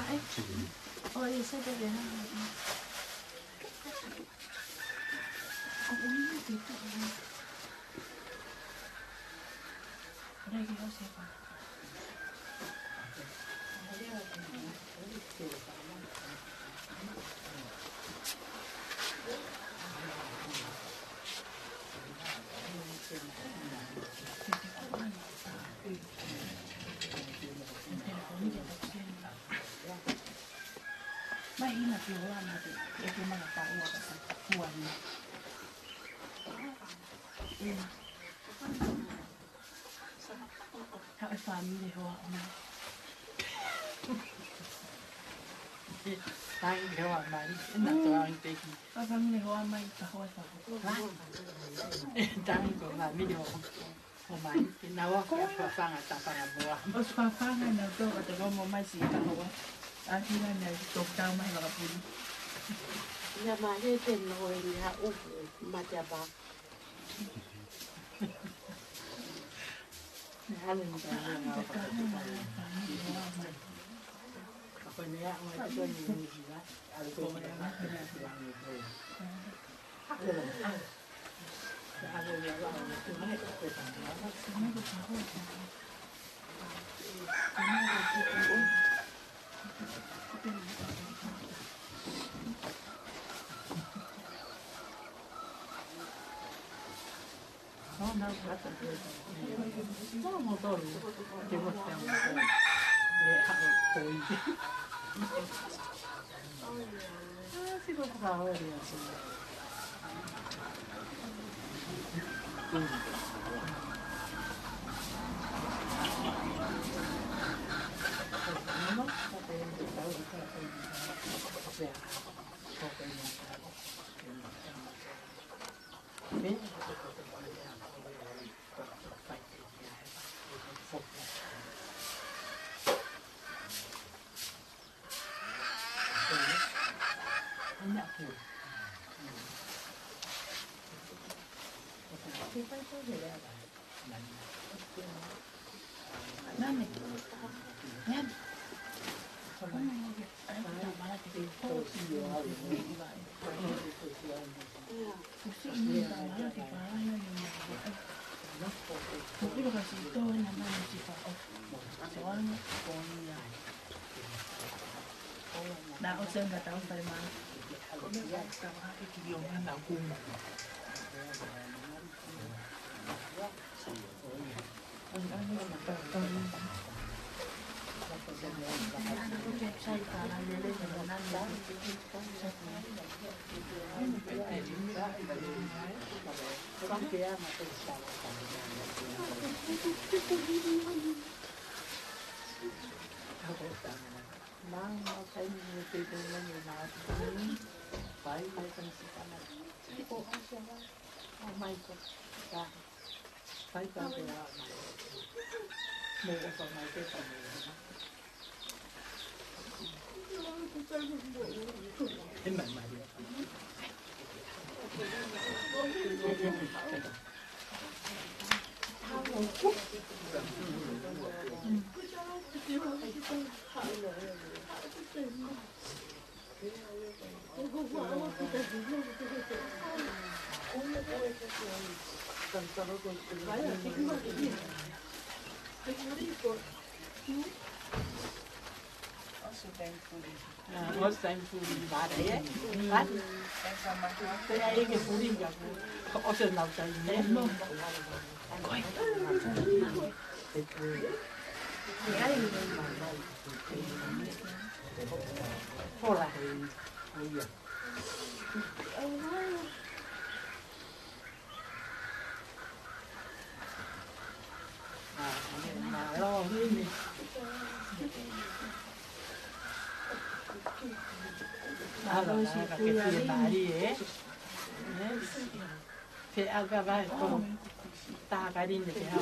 cái ôi sao đây vậy uống tí đây cái đó sẽ vàoไม่หนักอยู่ว่ามาดิเอ็กซ์มาตาอ้วกแบบหัวนี่ถ้าไอ้ฟาร์มนี่เลยหัวนะตั้งเดี๋ยวว่ามันนั่นตัวอังกฤษไอ้ฟาร์มนี่เลยหัวไม่ตะหัวสาวตั้งตัวมันไม่ยอมหัวมันเป็นนาวก็ฟังอ่ะตาฟังอ่ะบัวฟังให้นะตัวแต่ก็ไม่สีตาหัวอาที่นั่นเนี่ยตกดาวไม่หลับบุญอย่ามาให้เป็นโอยนะอุ๊บมาจะบักนั่นเลยจะเรื่องเราคนนี้มันจะช่วยมีชีวิตอะไรก็ไม่ได้ไม่ได้วางเลยอะไรเนี่ยเราคือไม่ให้ไปทำแล้วไม่ได้ทำหัวใจno, no, that's a good thing. No, no, no, give us them. Yeah, boy. Si lo fa ora adesso. No, va bene, Nani? Yan. Mungkin kasi ito naman si Pao. Soalnya konya. Dapat siya ngatawag pa naman. Ikiyong na kung What's time food in Bali? What? Kaya ini food in Bali. Kasi naucay niya. Koy. Hola. Allora, che ti pare? Se agava con ta carina che ha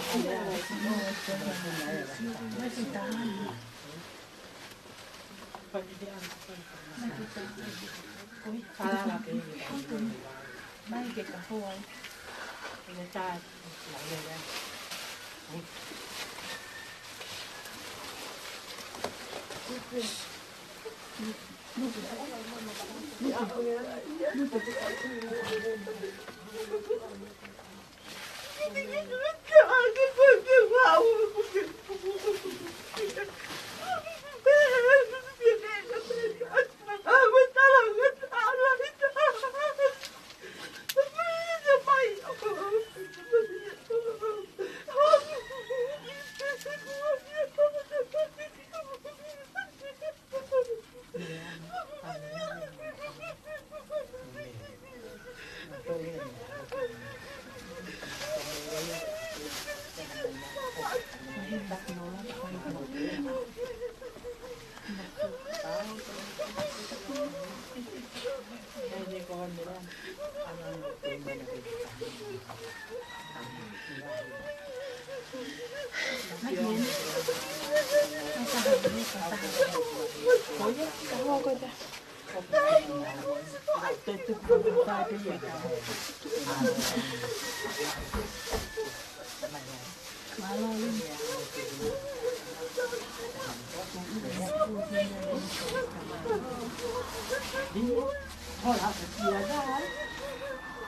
Mai che capo ai. Người ta lại về đây.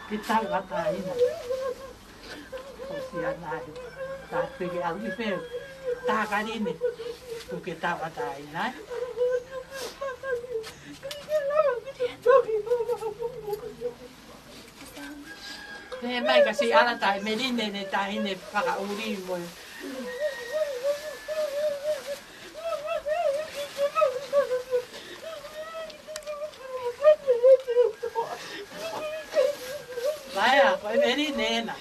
Kita ngatain, sosialan, tapi yang itu tak kali ini, tu kita ngatain, nah. Mai kasi ala tayo, meline tayo ni pakauli mo. Vaya, kau meline na.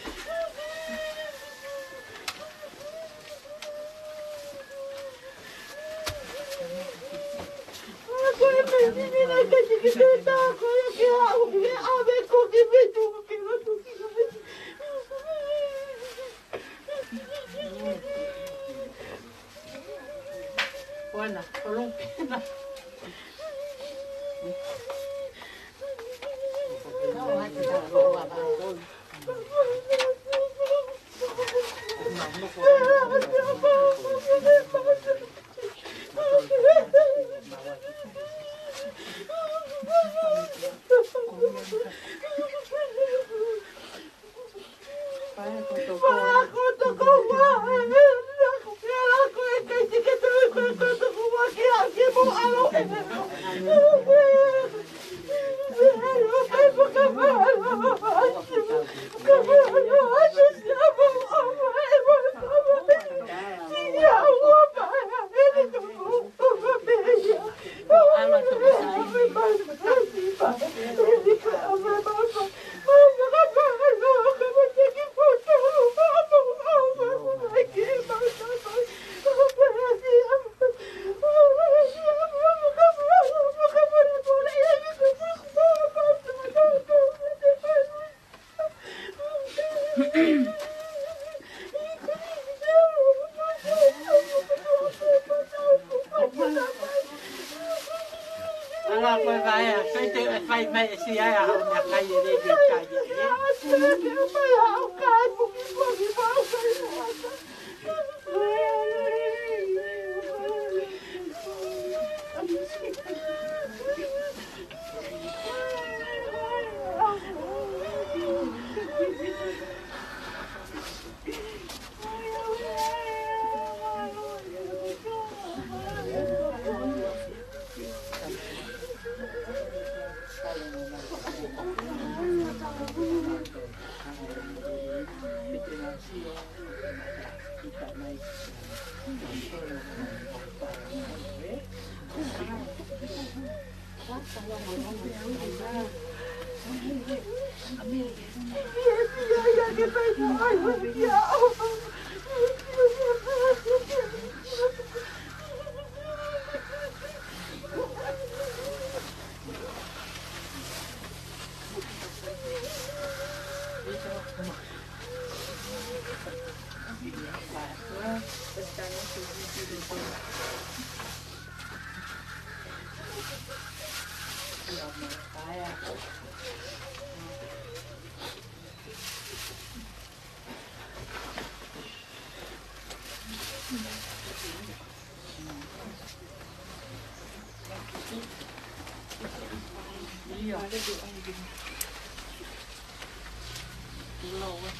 Bueno, tolong pena. Thank you. Iya. Pulau kan.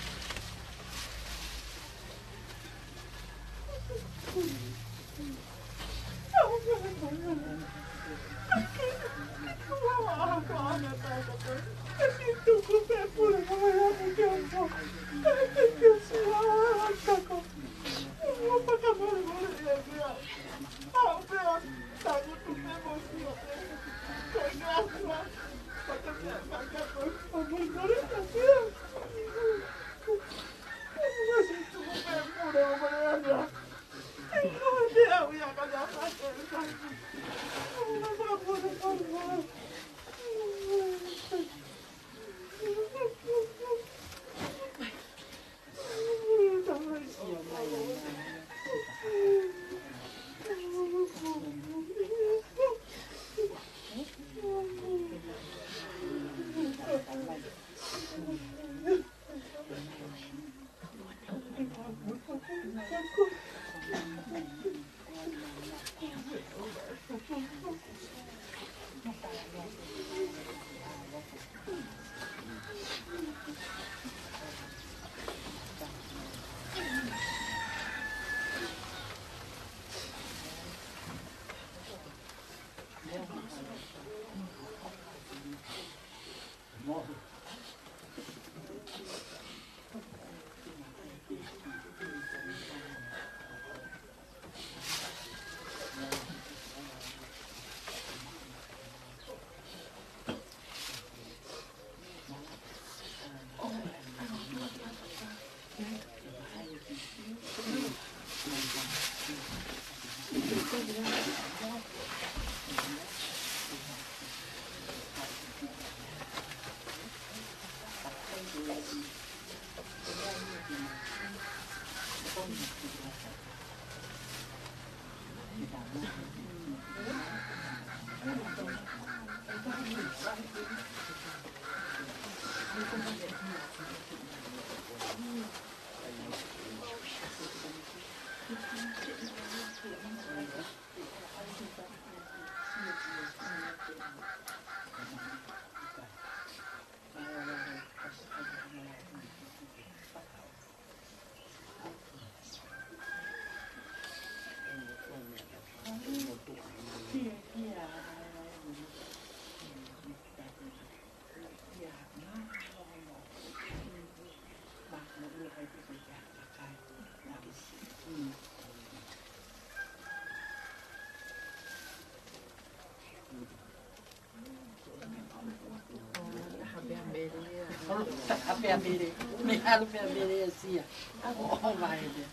Apa yang beri? Mihal apa yang beri sia? Oh my God.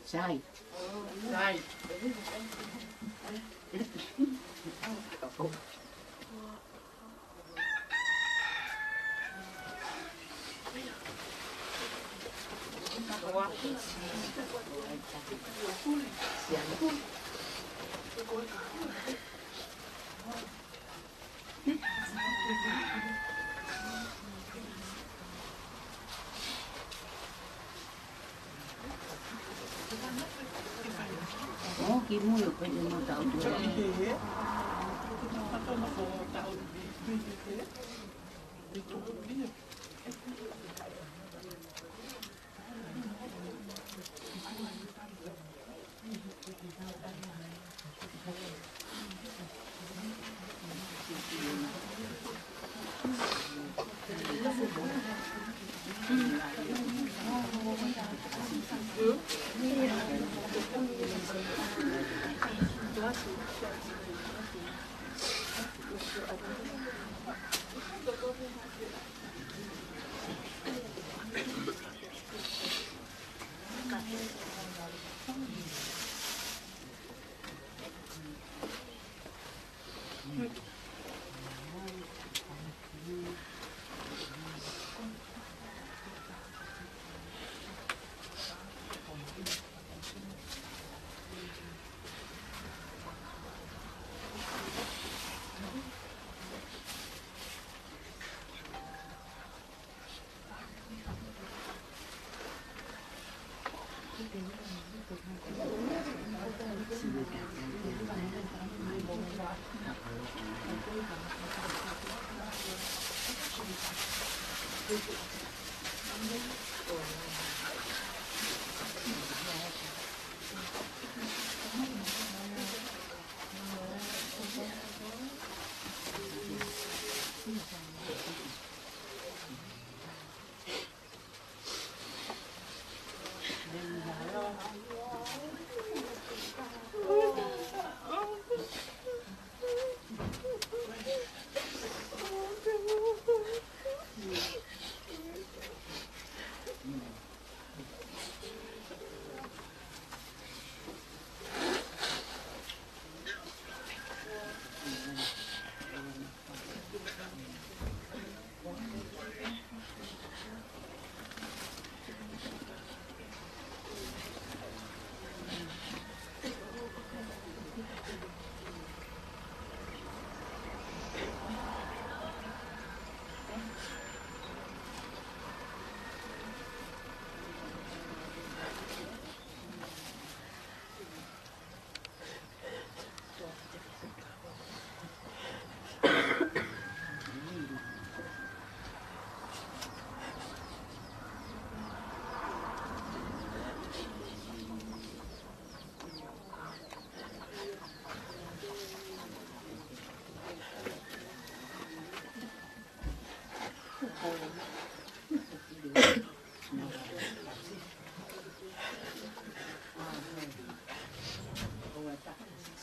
Sai. Sai. Oh, kimu yo pwede mo tao to.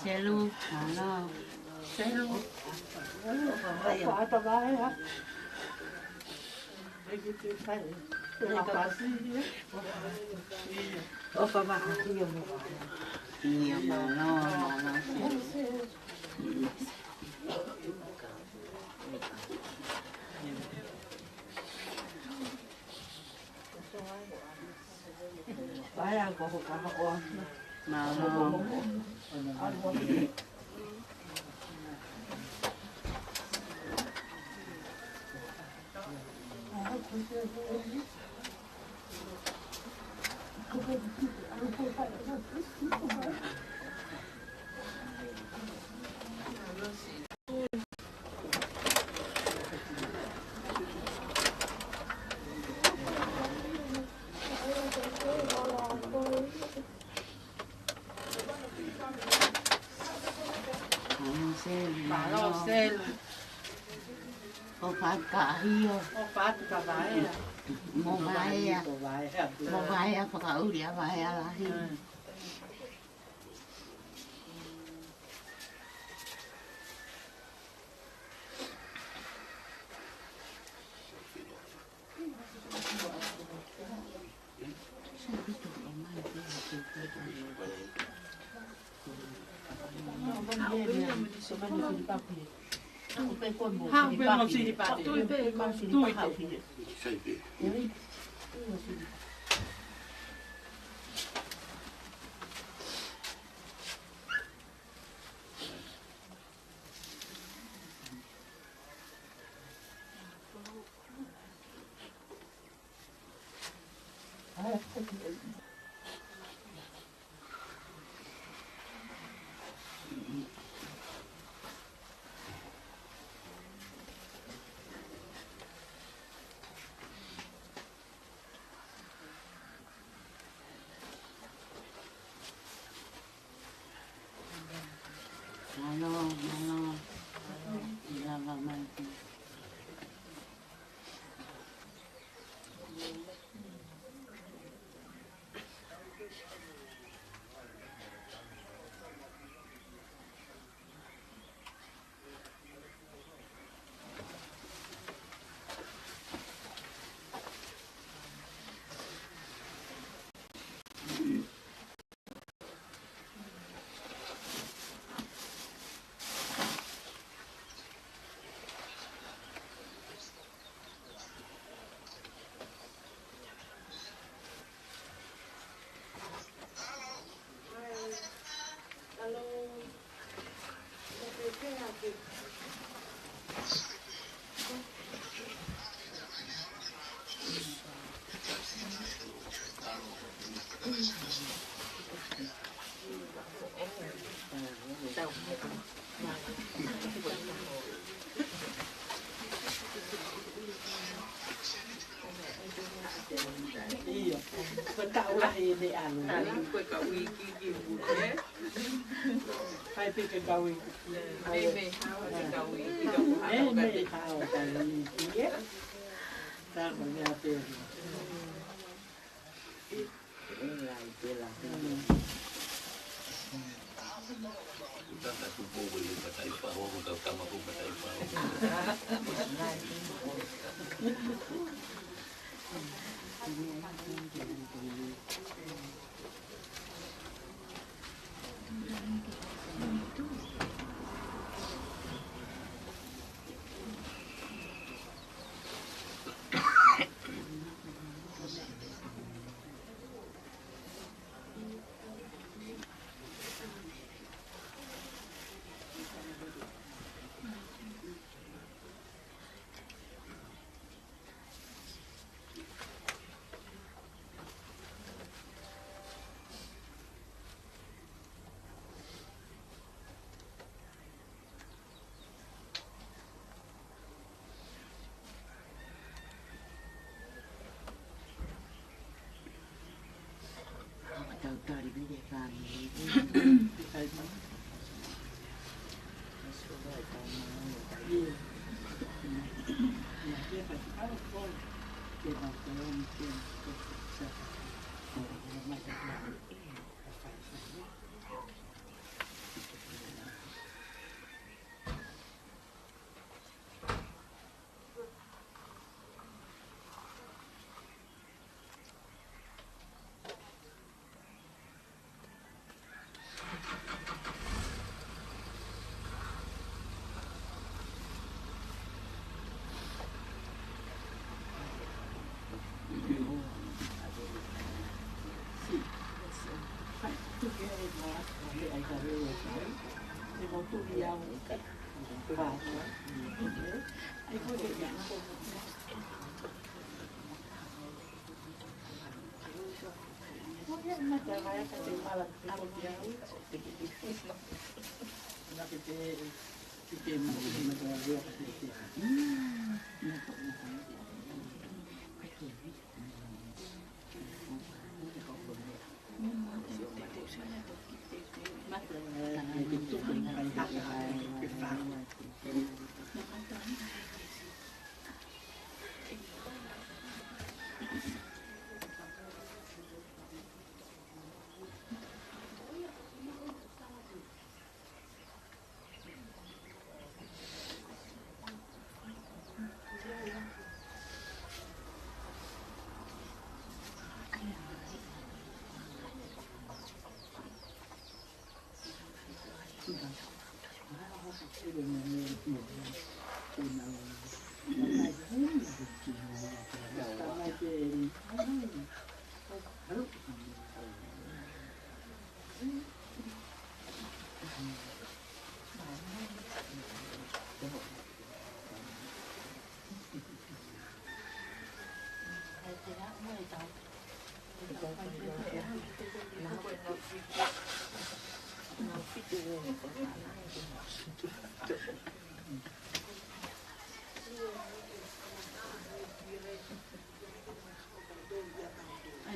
Selu, halo. Selu. Apa vai ya? Opa ma iyo mo. Iya, halo. Vai agora o carro. Halo. Malo selu. O pagkahiyo. O fato ka vai. Mobaya. Mobaya pakaulia baya lahi. Hang pe mo si pati. Halo. Lava mati. e le alo. Koe ka ui ki ule. Hai pe ke kaui. Me hao te ka ui ki ka ui. Me hao ka ui ki e. Tā ko mea te. Tata tupo wale patai paho, kau kama ko patai paho.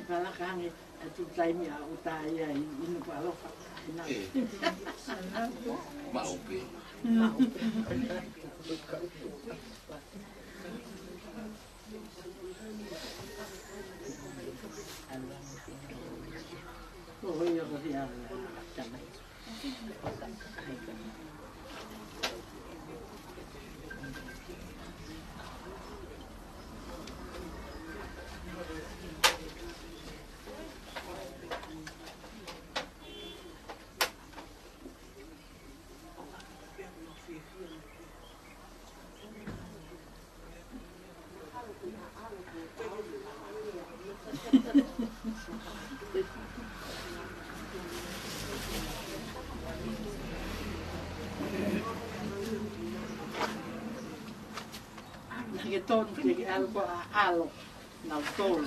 Palakane tu taimi a utai ai inu palofa ina Maupe. Oh, yo quería también. Che ton che algo alo na tol.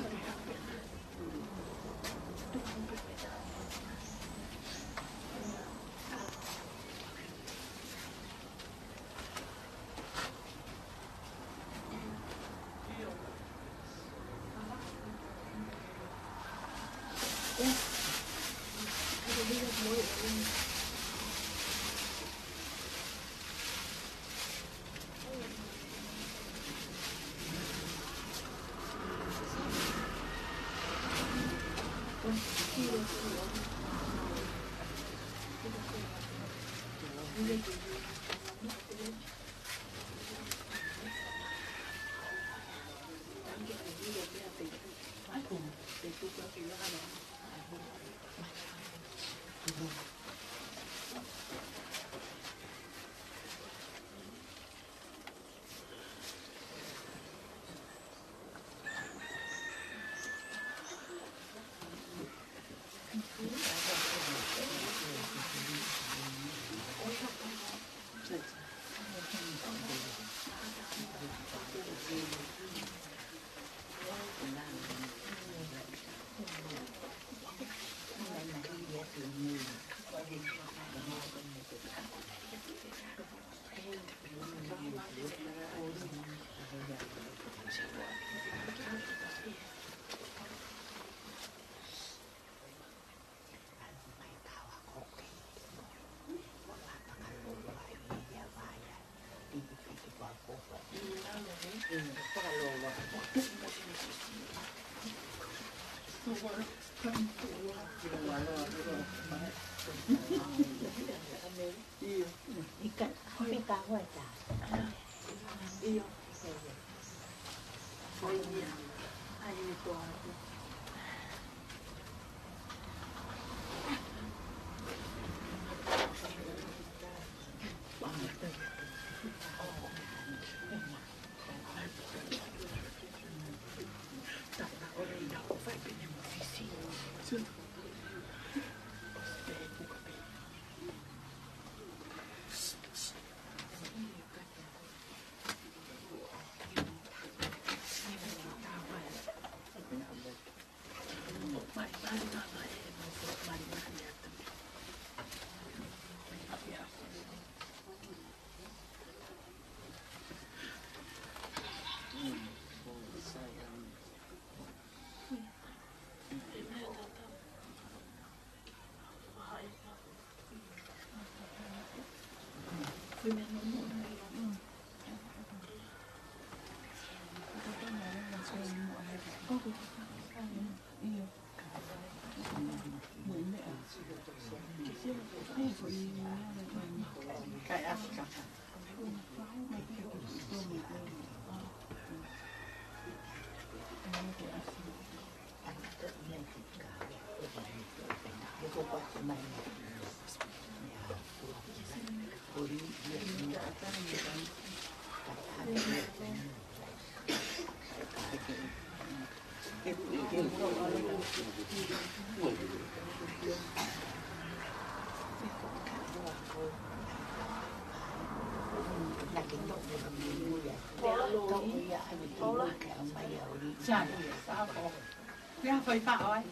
Ra phải tạo ấy.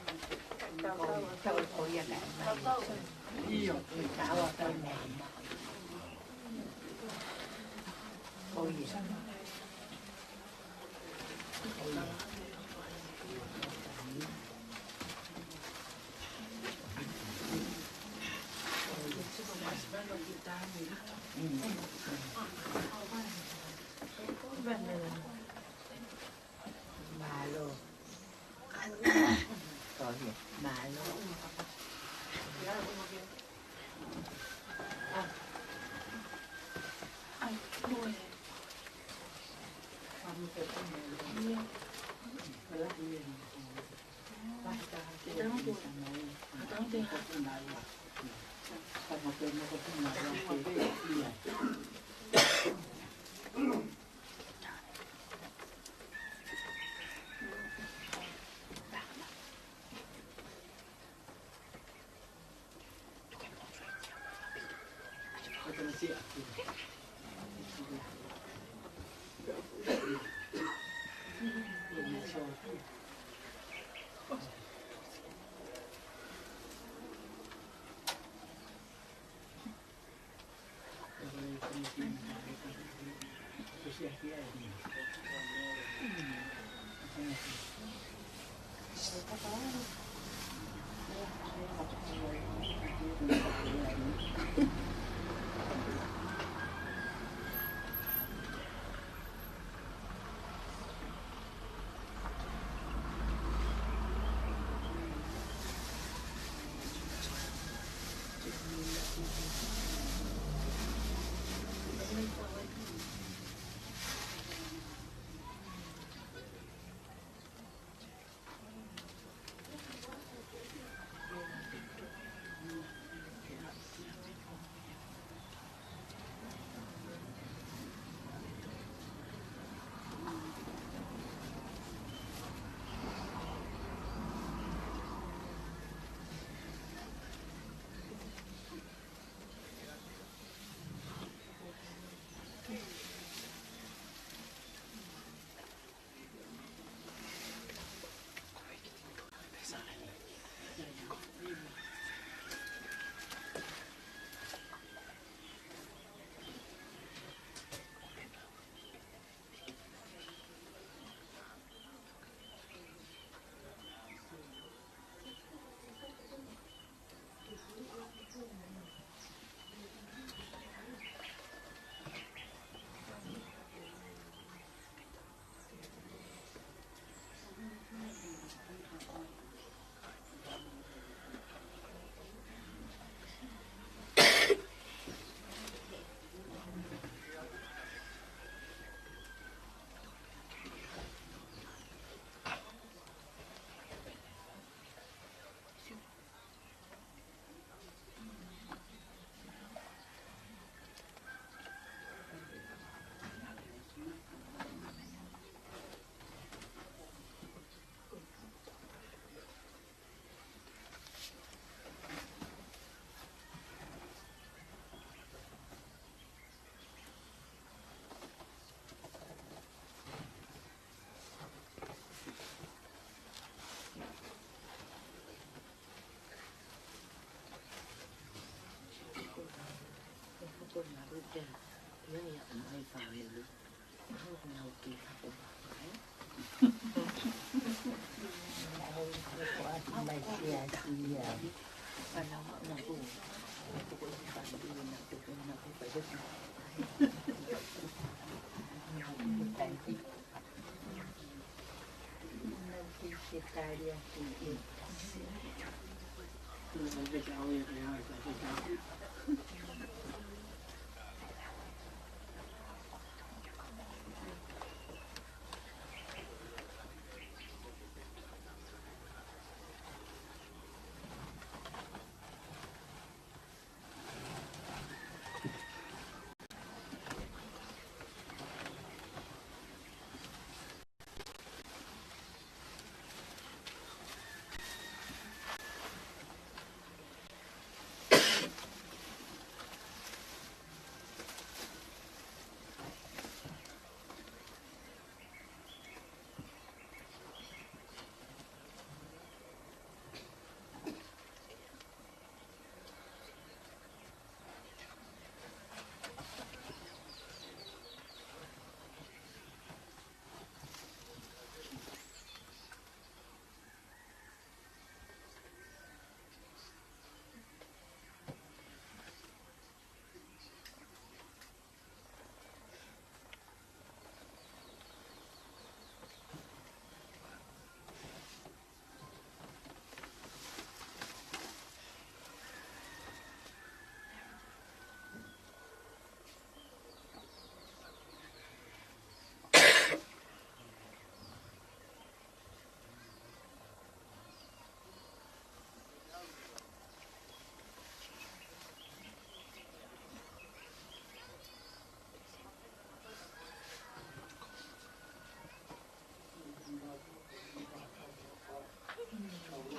Io. Malo. Malo.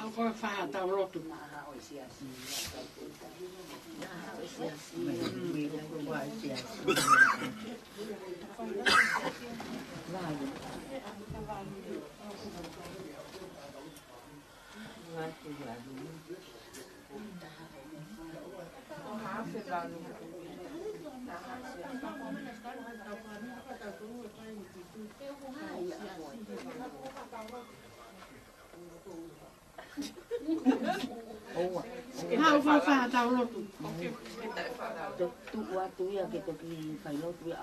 Au koe whaha tau rotu. Hau whaha tau rotu. Tu waktu ya kita pergi final tu ya.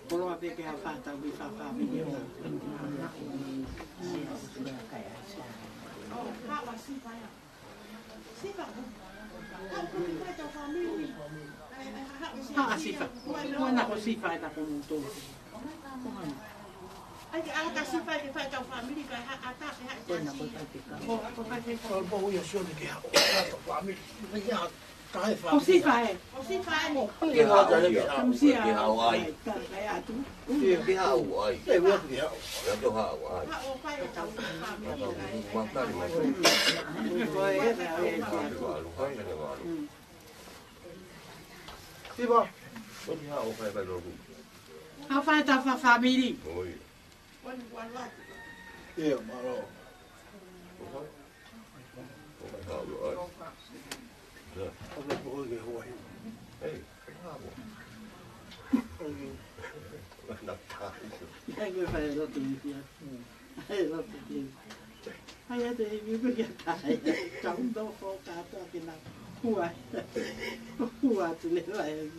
Kalau apa ke apa tahu bisa apa video. Ha sifa. Mana ko sifa ita ko muto. Ai ke ala ka sifa ke fa tau family ka ha ata ke ha. Oh, ako pa ke. Kalau bau ya sio ni ke ha. Family. Banyak kai Ko sifa e. O sifa mo. Ke Hawaii. Kamsia. Ke Hawaii. Kaya tu. Ke Hawaii. Eh, buat dia. Ya tu Hawaii. Ha o fa tau family. Makani mai. Ko e Tiba. Ko ni ha o fa ba lo ku. Ha fa ta fa family. Oi. Wan wa. Eh, malo. Kalau bau ke Hawaii. Eh, ha bo. Nak ta. Ai ko fa lo tu ya. Ai lo tu. Ai ya de mi ko ya ta. Trong do ko ka to ke na. Hua. Hua tu le lai.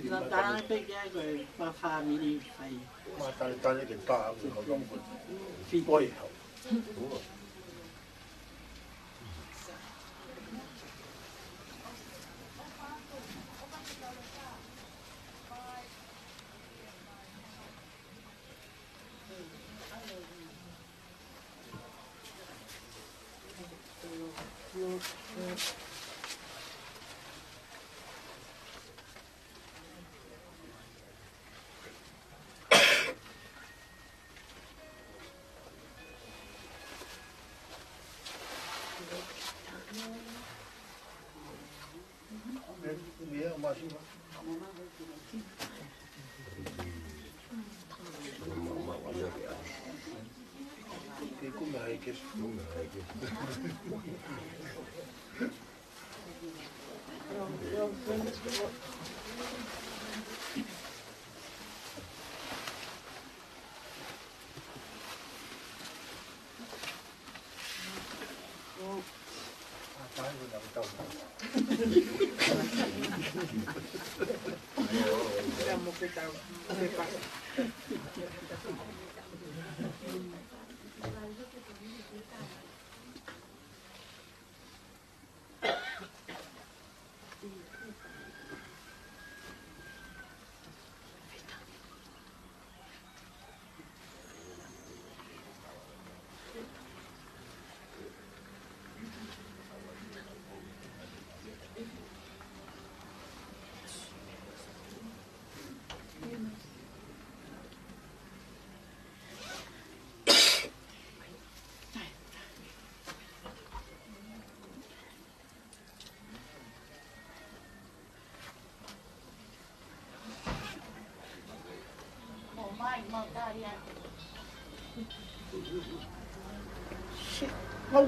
Nó ta cái rồi pha mini phải Mà ta cái ta cũng không có phi bơi.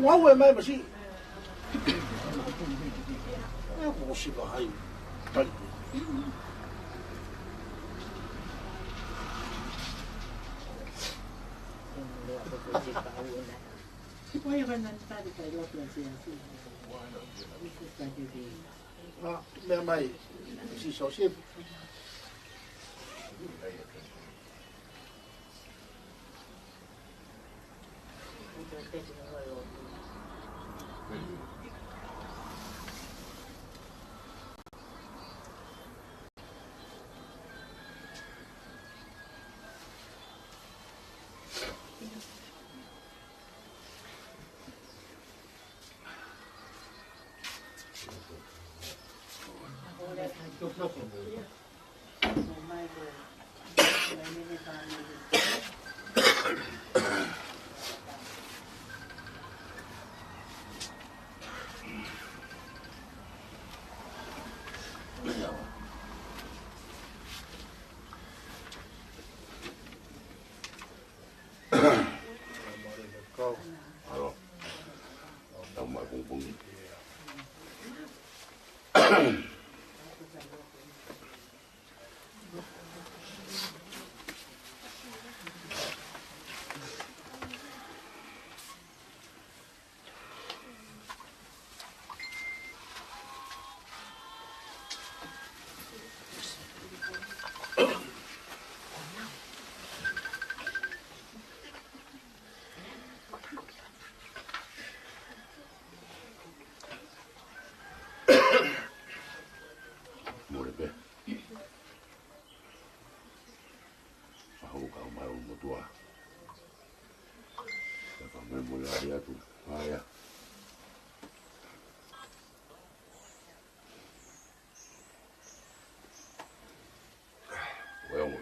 我會買唔係，我試過係得。我也會拿大的改了表現啊，咩咪是首先。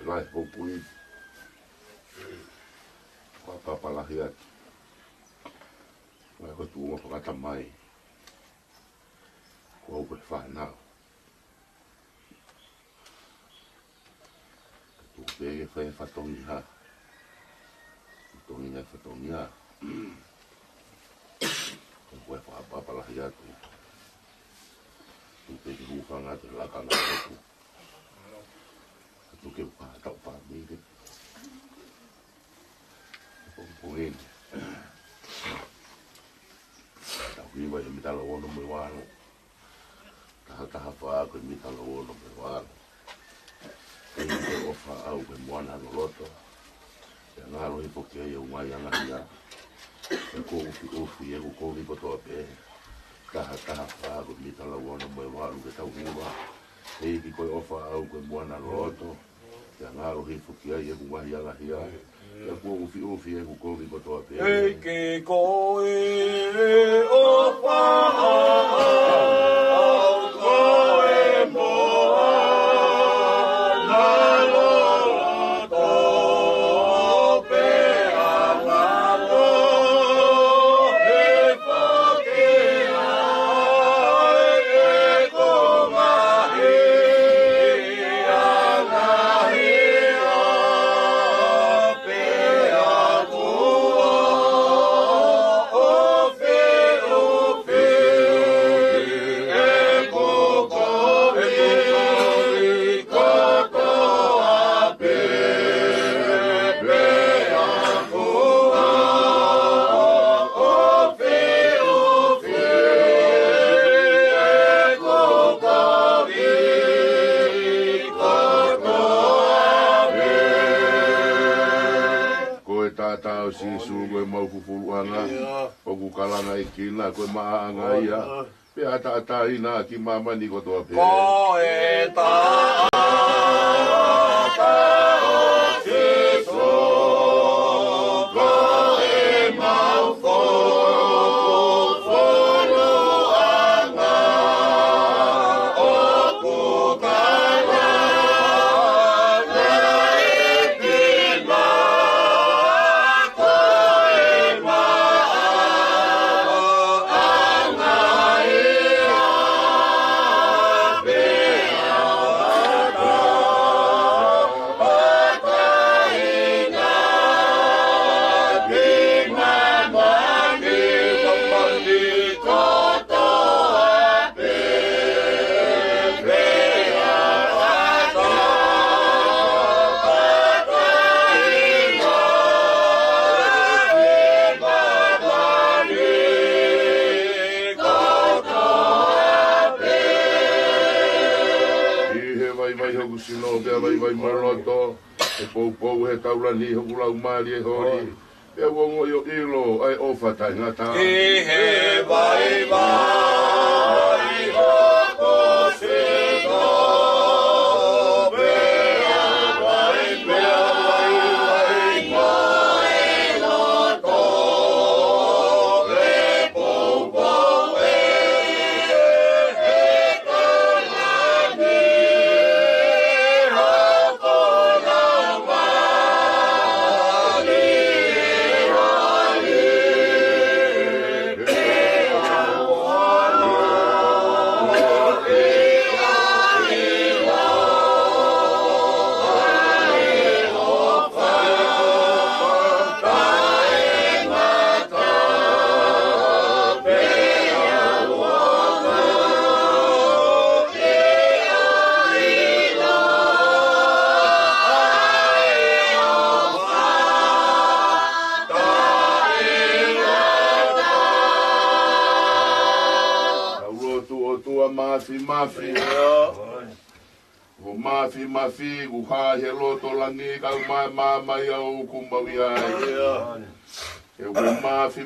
Lai popui papalahiat lai ko tuuma pakatamai ko pe fana tu pe fe fatonia tonia fatonia ko fa papalahiat tu pe ku fanga te la kana tu ke pa tau pa mi ke poin tau ki mai mi talo ono me wano ta fa ko mi talo ono me wano ke o fa au ke moana no loto ya ngalo i poke e umai anga ia ko fi e ko vi ko to pe ta fa ko mi talo ono me wano ke tau ki wa e ki ko ofa au ko moana no loto ya ngalo hi fukia ye ku mai ala hia ya ku fi e ku vi ko to pe e ke ko e ofa ka o si su koe mau fufuluanga. O kukalanga i kina koe maanga ia. Pe ata ina ki mama ni kotoa pe. Ko e ta vai maloto e pou he taulani hoku lau mali e hori e wongo yo ilo ai ofa tai ngata e he vai vai hoko seko bea vai mo e loto e pou e mafi ku ha he loto langi ka ma ya o kumba ya e ku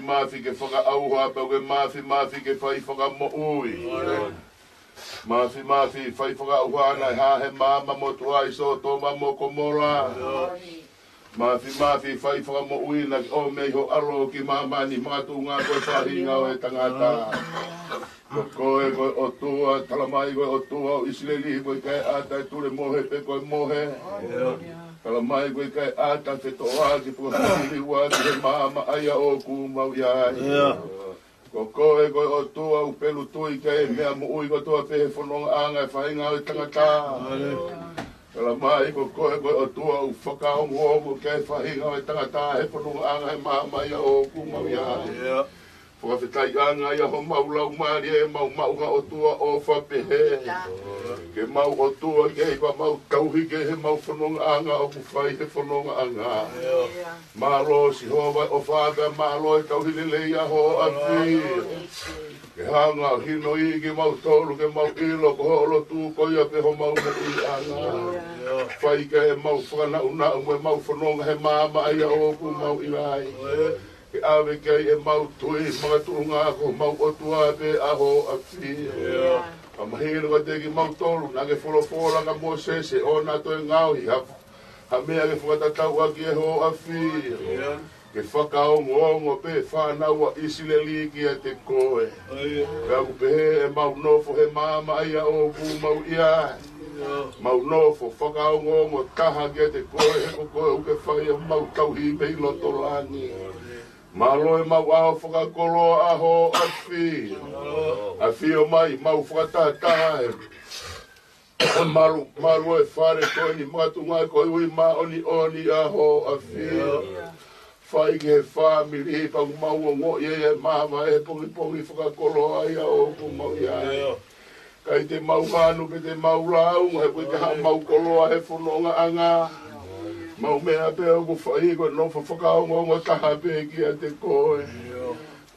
mafi ke foka au ha pe ku mafi ke fai foka mo ui mafi fai foka au na ha he mama mo tua so to mo komora mafi fai foka mo ui na o me ho aro ki mama ni matunga ko fai nga e tangata koe o tua, talamai koe o tua, o Isileli koe kai ata ture mohe pe koe mohe. Talamai koe kai ata whetoa ki puhahiri wa ki he mama aia o kumau iai. Koe o tua, upelu tui kai mea mo ui ko tua pehe whanonga anga e whainga o tangata. Talamai koe o tua, whakaongo mo kai whainga o tangata he whanonga anga e mama aia o kumau iai. Whakawhitai anga ia ho maulau maari e mau ha o tua o whapehe. Ke mau o tua ke hei mau tauhi ke he mau whanonga anga o kuwhai he whanonga anga. Malo si hova o whaka malo e tauhi lelei a ho api. Ke hanga hino i ke mau tolu ke mau ilo ko holo tu ko ia pe ho mau mo i anga. Whai ke he mau whanau na ume mau whanonga he mama ia o ku mau ilai. Ke awe kei e mau tui, mga turunga ko, mau otua pe aho a fi. A mahinu ka teki mau tolu, nage wholofola ka Mosese, o na toi ngauhi, ha mea ke whakatatau aki e ho a fi. Ke whakaongo pe whanau a Isileli ki a te koe. Ke aku pehe e mau nofo he mama ia o ku mau ia. Mau nofo, whakaongo taha ki a te koe, he koe uke whai a mau tauhi pei loto lani. Malo e mau ao whakakolo aho a fi. A fi o mai, mau whakatata e. Malo e whare koe ni matunga koe ui ma oni aho a fi. Whai ke he whamiri, pangu mau o ngo e mama e pongi whakakolo ai ao ku mau ia. Kai te mau manu pe te mau launga, he koe te ha mau koloa he whanonga anga. Mau mea pe o ku whai koe no whakaongo taha pe ki a te koe.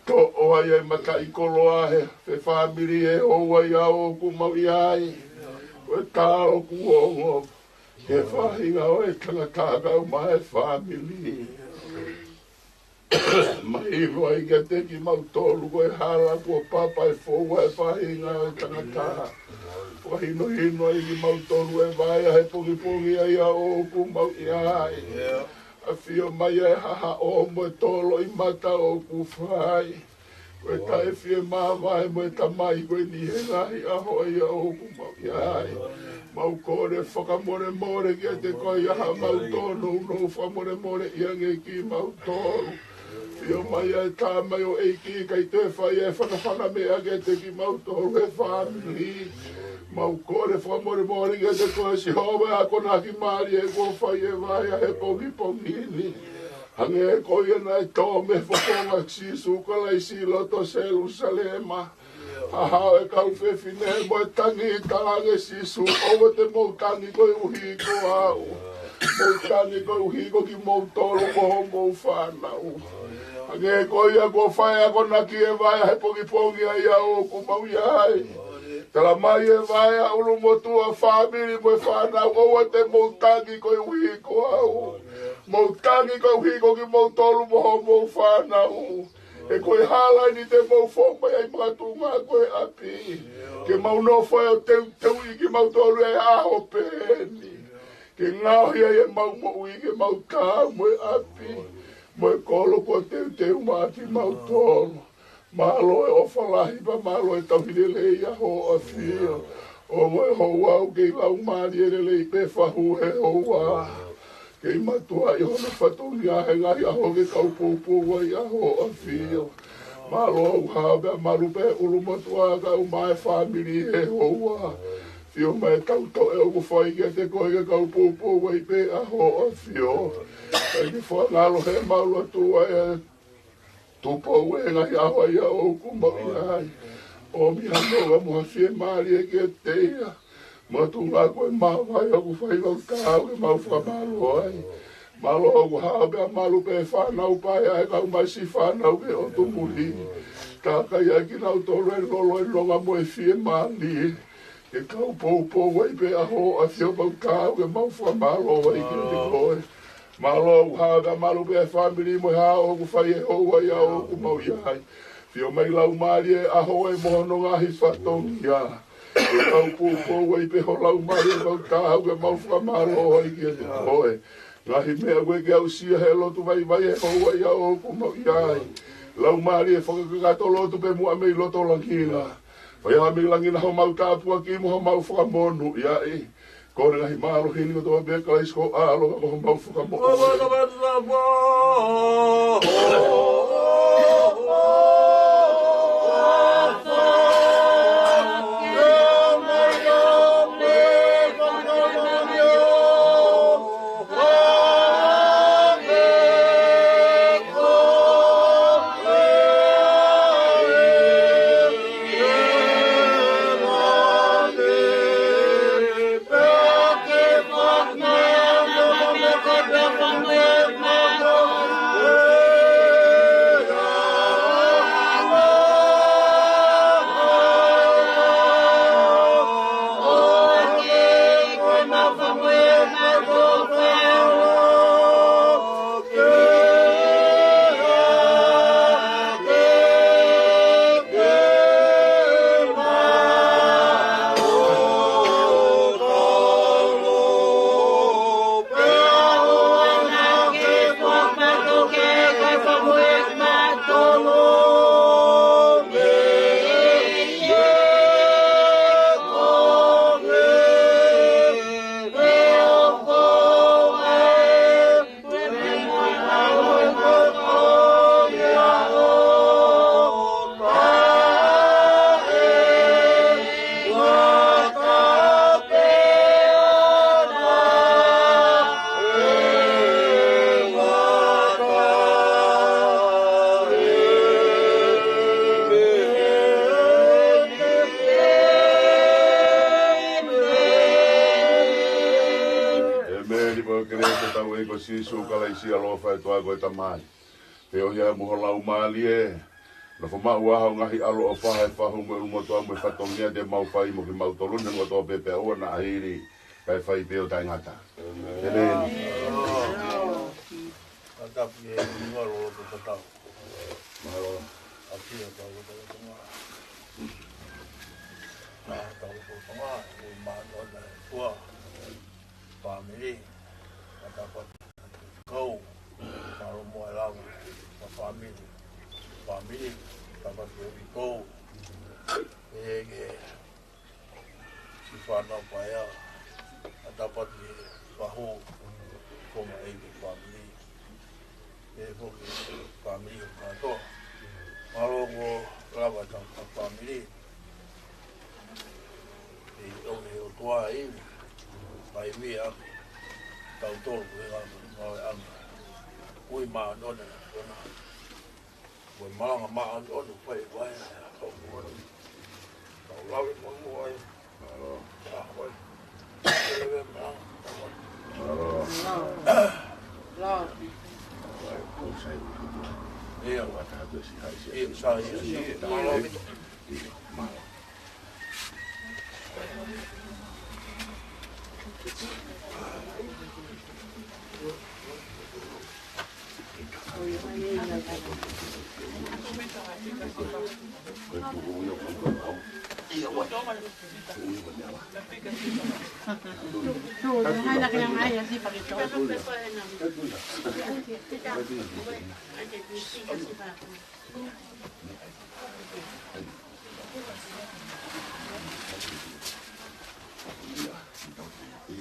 To oa iai mata i koloa he whamiri e oa ia o ku mau iai. Koe tā o ku ongo. He whahinga o e tangataka o mai whamiri. Mai vai ke te ki mautolu ko e hala ko papa e fo e fahinga tangata. Ko hino hino i ki mautolu e vai e pongi pongi ai a o ku mau ia. A fio mai e haha o mo tolo i mata o ku fai. Ko e tae fie maa vai mo e tamai ko e ni he ngahi a hoi a o ku mau ia. Mau kore whakamore more ki a te koi aha mau tonu no whamore more ia nge ki mau tonu. Fio mai e tā mai o eiki kai te whai e whanawhana mea ke te ki mau tonu e whamiri. Mau kore whamore more ki a te koi si hoa a kona ki maari e kua whai e vai a he pongi pongini. Hange e koi e nai tō me whakonga si sukalai si loto Jerusalema. Aha e kau whewhine mo e tangi i talange sisu o te mou tangi koe uhi ko au. Mou tangi koe uhi ko ki mou tolo ko mou whanau. Hange e koi a ko whae a ko naki e vai a he pongi pongi a ia o ku mau iai. Tala mai e vai a ulu motua whamiri mo e whanau o te mou tangi koe uhi ko au. Mou tangi koe uhi ko ki mou tolo mo mou whanau. E koe hala ni te mau whonga ai mātu ngā koe api. Ke mau no whai o teu i ki mau tolu e aho pēni. Ke ngāhi ai e mau mo i ke mau tā mo e api. Mo e kolo ko teu māti mau tolu. Mālo e ofalahi pa mālo e tauhine lei a ho a fio. O mo e hoa au ke lau māri e lei pe whahu he hoa. Kei matua i hona whatongi a he ngai aho ke kaupoupo wai aho a fio. Malo au hawe a marupe ulu matua a kau mai whamiri he hoa. Fio mai tauto e oku whai ke te koe ke kaupoupo wai pe aho a fio. Kei ki whanalo he maulu atua e tupo e ngai aho i a oku mai ai. O mi hanoga mua fie maari e ke teia. Matu ngā koe mawai aku whai lau tāu ke mau whamalo ai. Malo aku hawe a malu pe whanau pai ai kau mai si whanau ke o tumuri. Tākai ai ki nau tolo e lolo e longa mo e fie mali. Ke kau poupo wai pe aho a fio mau tāu ke mau whamalo ai ki te koe. Malo aku hawe a malu pe whamiri mo e hao aku whai e hoa i a oku mau iai. Fio mai lau mari e aho e mohono ngahi whatongi ia. E kau pupo wai pe ho lau mari e mau tāu ke mau whamalo ai ki te koe. Ngahi mea koe ke au sia he lotu vai vai e hoa i a oku mau iai. Lau mari e whakakakato lotu pe mua mei loto langina. Vai ha mei langina ho mau tāpua ki mo ho mau whakamonu iai. Kore ngahi mālo hini ko toa bea kalais ko alo ka ho mau whakamonu. Sia lo fa to ago tamai pe o ia mo la umali e no fo ma wa ngahi alo o fa hu mo to mo fa to ngia de mau fa mo ki mau to lu ngo to pe pe o na iri kai fa i pe o tai ngata ele tapi ngoro ko patau. Malo. Aki ta ko ta ma. Ta ko ta ma, ma no na tua. Family. Kata ko kau kalau mo lang sa family. Family dapat ko. Si whanau paia, a dapat ni waho ko mai ki family. Hoki family o kato. Maro ko raba tang family. Ongi o tua i, pai mi a tau tolu e anga. Ui maa nona, ui malanga maa nona, pai vai a kau mua. Tau lawe mua ai. Malo. Malo. Iya, Hai nak yang ayah sih pakai cowok.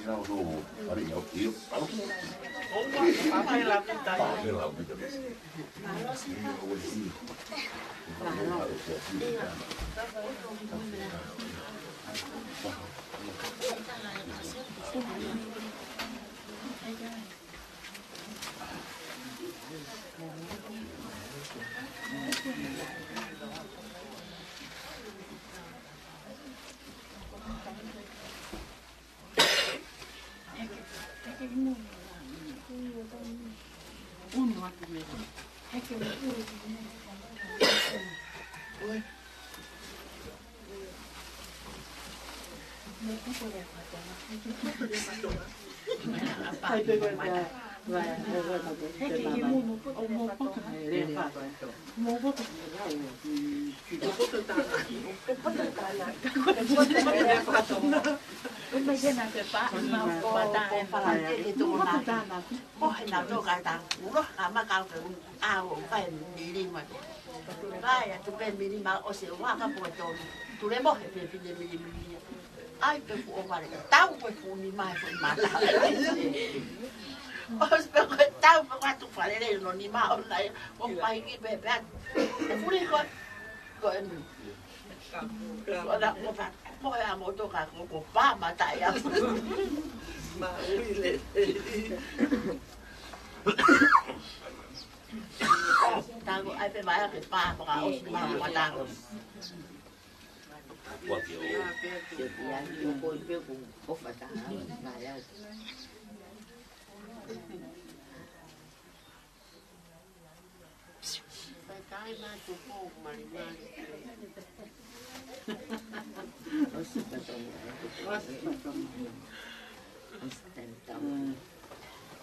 Não, no Marinho, eu falo. Hai bebe vai vai Bây giờ là cái bát mà bà ta em phải làm cái tụ là có hay nào cho cái ta ngủ đó à mà cao từ ao phải đi đi mà đây tụi bên mình mà ở xíu hoa các bộ tròn tụi em bỏ hết về phía mình ai phải phụ mà tao phải phụ đi mai phụ mà tao phải qua tụi phải đây nó đi mà hôm nay ông bay cái bè bè phụ đi coi coi Ada mo pa mo ya mo to ka ko pa mataya. Marile. Tago ai pe vai ke pa pa o si ma ma tago. Qua kiểu Ya, yo voy veo con copa ta, vaya. Phải cái mà chụp bộ mà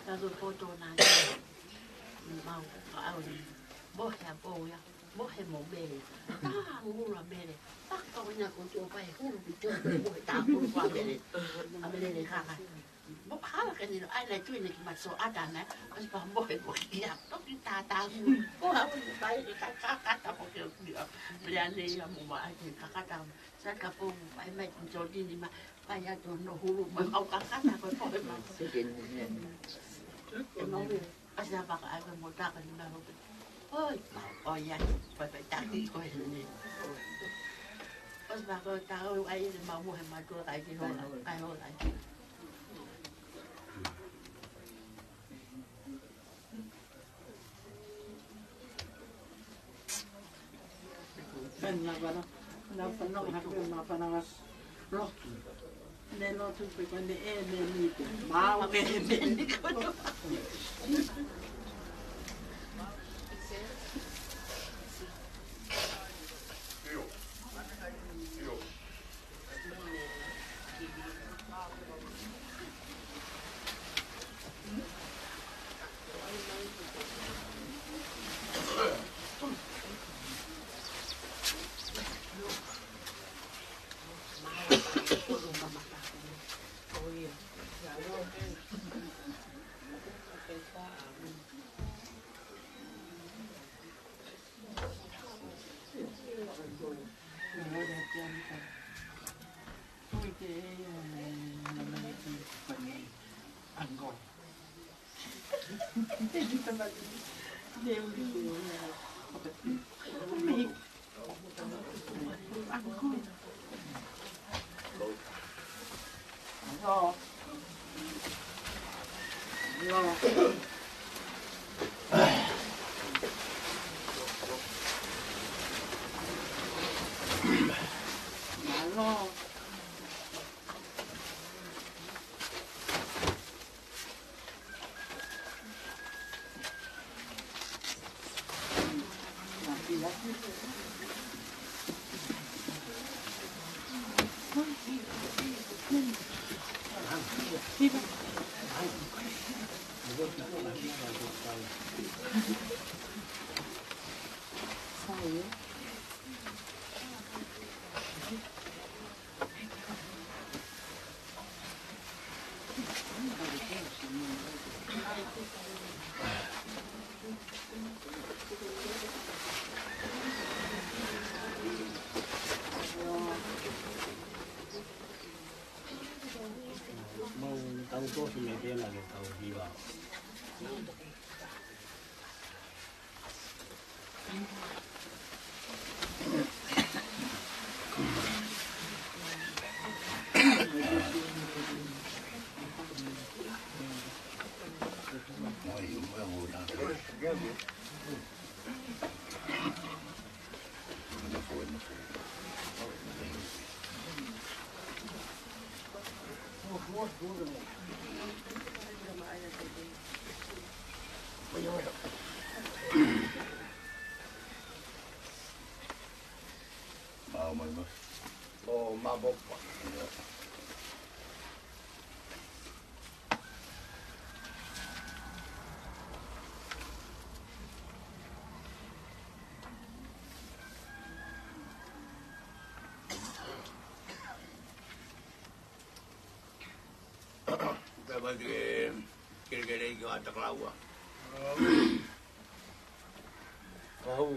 Tago foto na. Mau ka au ni. Bo ya bo ya. Bo he mo be. Ta ngu la be. Ta ka nya ko to pa hu bi to bo ta hu kwa be. A be le ka ka. Bo ha la ke ni ai la tu ni ki ma so ada na. As pa bo he bo ya. To ki ta ta hu. Bo ha ni pa ka ka ta bo ke ni. Bria ni ya mo ma ai ka ka ta. Sa ka po ai mai jo di ni ma. Pa ya to no hu ma au ka ka ta ko po ma. Asa baka ay mo ta ka ni ma ho. Ôi, ôi ya, phải tặng đi coi này. Ôi bà coi tao ai mà mua hàng mà tôi lại cái hồ lại. Phần là vào đó, nó phần nông hạt bên mà phần là lót, nên nó thực phải còn để nên đi bao cái bên đi coi. Bagi kira-kira itu ada kelawar. Kau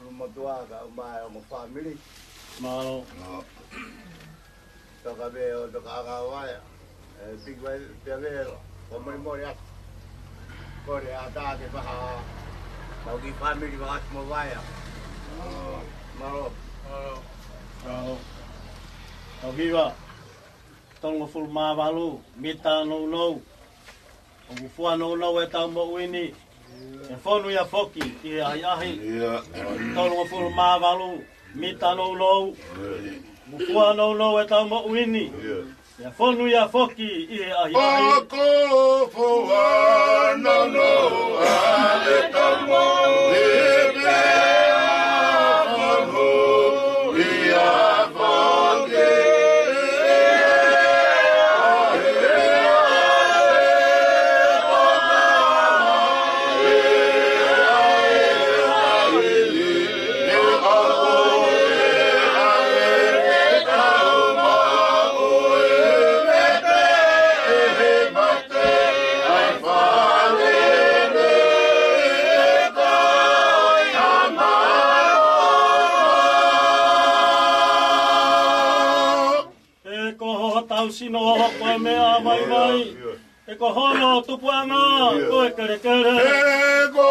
rumah tua kat rumah orang family. Mau. Tak ada tak awal. Tinggal tiada komemor ya. Korea ada ke bah. Bagi family bahas mobile. Mau. Oke ba. Tong full ma balu mita no no. O fua no no e tau mo wini. E fonu ya foki i ai ai. Tong full ma balu mita no no. O fua no no e tau mo wini. E fonu ya foki i ai ai. Ko fua no no e tau mo wini. Sino koe mea mai mai e ko hono tupuanga koe kere kere e ko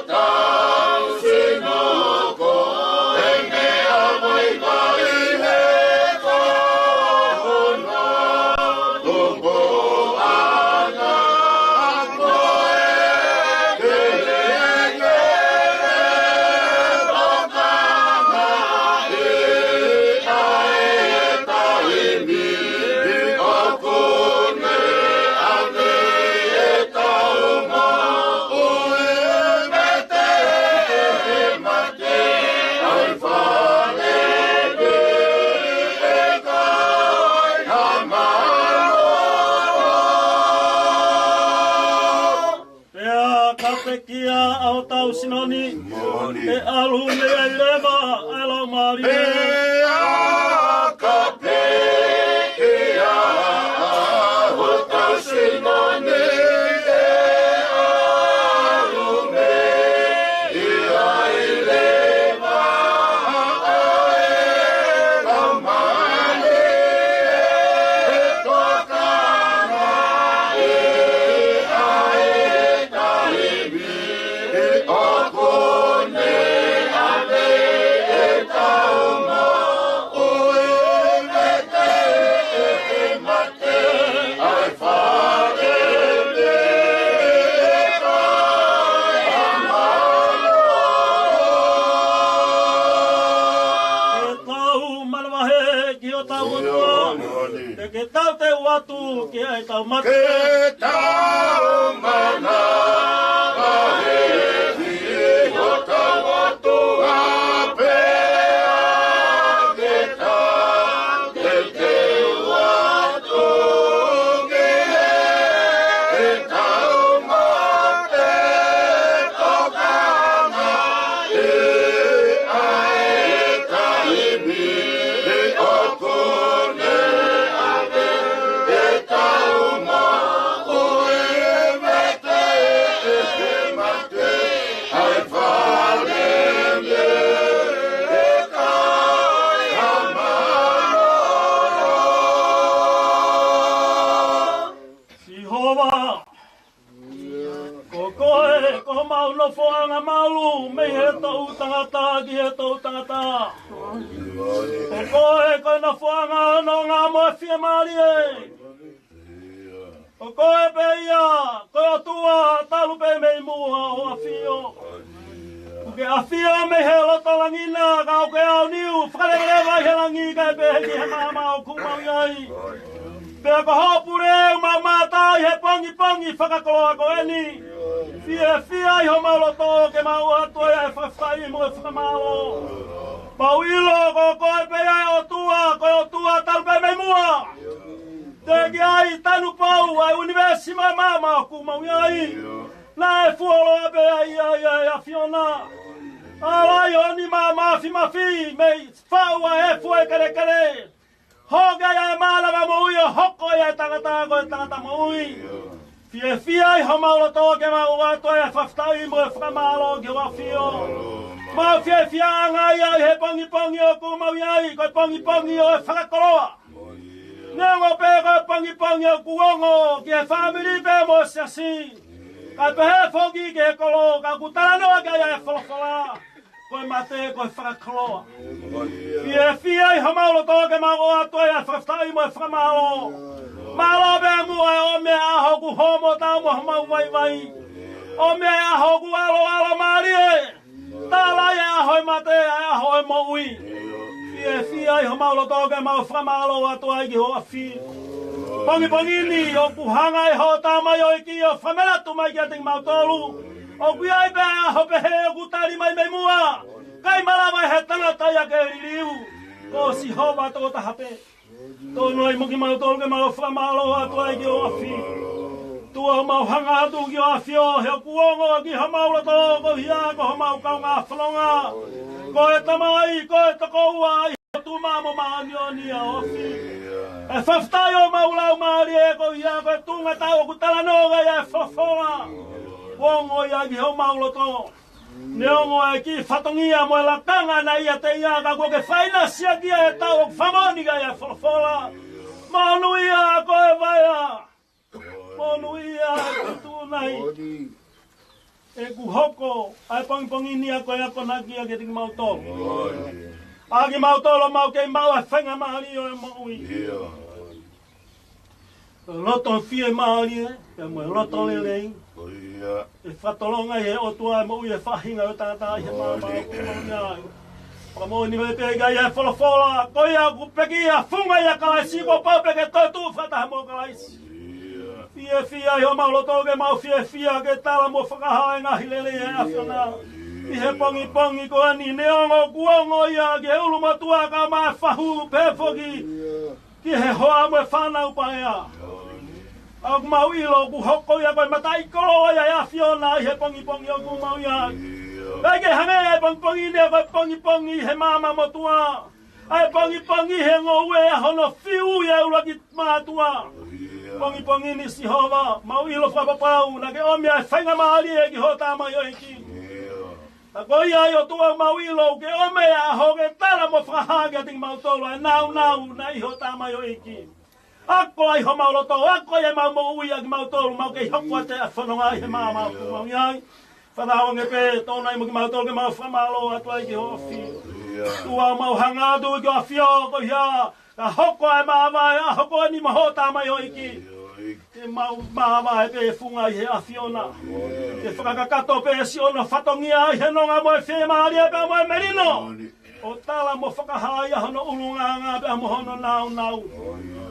tau sino ko e mea mai mai he ko hono tupuanga koe kere kere tokama e ae taimi kia au tau sinoni e alune e leva e lau mari e a kape kia au tau sinoni e alune e ai leva e lau mari e tokana e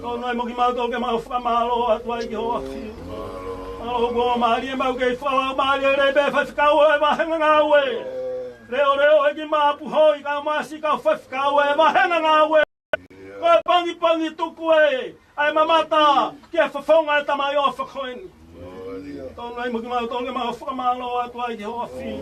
Tono ai moki mau toke mau whamalo atu ai ki hoa whiu. Alo go maari e mau kei whala maari e rebe whawhikau e wahenga ngāwe. Reo reo e ki maapu hoi ka maasi ka whawhikau e wahenga ngāwe. Koe pangi pangi tuku e. Ai mamata ki e whawhonga e tamai o whakoeni. Tono ai moki mau toke mau whamalo atu ai ki hoa whiu.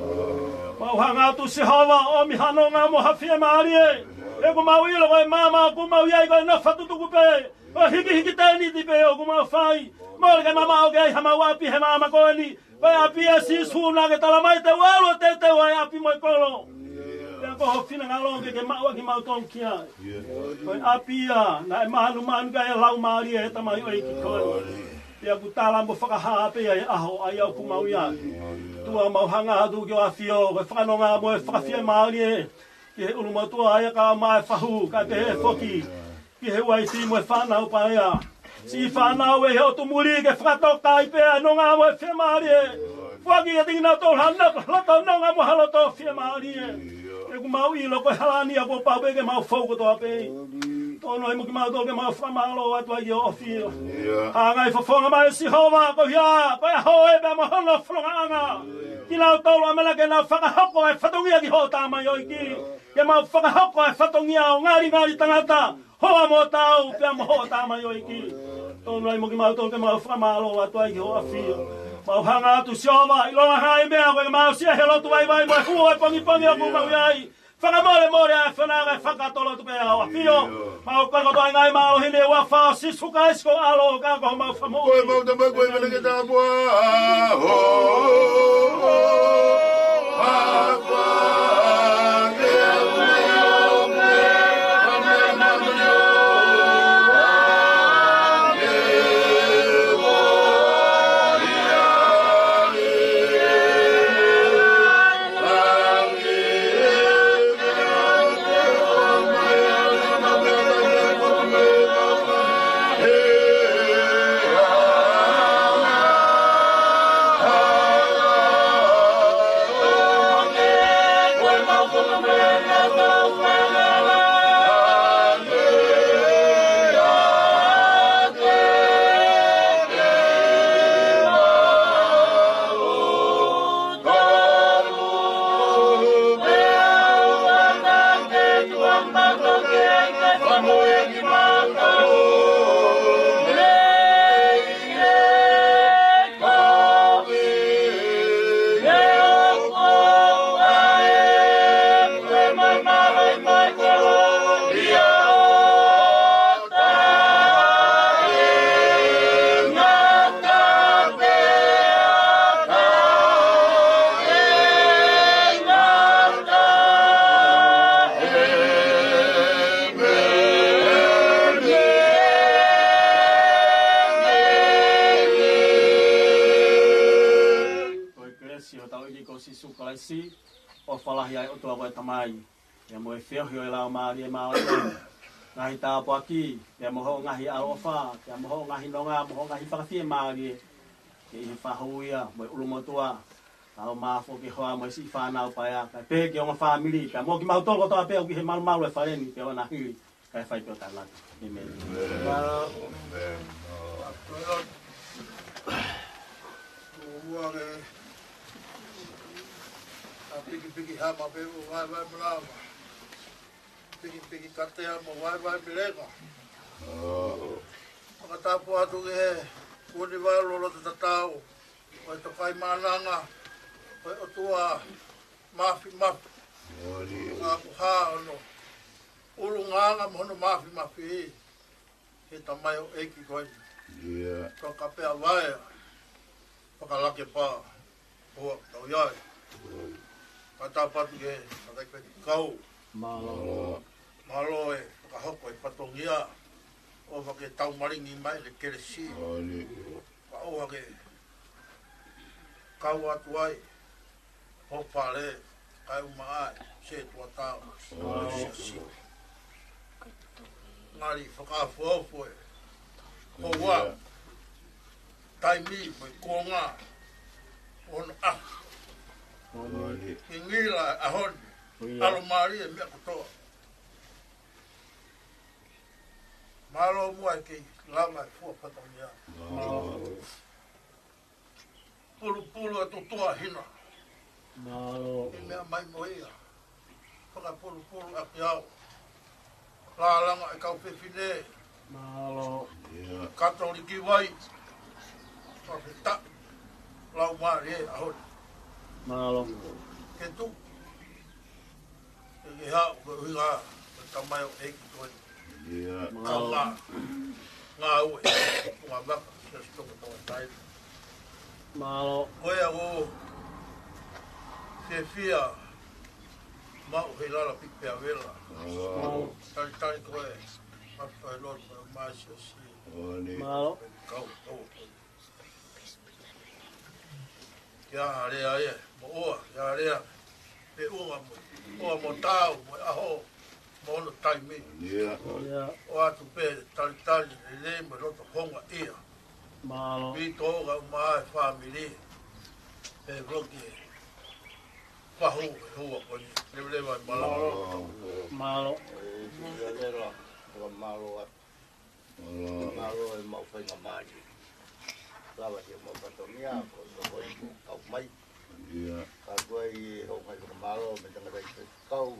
Mau hanga atu se hawa o mi hano ngā moha whia maari e. E ko mau ilo koe mama ku mau iai koe na whatutuku pe. O hiki tēni ti pe o ku mau whai. Mōre ke mama o kei hama wapi he mama koe ni. Koe api e si sūna ke tala mai te walo te te wai api moi kolo. Pea koho whina ngalo ke maua ki mau tonu ki ai. Koe api a na e manu ka e lau maari e tamai o iki koe. Pea ku tala mo whakaha pe ai aho ai au ku mau iai. Tua mau hanga atu ki o awhio. Koe whakanonga mo e whakawhia maari e. Ki he ulu matua ai ka mai whahu ka te he whoki. Ki he wai si mo e whanau pa ea. Si whanau e he o tumuri ke whakatoka i pēa no ngā mo e whia maari e. Whaki e tingina tō hana loto no ngā mo haloto whia maari e. E ku mau i loko halani a ko pau ke mau whauko toa pēi. Tōno e muki mau tō ke mau whamalo atu ai o whio. Hangai whawhonga mai si hova ko hia. Koe a hoe pēa mo hono whanonga anga. Ki nau tōlo a mela ke nau whakahoko e whatongia ki ho tāmai o iki. Ke mau whakahoko e whatongia o ngāri tangata. Hoa mo tau, pia mo hoa tāmai o iki. Tōnu ai moki mau tōke mau whamalo atu ai ki hoa whio. Mau hanga atu sioma, i longa hai mea koe mau sia he lotu ai vai mai hua e pongi o kumau iai. Whakamore ai whananga e whakatolo tu pēa hoa whio. Mau kakoto ai ngai mau hine ua whao sisuka esko alo kako mau whamu. Koe mau te mai koe mene ke tā mua. O whalahi ai o tua koe tamai. Ia mo e whiohio e lau maari e mau e ngahi tāpo aki. Ia mo ho ngahi arofa. Ia mo ho ngahi nonga. Mo ho ngahi whakawhie maari e. Ia i whahuia. Mo e ulumotua. Tau mafo ki hoa mo e si whanau paia. Kai pēki o ngā whamiri. Kai mo ki mau toko toa pēo ki he malu e whareni. Pēo na hiri. Kai whai pēo tai laki. Amen. Piki hama pe o vai mlama. Piki katea mo vai pelega. Ka tapu atu ke kuni vai lolo te tatau. Oi to kai mananga. Oi o tua mafi. Ka ha no. Ulu nganga mo no mafi. He tamai o eki koi. Ko ka pe vai. Ka lake pa. O tau yai. Patapatu ke pakai kau malo e ka hoko e patongia o ke tau maringi mai le keresi ka o ke kau atu ai ho pare kai mai se tua tau ngari whakafofo e ho wa taimi mo konga on Ingila ahon alomari e mea kotoa. Malo mua ke langa fua patonia. Pulu atu tua hina. Malo. I mea mai moia. Whaka pulu aki au. Langa e kau pewhine. Malo. Katori ki wai. Whawhita. Lau maari e ahori. Malo. Ke tu. Ke hao ke uinga. Ke tamai o eki koe. Ngā ngā ue. Ngā waka. Ke stonga tonga tai. Malo. Koe a o. Fia. Mau hei lala pikpea wela. Tari koe. Mawhai lor maasio si. Malo. Kau. Kia harea e. Mo oa. Kia harea. Pe unga mo. Oa mo tau. Mo aho. Mo ono taimi. O atu pe tari. Le mo roto honga ia. Malo. Vito oga umaa e whamiri. Pe roki e. Pahu e hua koni. Lewa e malama. Malo. Lera, malo e mau whainga maari. Rawa te mau patonia, ko so hoi mo kau mai. Ka koe i hau mai kona malo, me tanga rei te kau.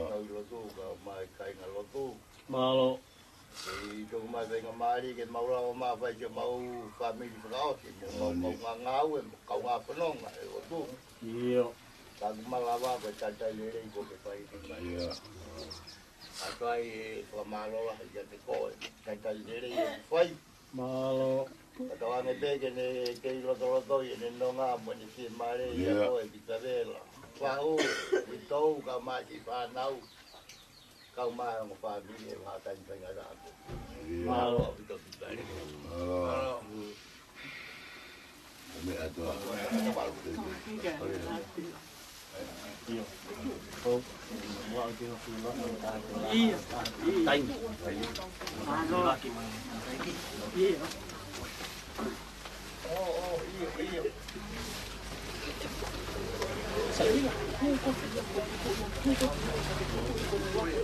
Kau i lotu, ka mai kai ngā lotu. Malo. I tuku mai whainga maari, ke maura o maa whai ke mau whamiri whakaoti. Mo mau ngā ngāu e mo kau ngā whanonga e lotu. Iyo. Ka kumalawa koe tātai lere i koke whai te kai. Atai e whamaloa i te koe, tātai lere i whai. Malo. Katoa me peke ne kei roto i ne nonga mo ne si mare i a koe ki tawela. Whahu, i tau ka maki whanau. Kau mai o whamiri e whatai whainga rātu. Malo. Vito ki tare. Malo. Me atua. Iyo. Oh. Wao ke no fila no ta. Iyo. Tai. Malo. Iyo. Iyo.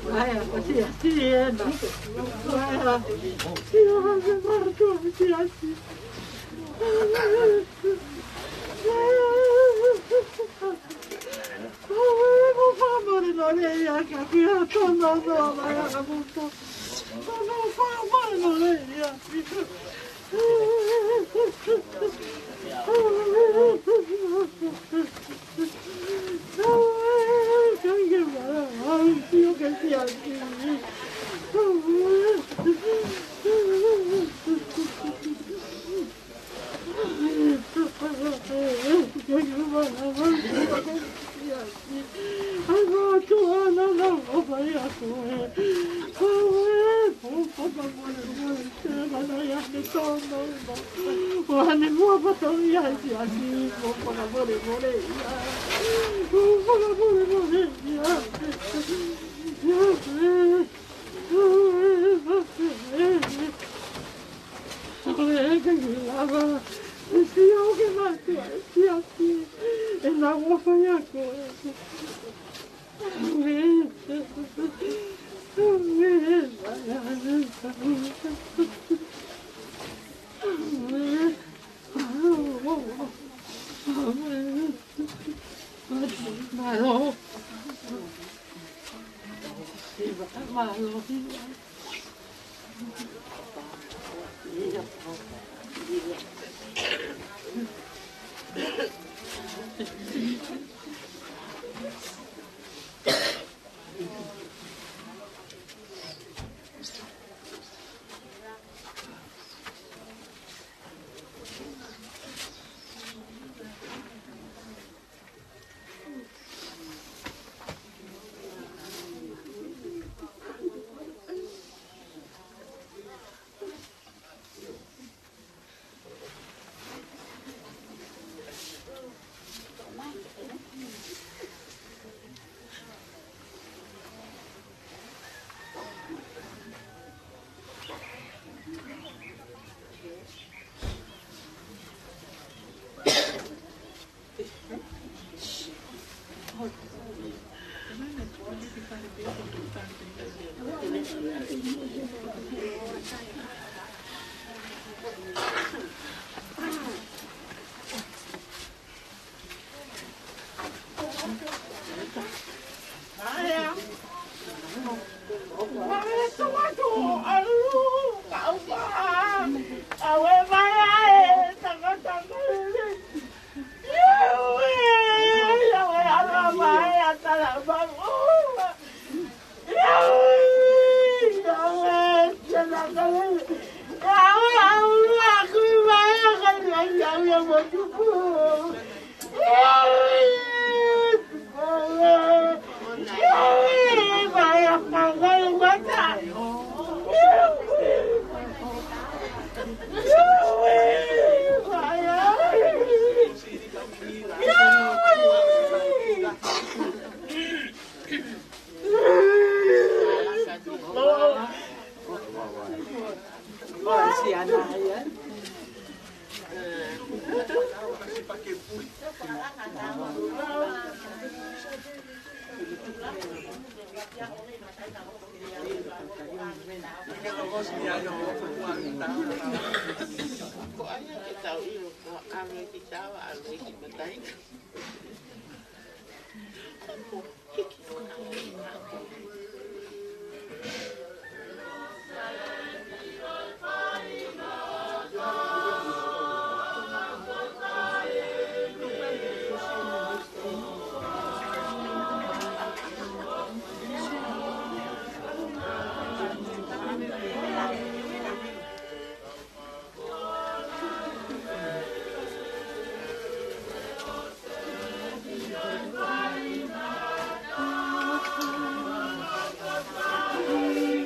Vai, assim, anda. Vai, eu vou levar tudo assim. Por favor, não leia que aqui eu tô não vai a muito. Não fala, não leia. Io che sia Malo. Malo. Thank you.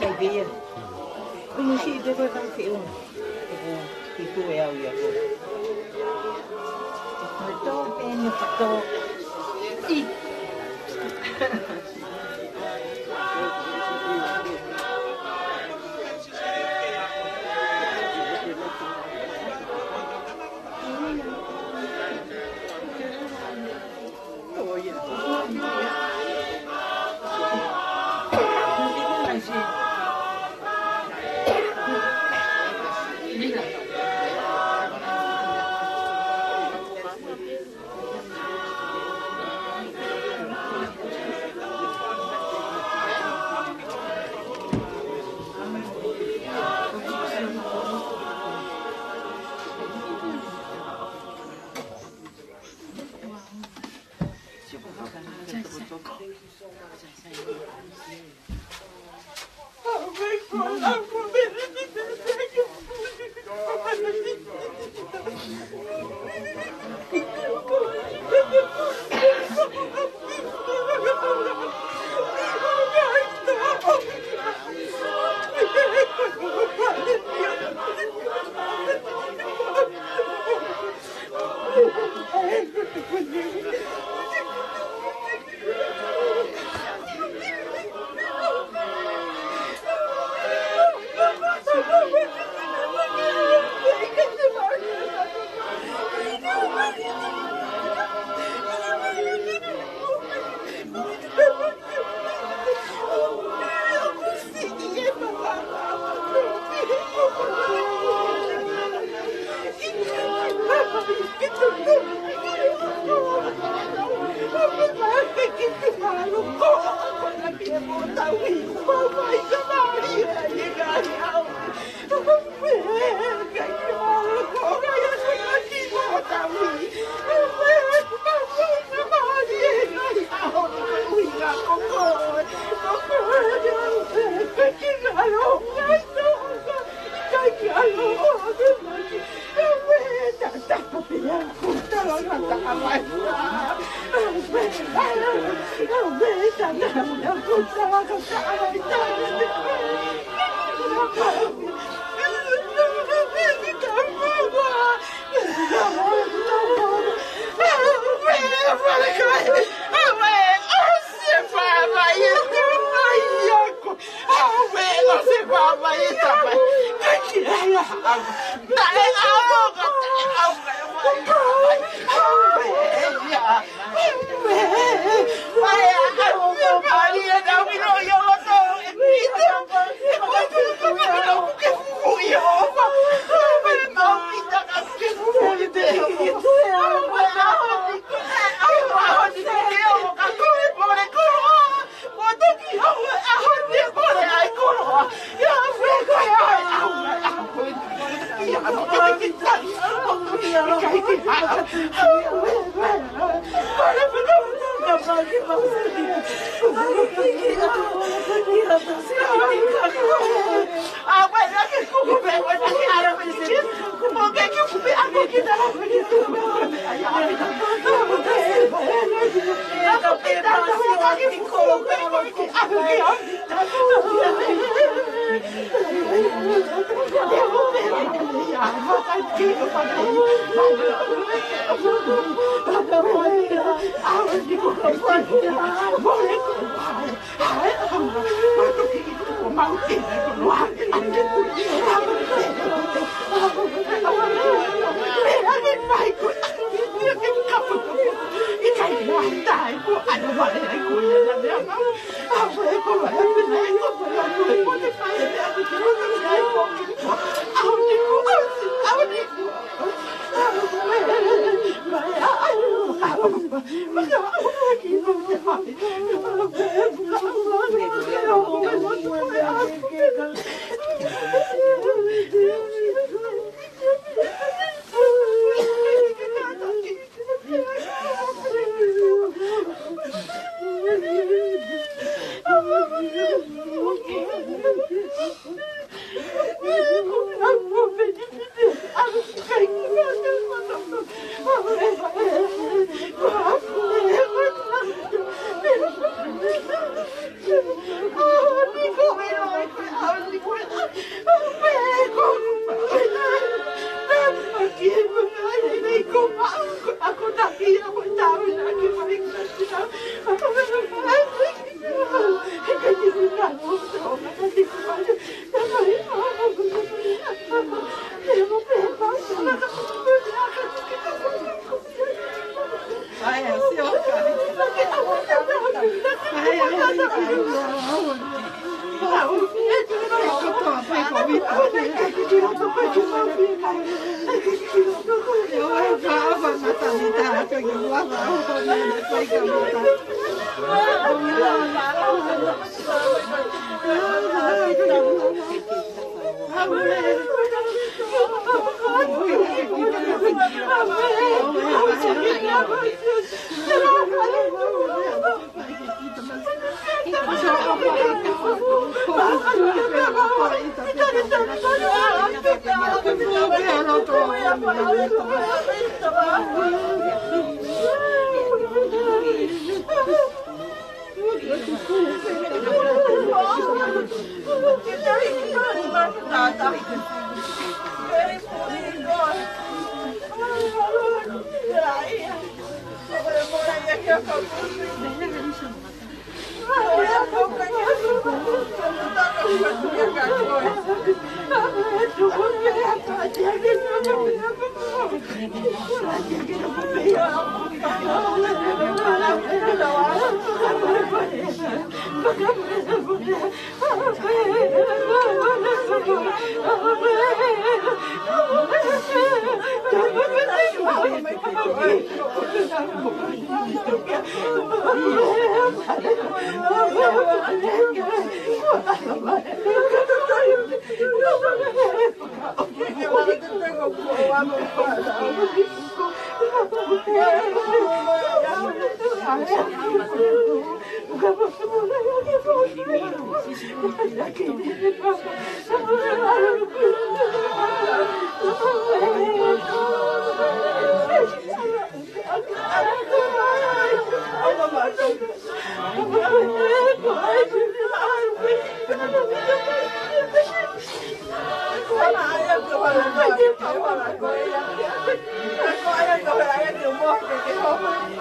Sabia. Conheci depois do filme. Que tu é o Iago. Estou bem, estou. Thank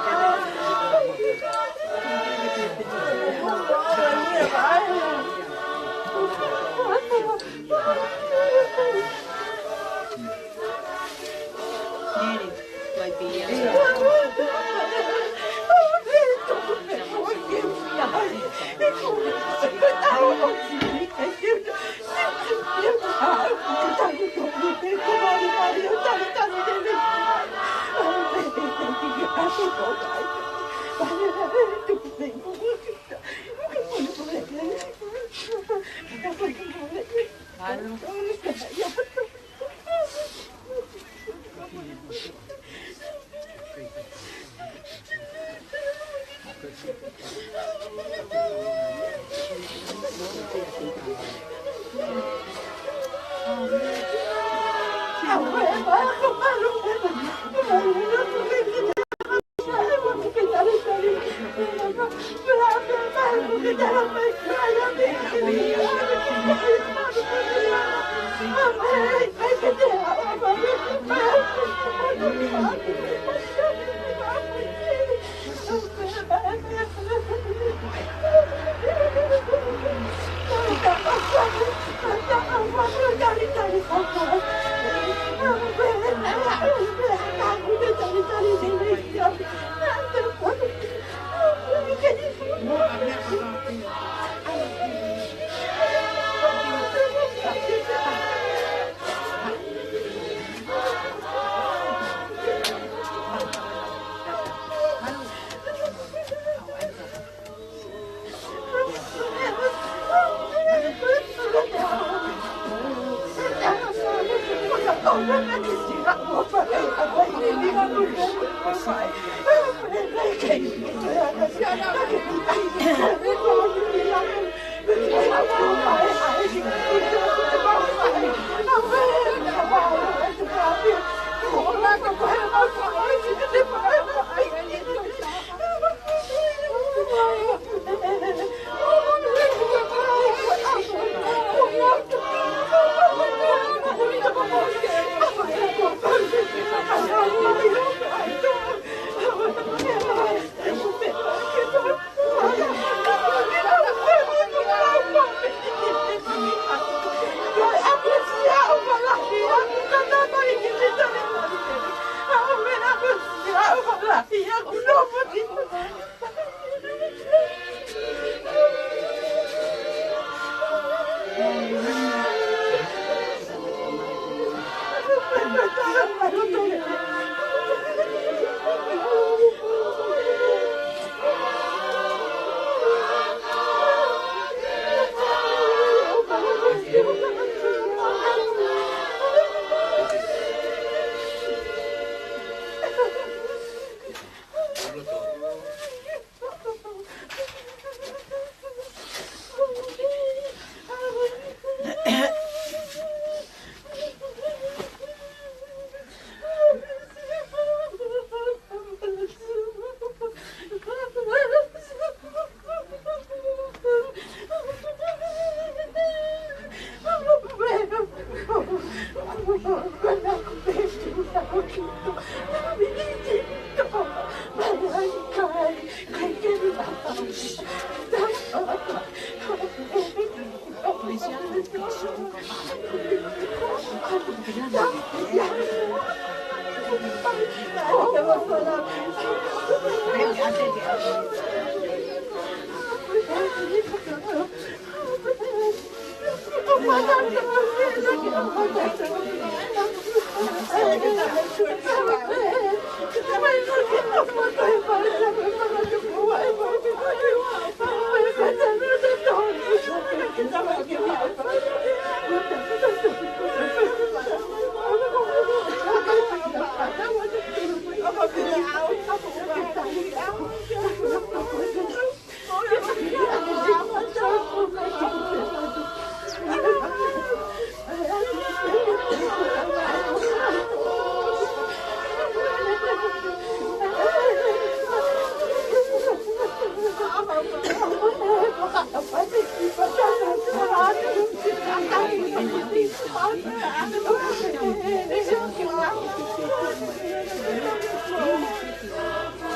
you.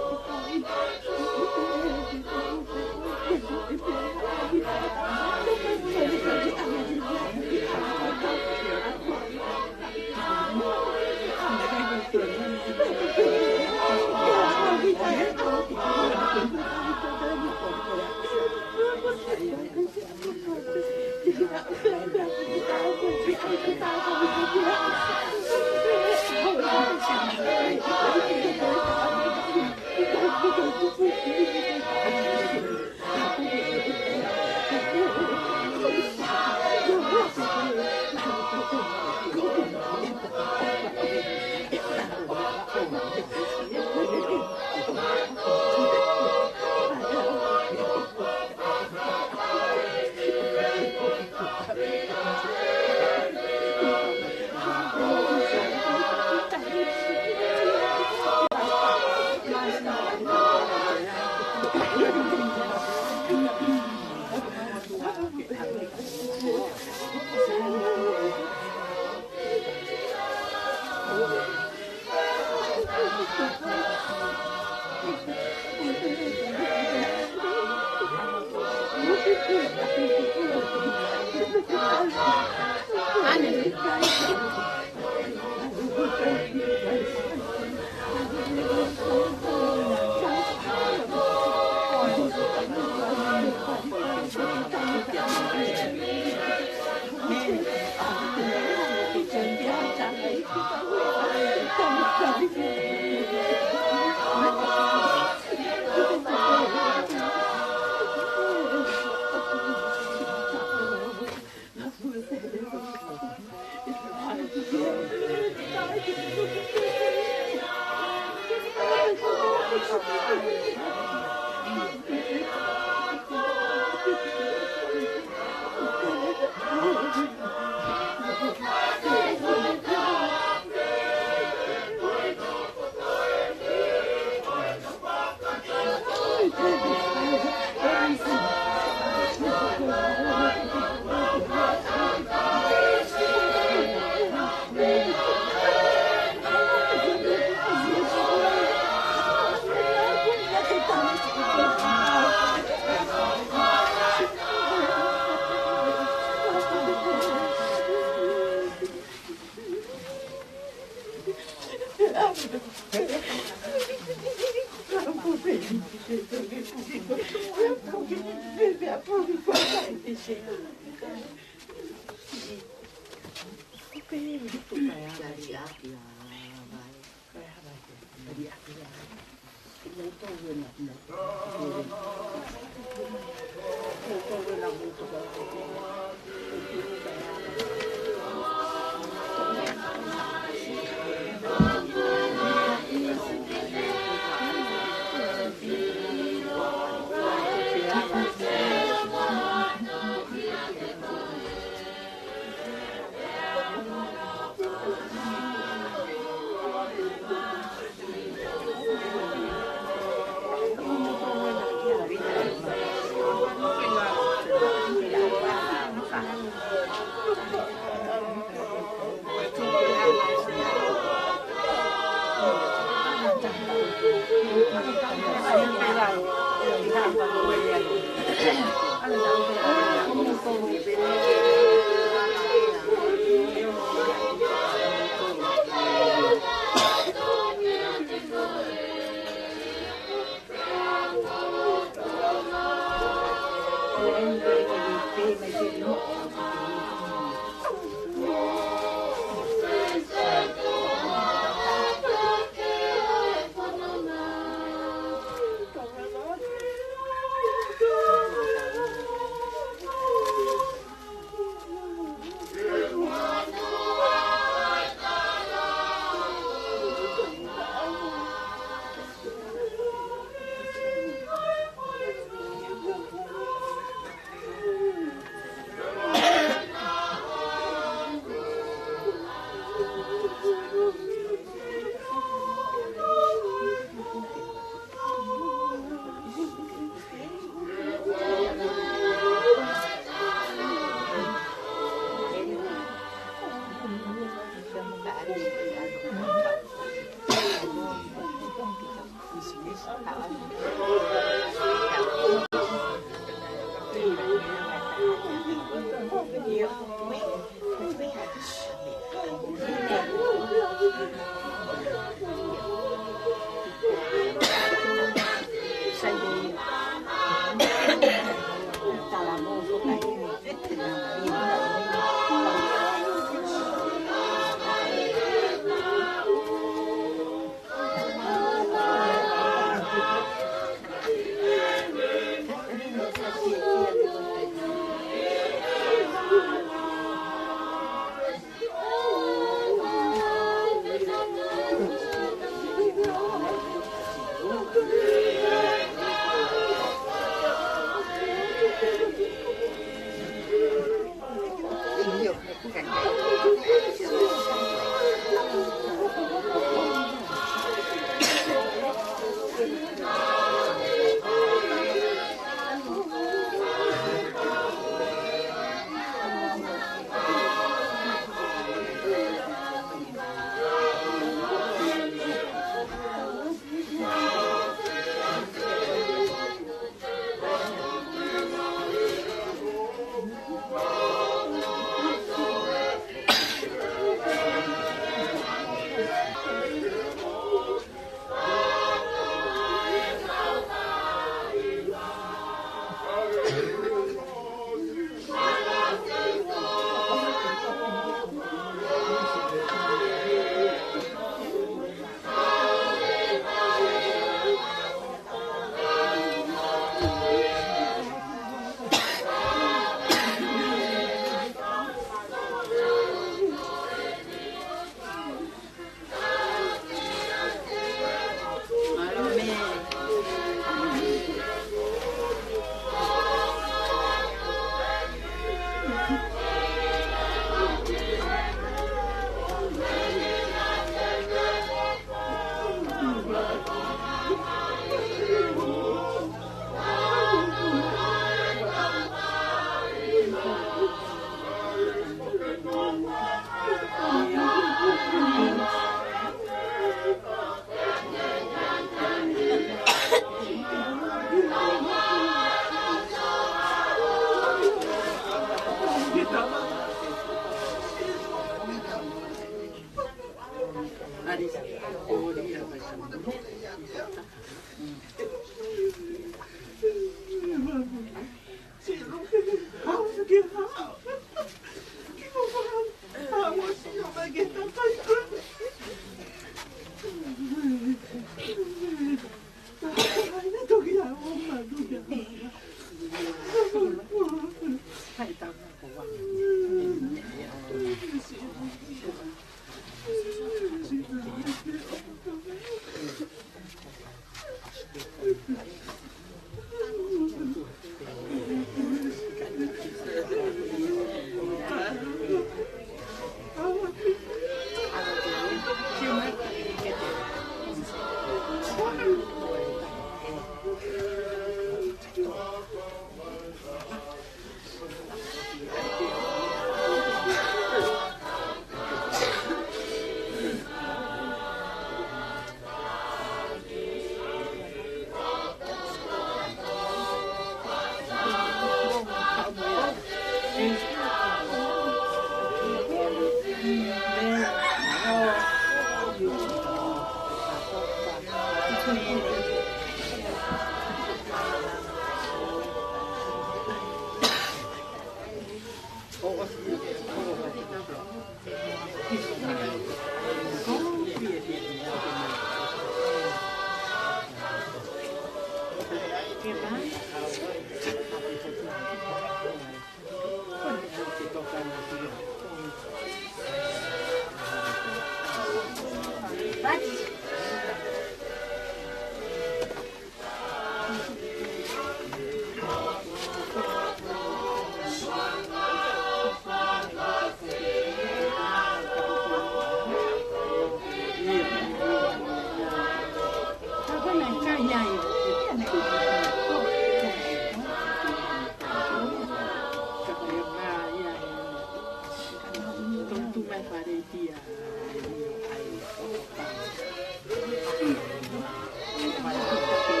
Thank you.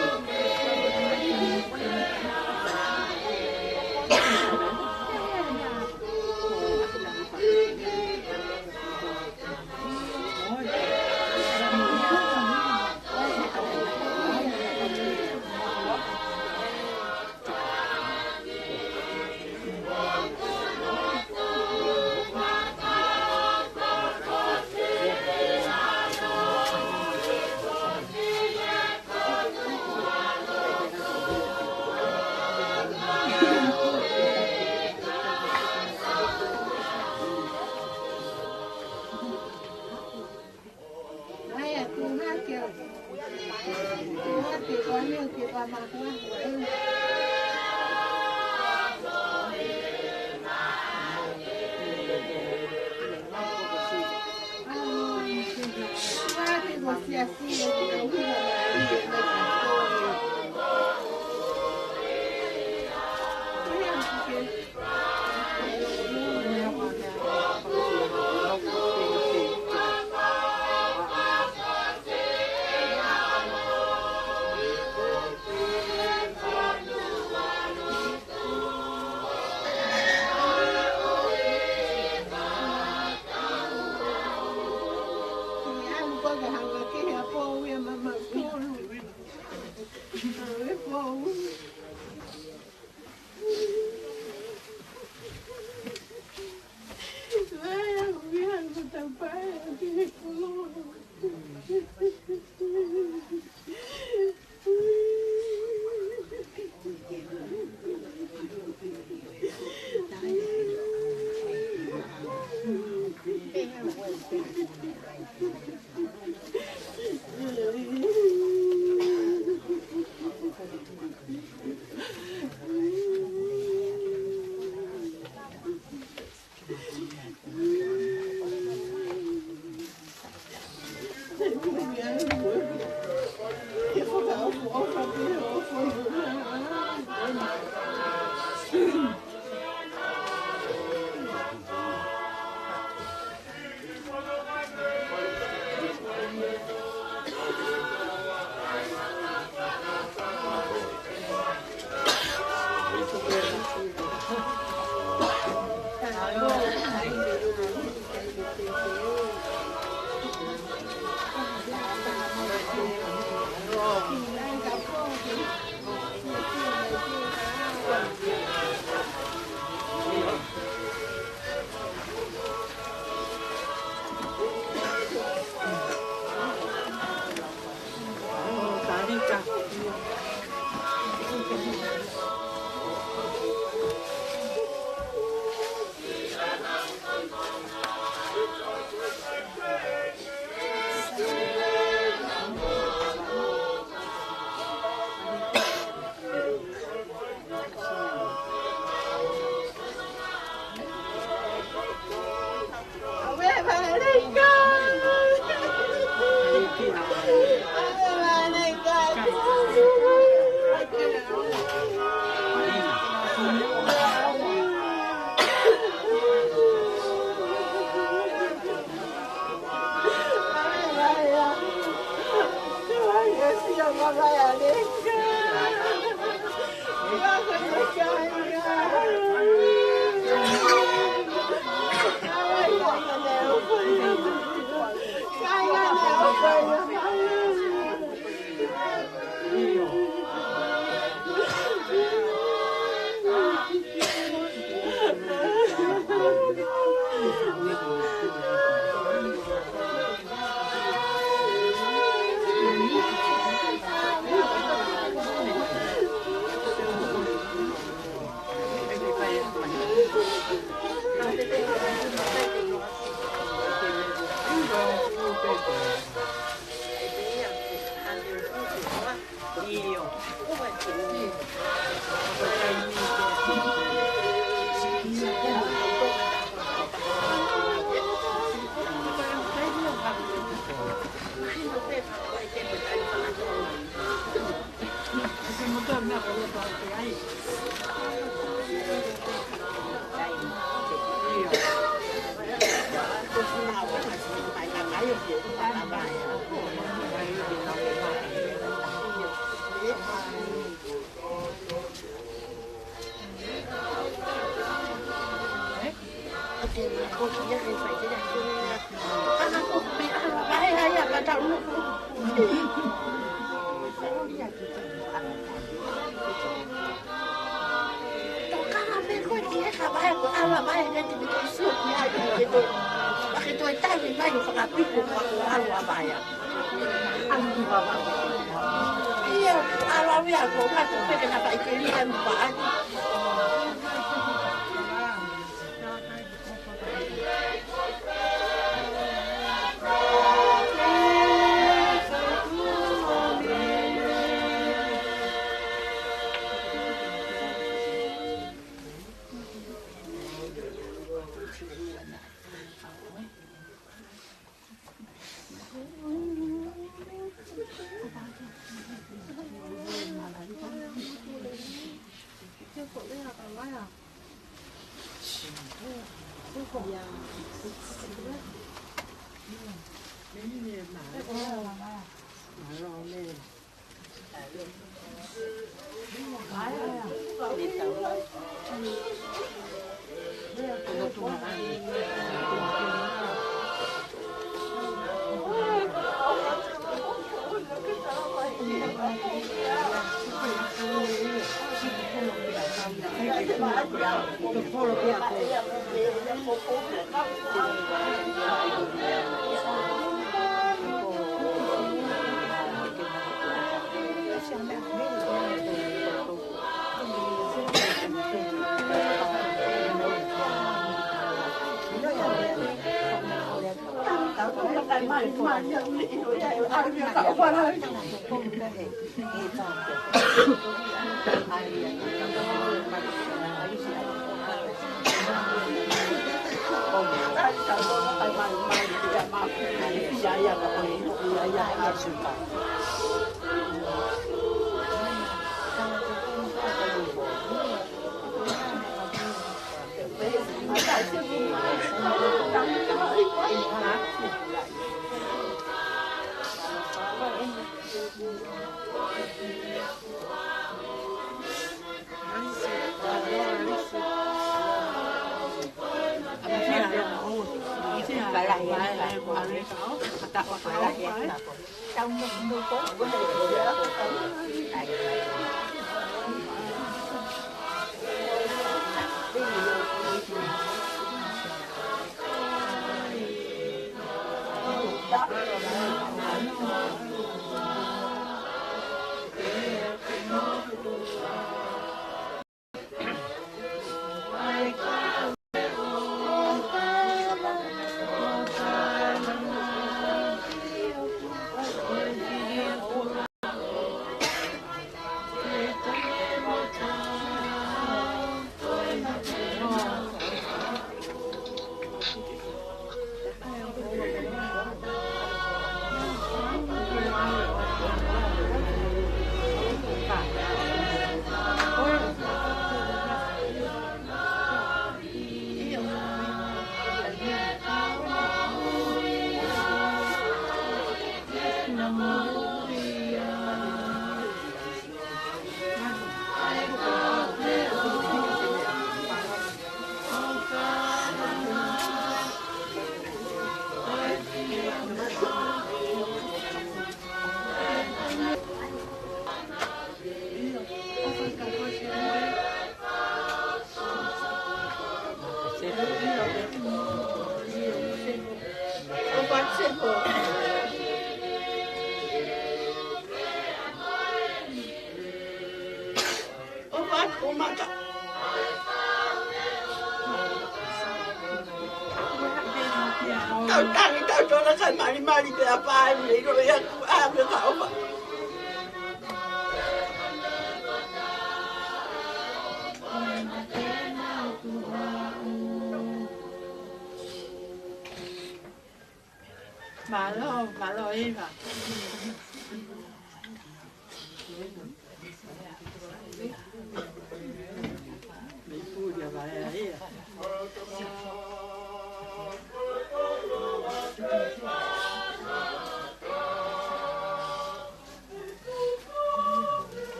Malo Eva.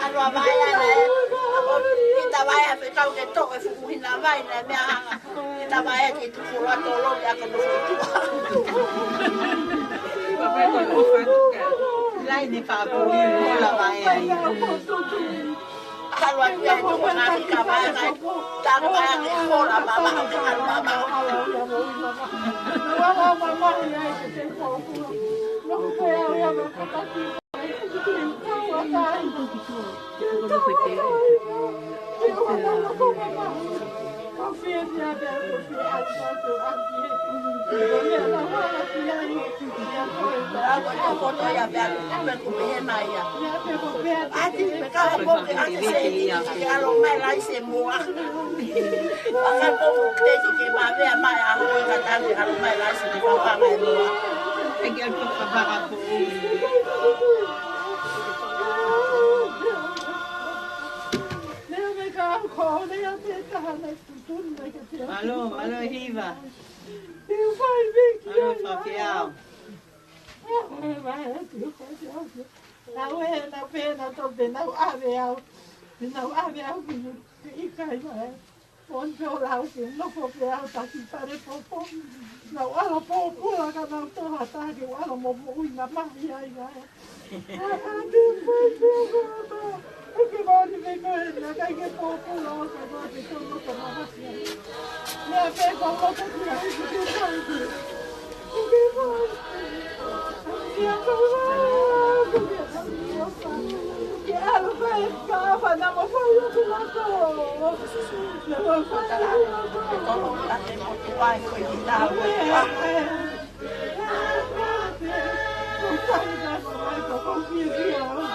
Alua vai ana kita vai a ficar o que toca fukuhina vai na mea hanga kita vai a que tu fura tolo ya que no tu papai ko ko fa lai ni pa ko ni la vai ai alua ya tu na ka vai ai ta vai a que fora mama alua mama Alô, alô, Riva. Alô, Fafial. Não é, não pena, tô bem, não avião. Não avião que cai, né? Onde eu lá, que não vou ver, tá aqui para povo. Não, ela povo, ela não tô ratado, ela morreu na magia, né? Que vale ver coisa, que pouco louco, agora que eu não tô mais assim. Minha pega a louca de aí, que faz? O que faz? Minha que ela vai ficar, não vou fazer o lado. Não vou fazer o lado. Como tá tendo vai coitar. Não sai dessa, mas eu confio que ela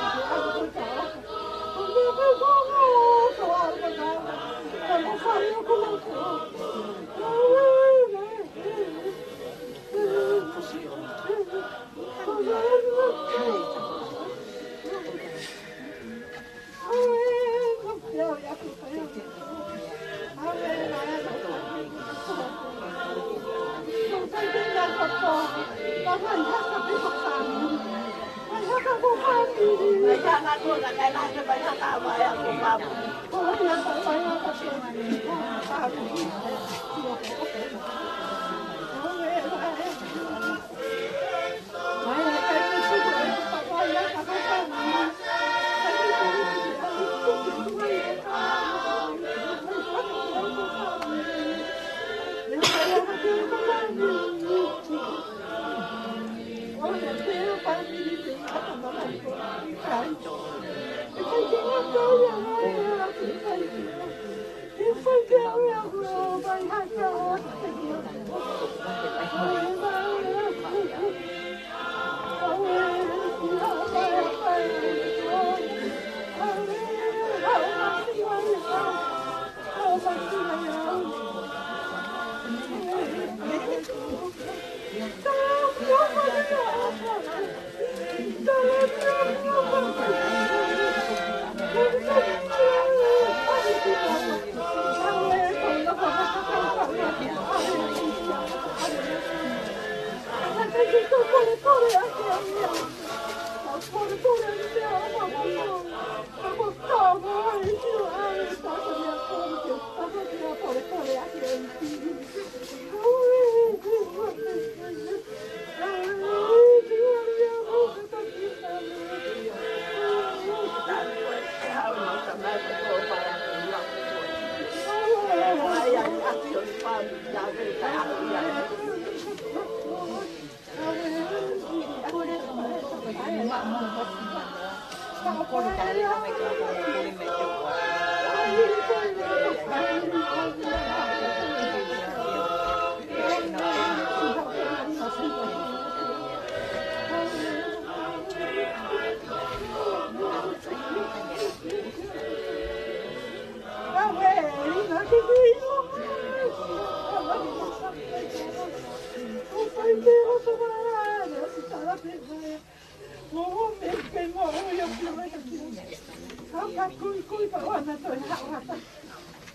Kui ka ona toi hauata.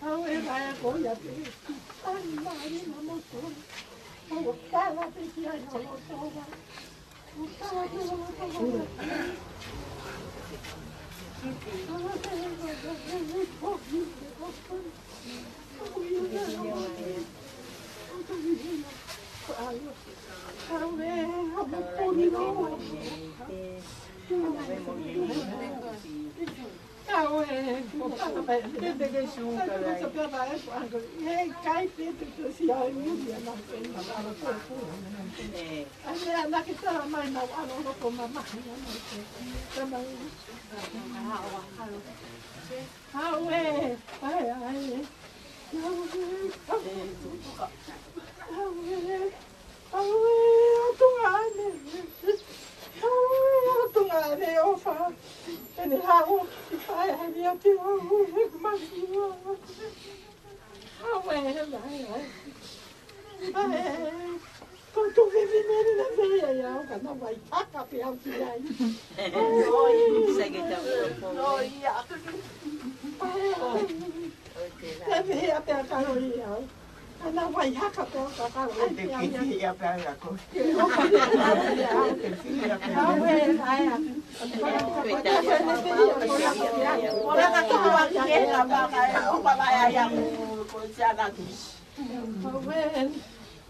Hau e rai a koi a te. Ai mari na moto. O tala te ki ai o lotoa. O tala te o lotoa.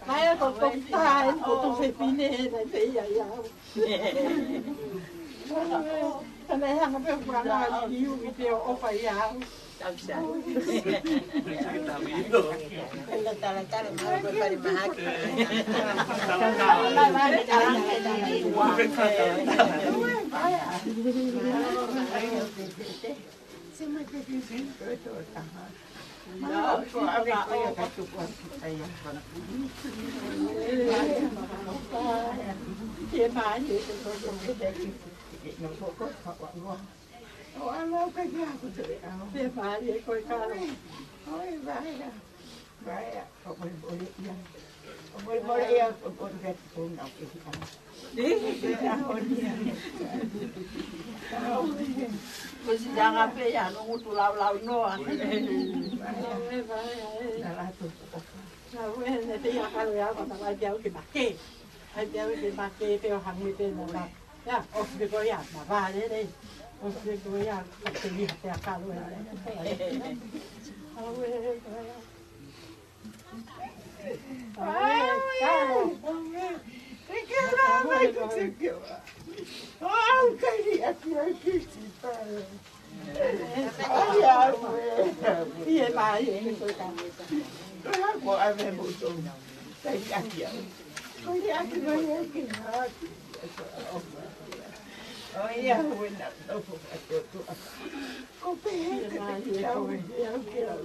Ai ko tai ko se pine na te ia ia. Ana hanga pe prana di u te o fa ia. Tamsa. Ela tala tala ma ko pare mahaki. No, Pues jangan pe ya nunggu tulau-lau noa. Nanti ya kalau ya kalau jauh ke Bake, jauh ke Bake pe orang itu nak ya os de goya, nak baca deh, os de goya tak lihat ya kalau ya. Oh, kali aku kita. Iya lah, ini aku ada butuh. Tapi aku ya. Kau ya aku banyak kena. Oh iya, benar. Kau pengen tahu ya kira.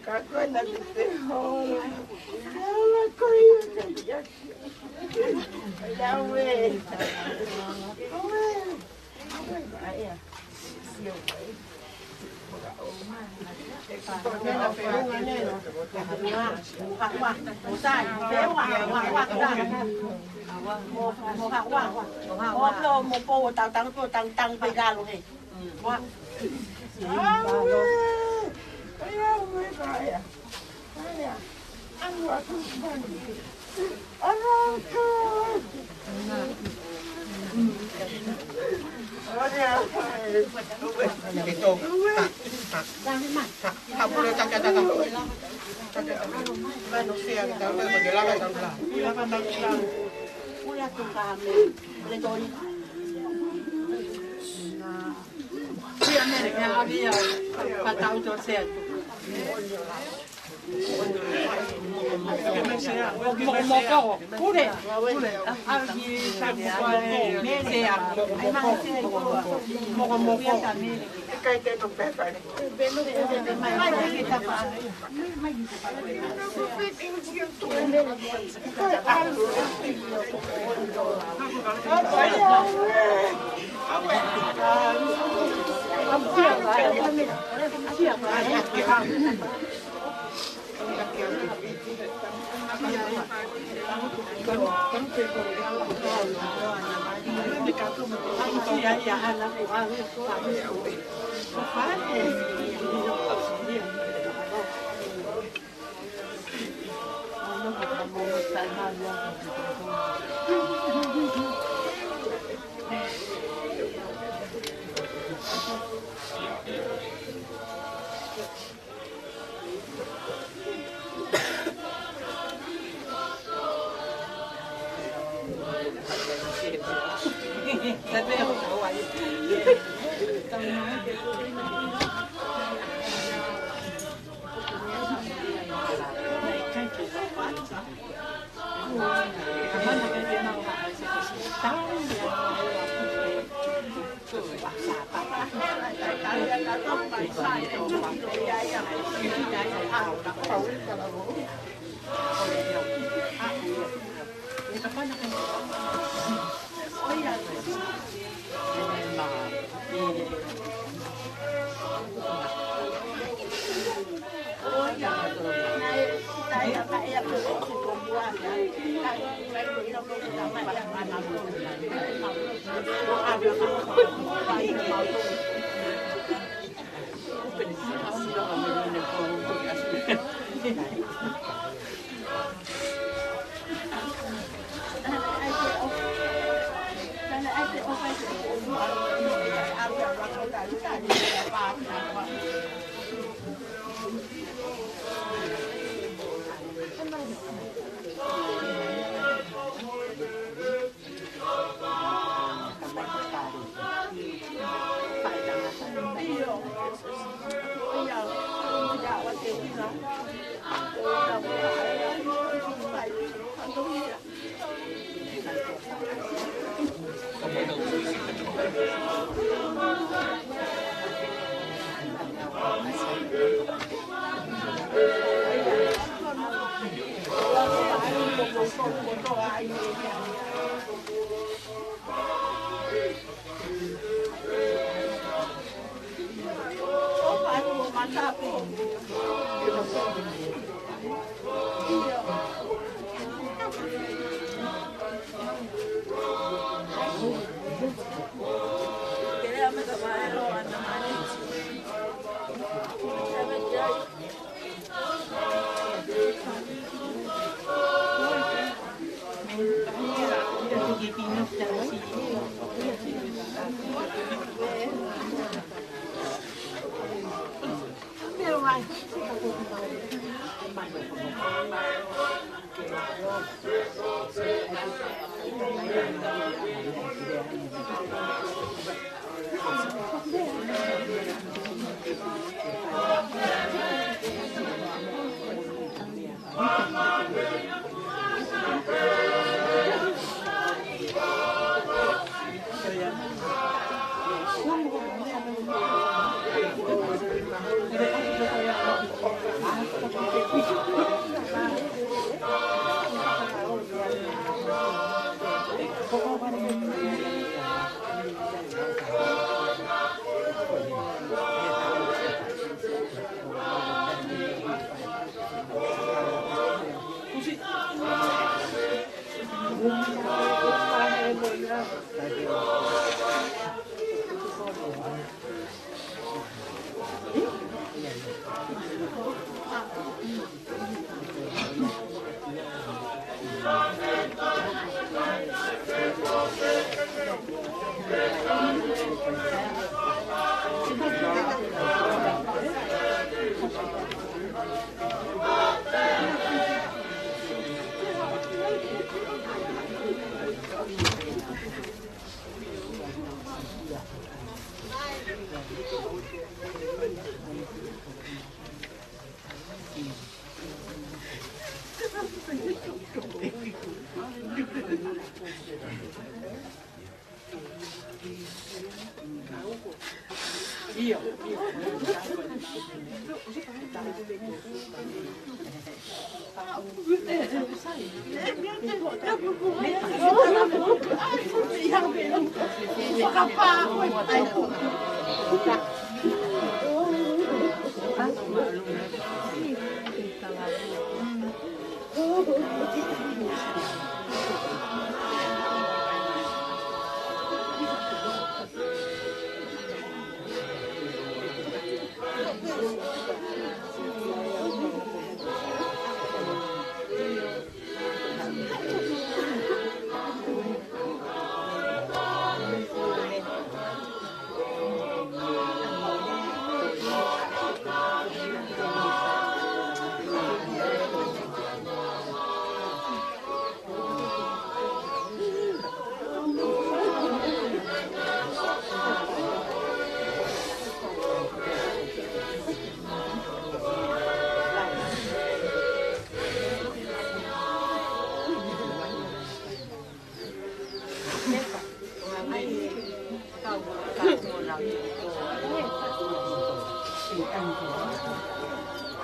Kakak nak terhor. Kalau kau yang kerja. Ya weh. Ayah. Hãy subscribe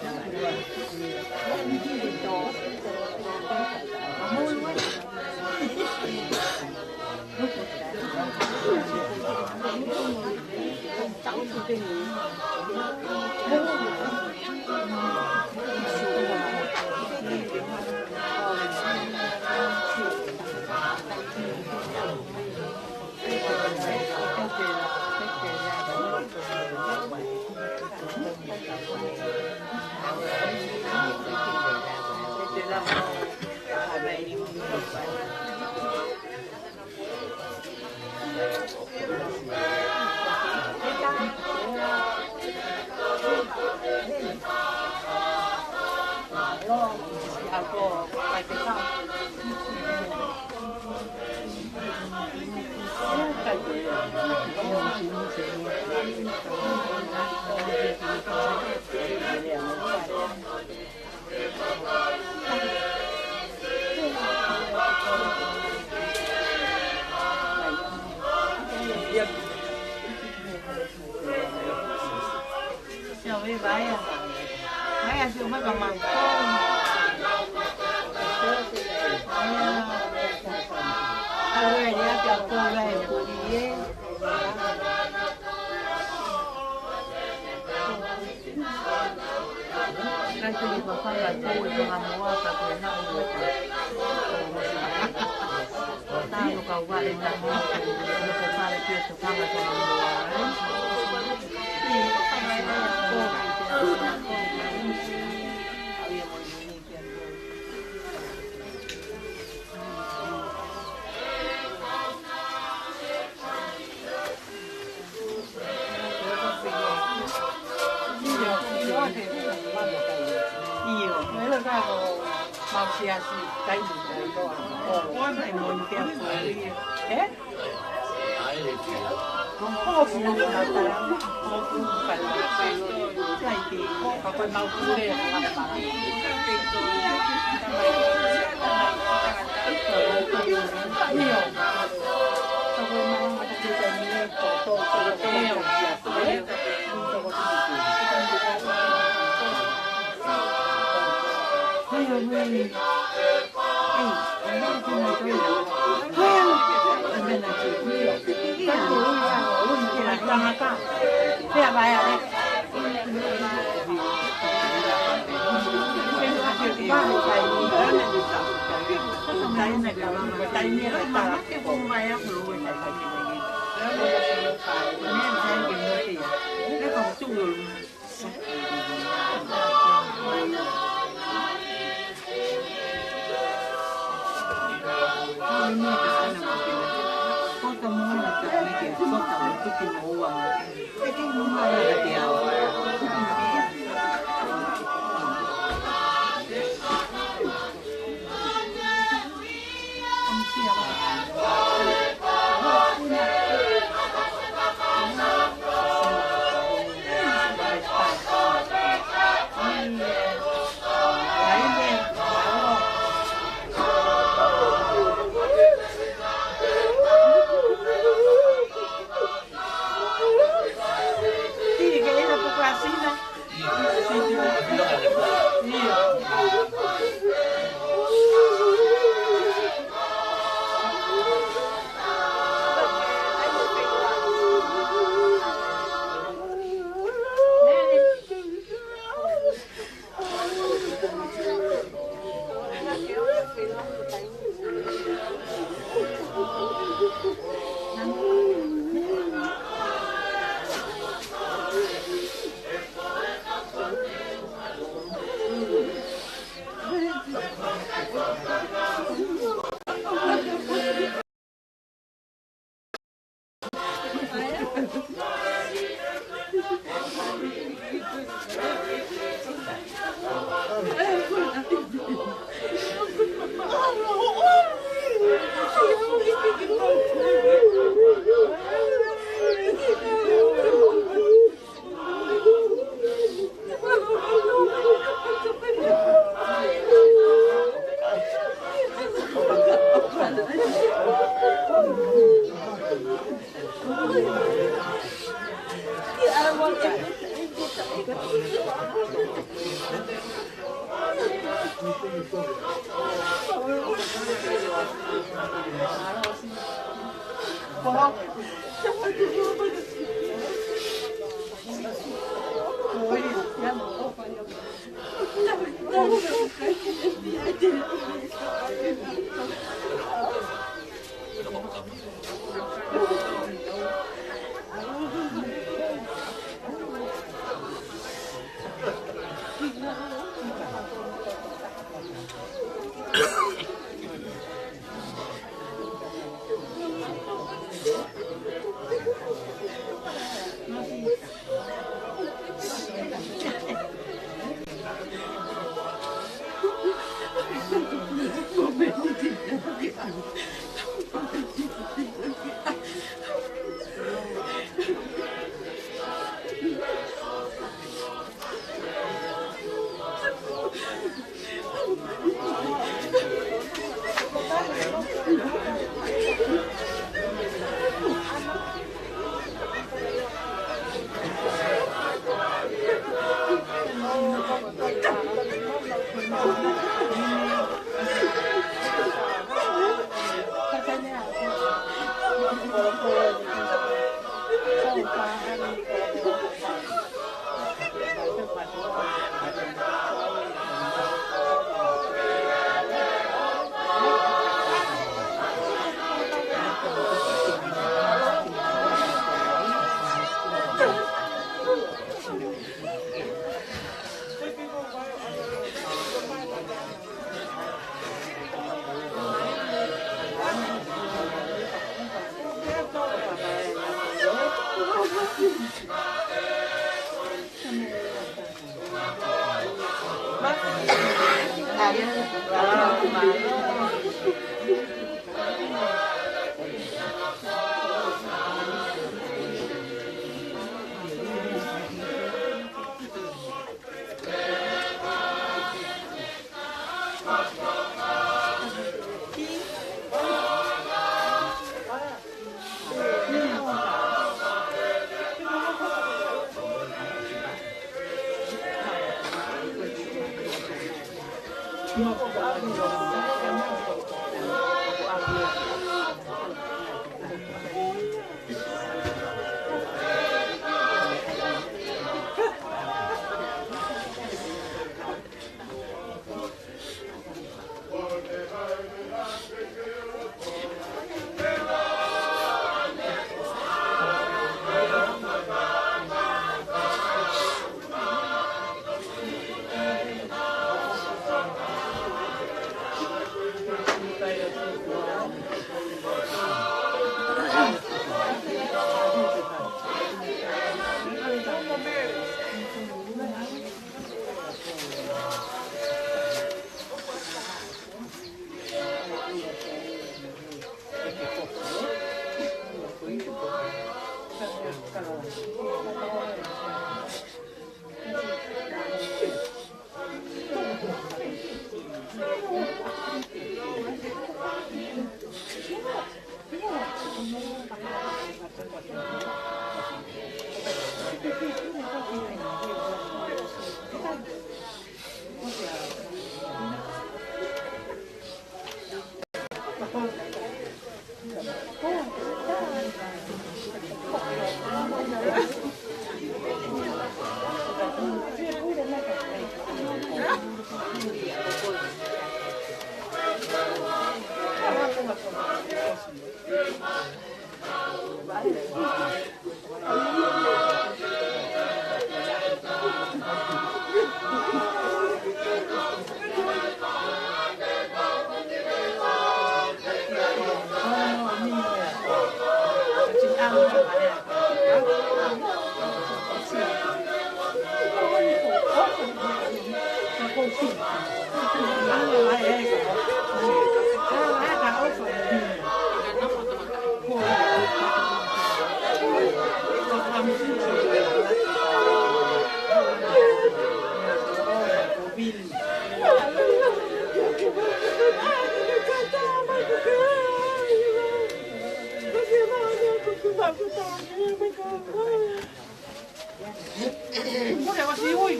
cho kênh Ghiền Mì Gõ để không bỏ lỡ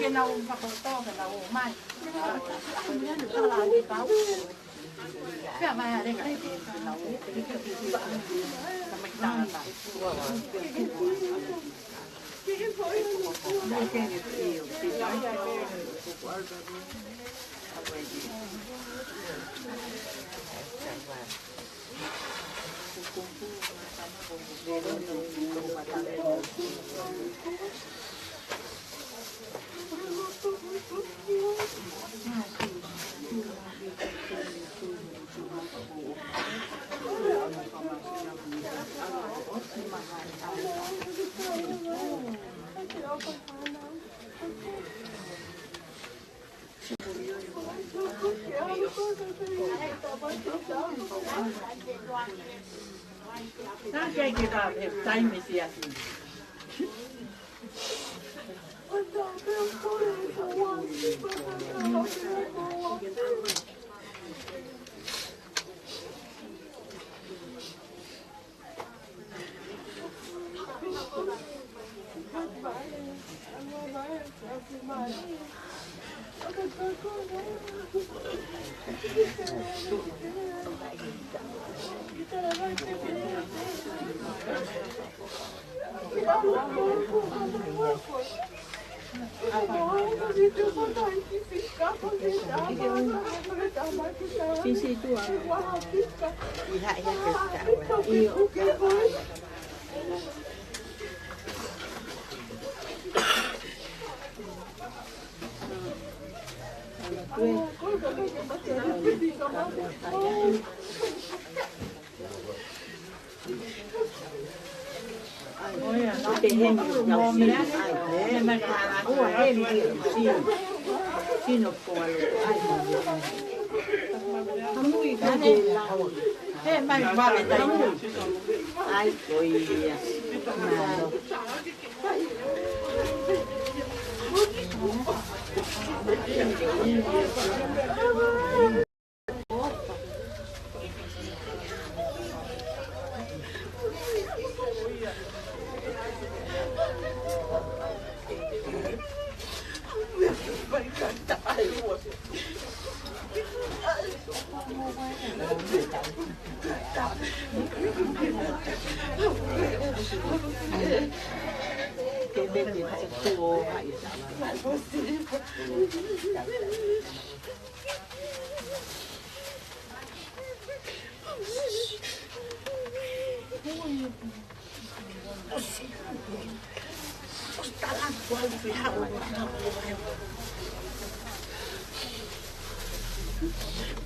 cái nào mà có to cái nào mai cái mà đây cái nào cái ta Nanti kita time mesti asing. Sisi itu lihat ya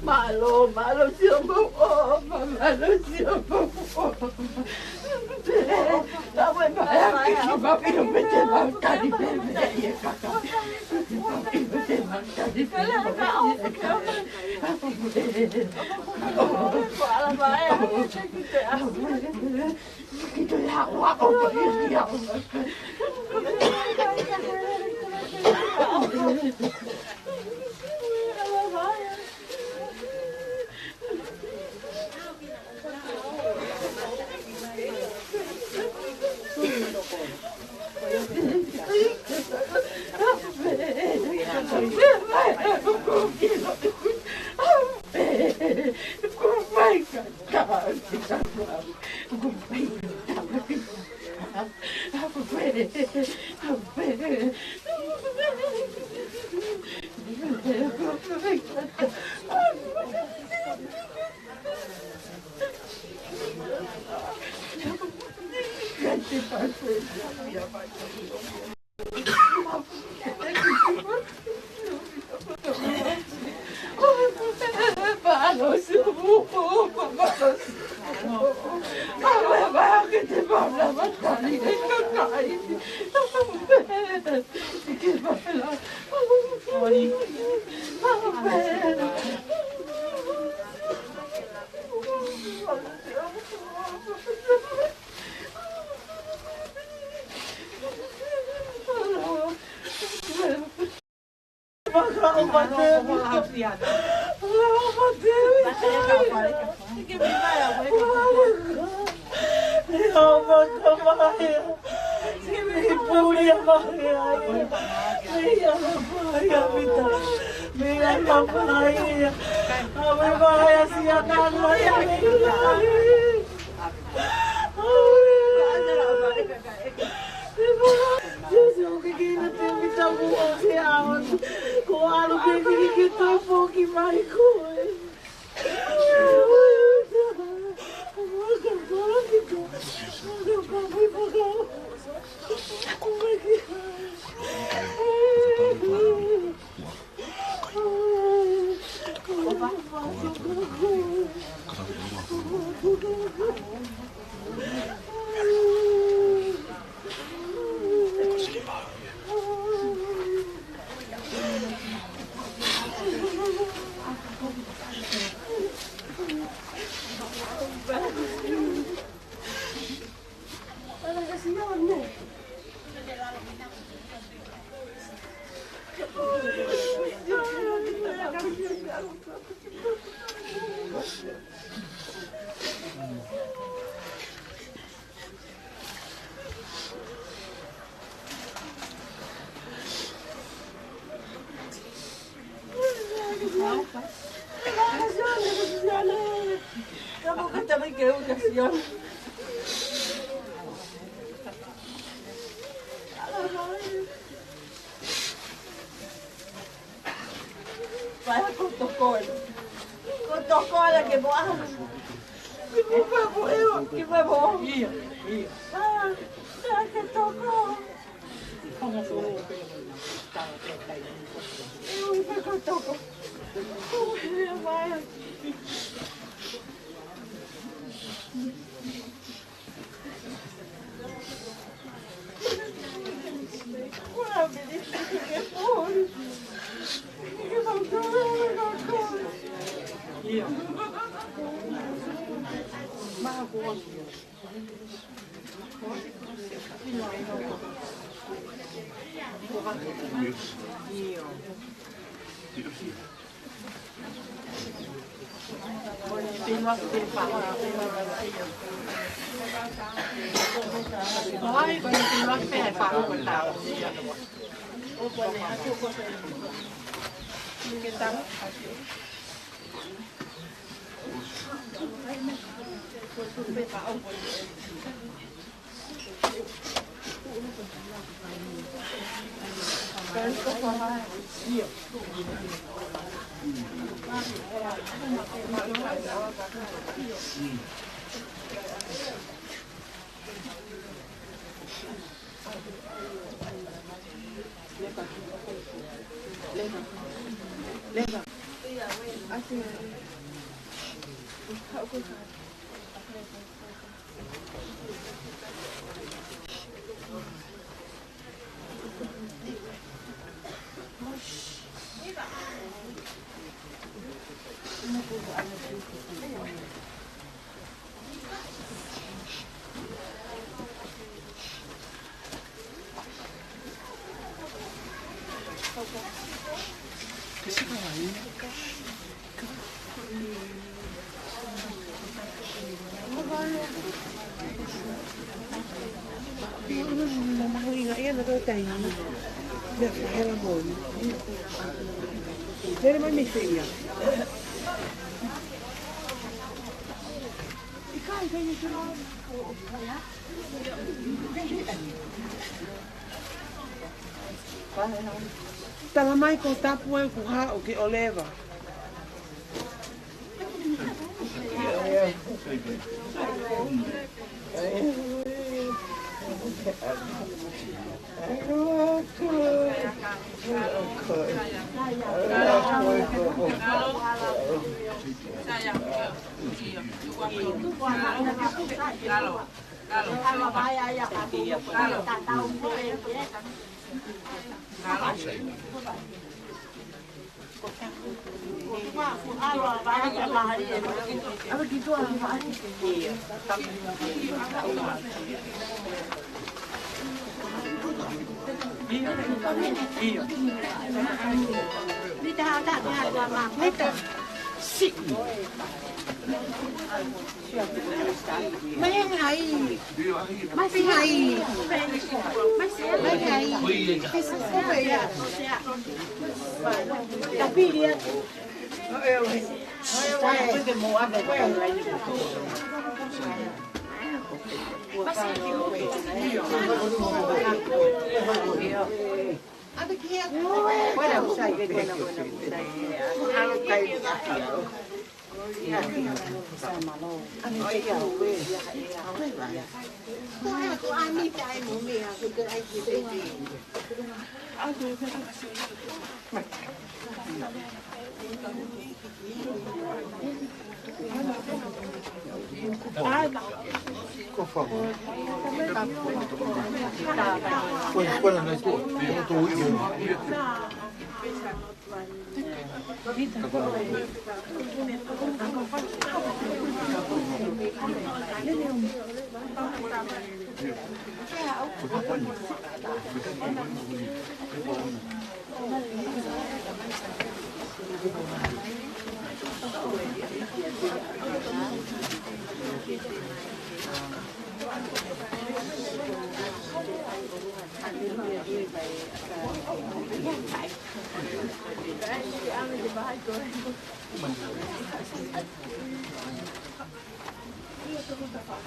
Malo siapa malo siapa tak bayar bapak yang berjalan kali ya kakak berjalan kali kita ya awak ya Give me Tala mai ko tapu e ku ha o ke o leva. Đi ta ta ta ta Mấy ngày mấy ngày mấy ngày tapi dia ada kia bueno usai que bueno algo que Quella non è tua, molto utile.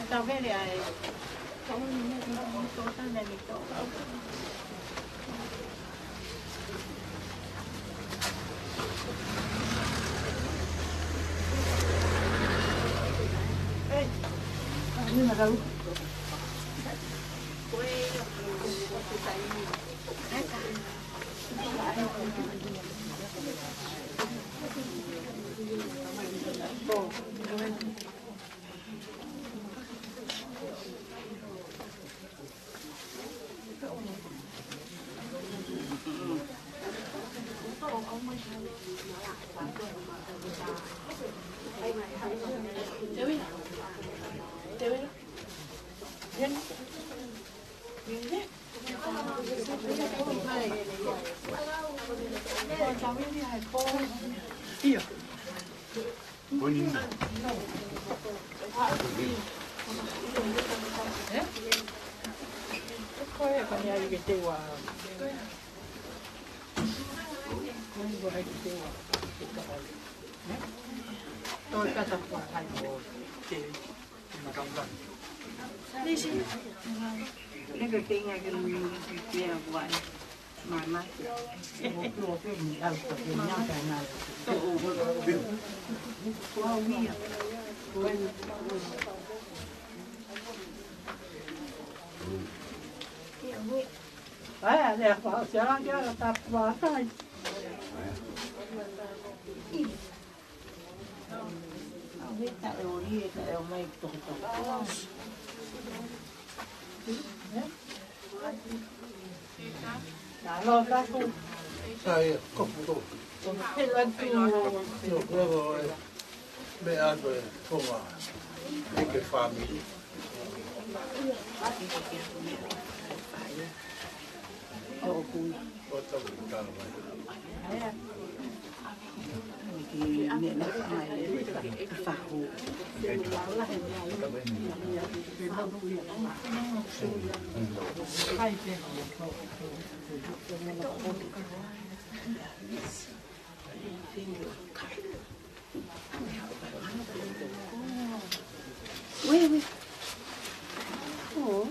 tao cái này nhưng mà đâu tôi cho tập hoàn thành một chị đi xin cái việc tiền ngày cái kia vậy mà một lúa cái mình ăn tập mình nhau cái này wow mi à đẹp quá sẽ làm cho là tập quá thôi biết tại đồ đi tại đồ mày tổng đã lo ra không Sai, không tốt. thế lần Được rồi. Mẹ ăn rồi, không à. Đi cái family. đồ cùi Có tâm càng vậy. thì miệng nó này phả hồ oui. Oh.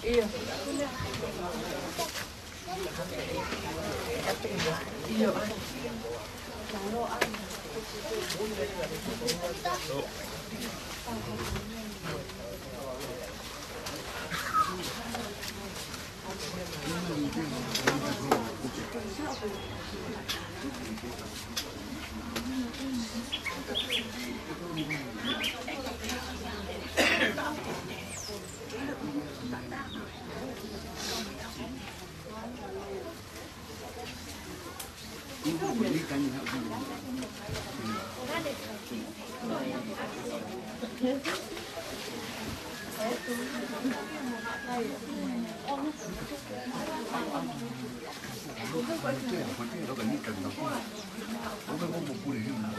Iya. Iya.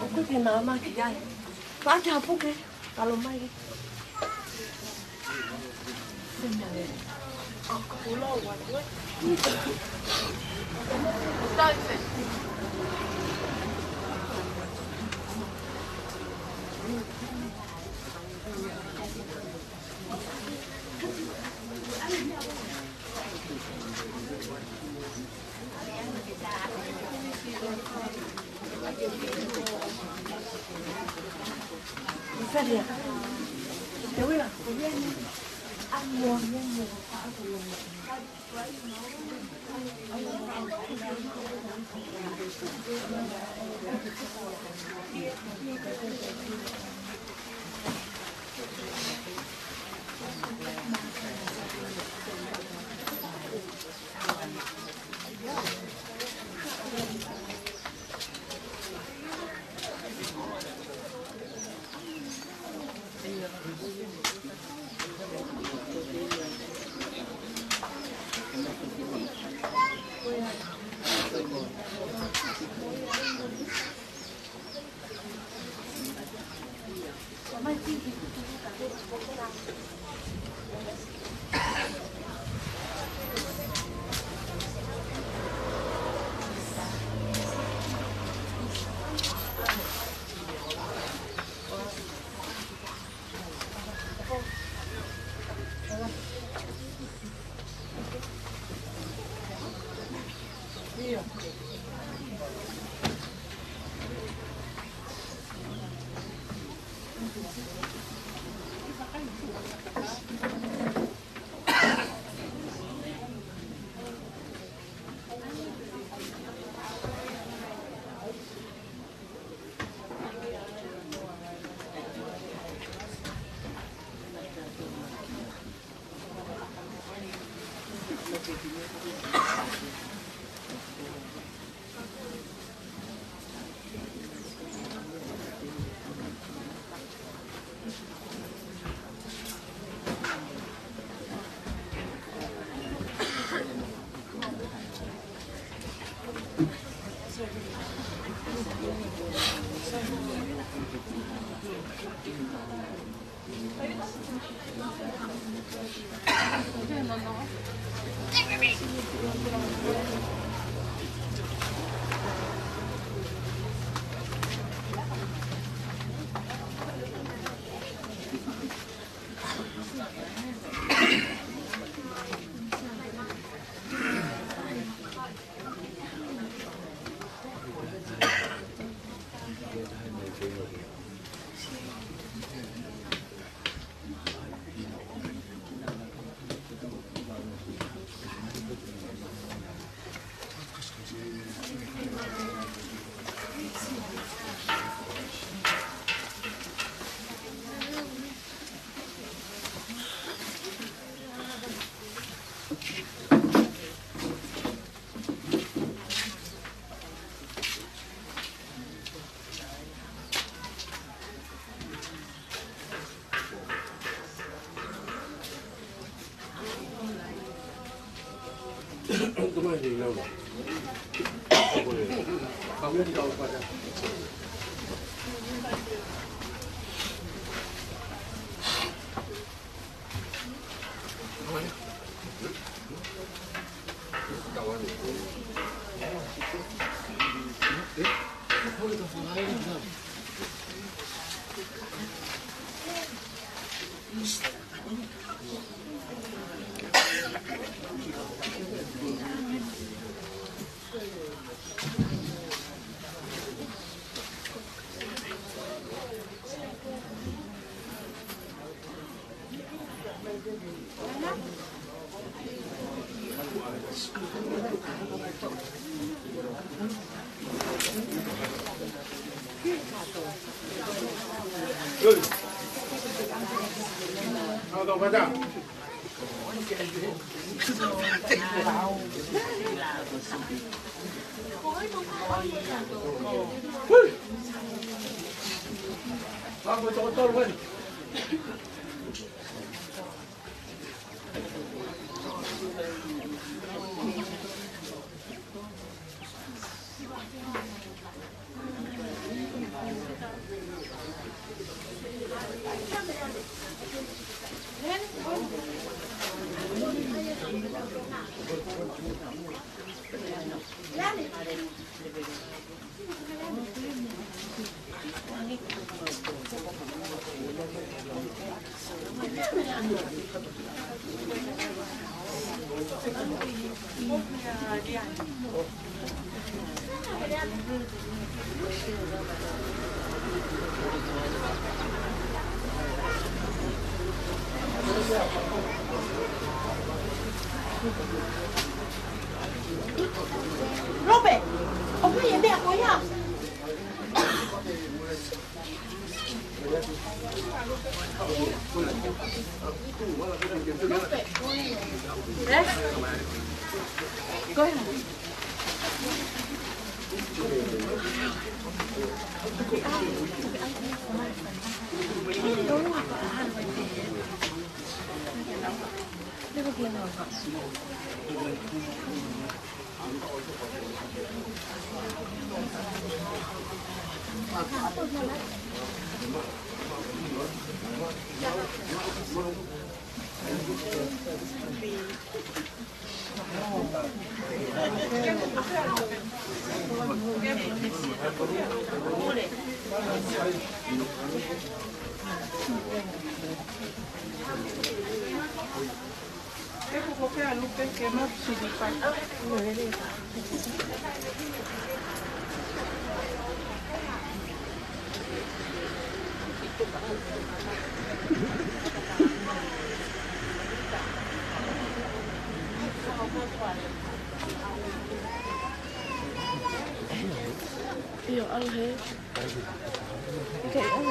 Aku thì nói mà cái gì quá chào phúc đấy kalau mai đi Sao vậy? Đâu rồi? Ăn mua nhiều. Kemana dia nak? Kamu tahu pada? Kawan. Kau kita faham tak? Robert, ông có gì đẹp quá nhá. Đấy. Coi nào. Io ăn hết. Kệ ăn.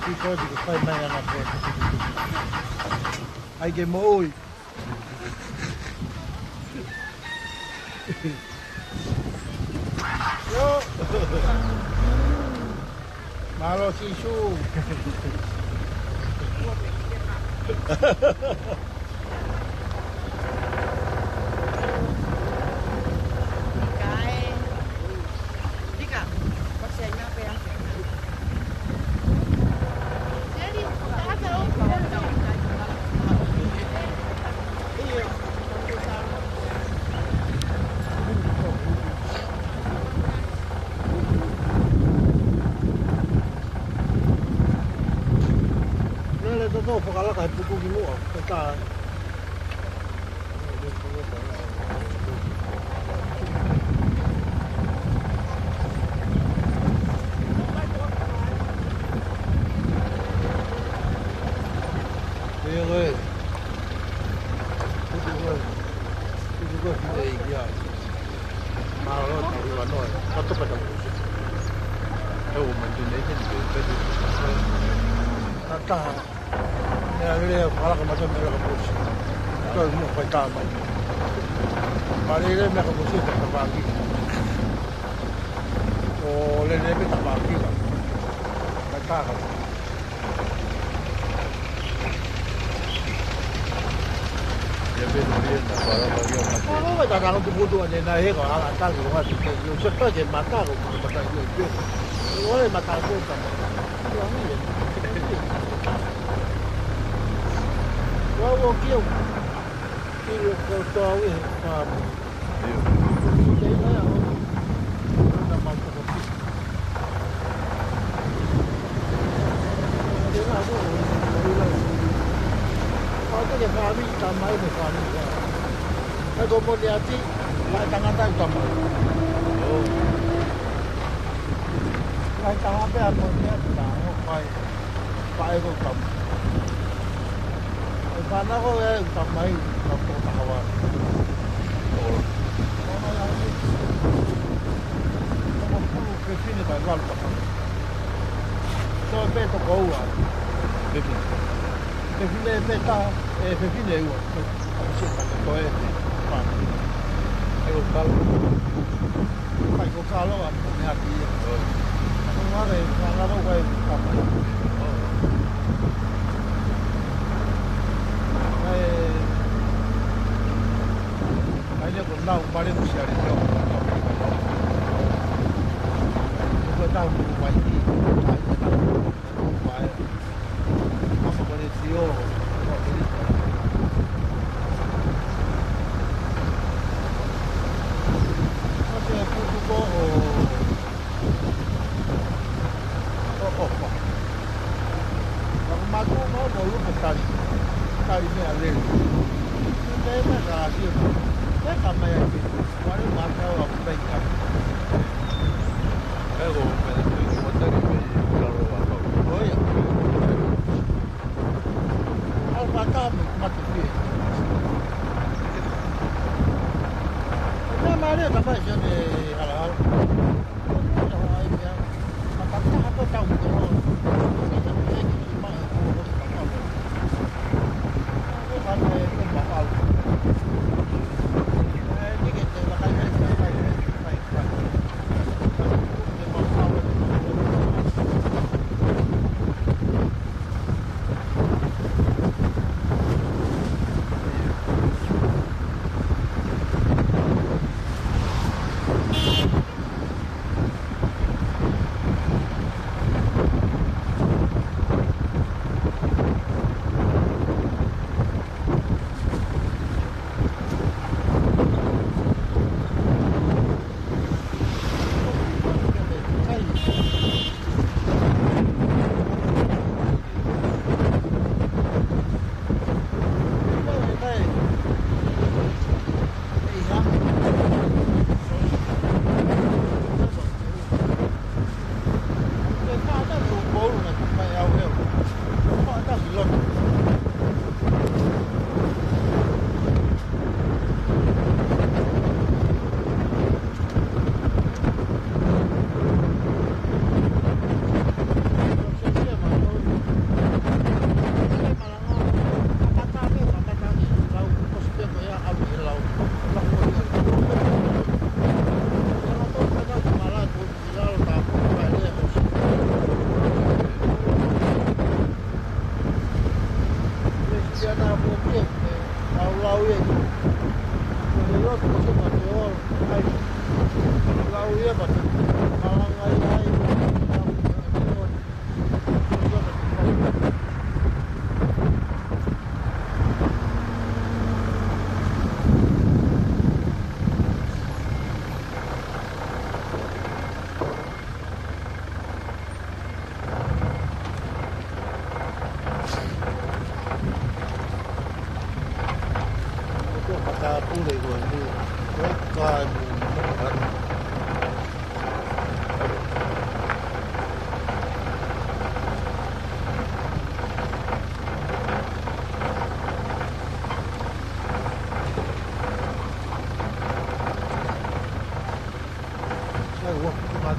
Because you can find my I get more. Yo, malo sisu. Dopo che la cai poco di nuovo, sta Kalau kebutuhan yang naik kalau antar rumah itu, cepat je mata rumah mata itu, oleh mata itu kan, wah kio kau tahu ya, kamu, jadi saya nak mampu kopi, dia nak tu, kalau tu dia kami tambah itu kami. Kalau mau lihat sih, tangan utama. Oh. Tangan apa yang mau lihat? Pai itu utama. Karena kau yang utama itu kampung Tahawan. Oh. Kalau yang ini, kamu perlu ke sini banyak apa? So betul kau ah. Betul. Betul beta, betul itu. Aku cakap kau ini. Ayo kalau pakai kalau apa ni hati, semua ada kalau kau apa? Saya pun tahu balik usia dia. Kita tahu banyak, apa boleh sio? lu ke tali me ale ne me ga si ne ka me ya ki wa ni ma ka wa pe ka Ego me da tu mo ta ni me la roba ko oya al mata me ma tu fi na ma le ka ma je ne ala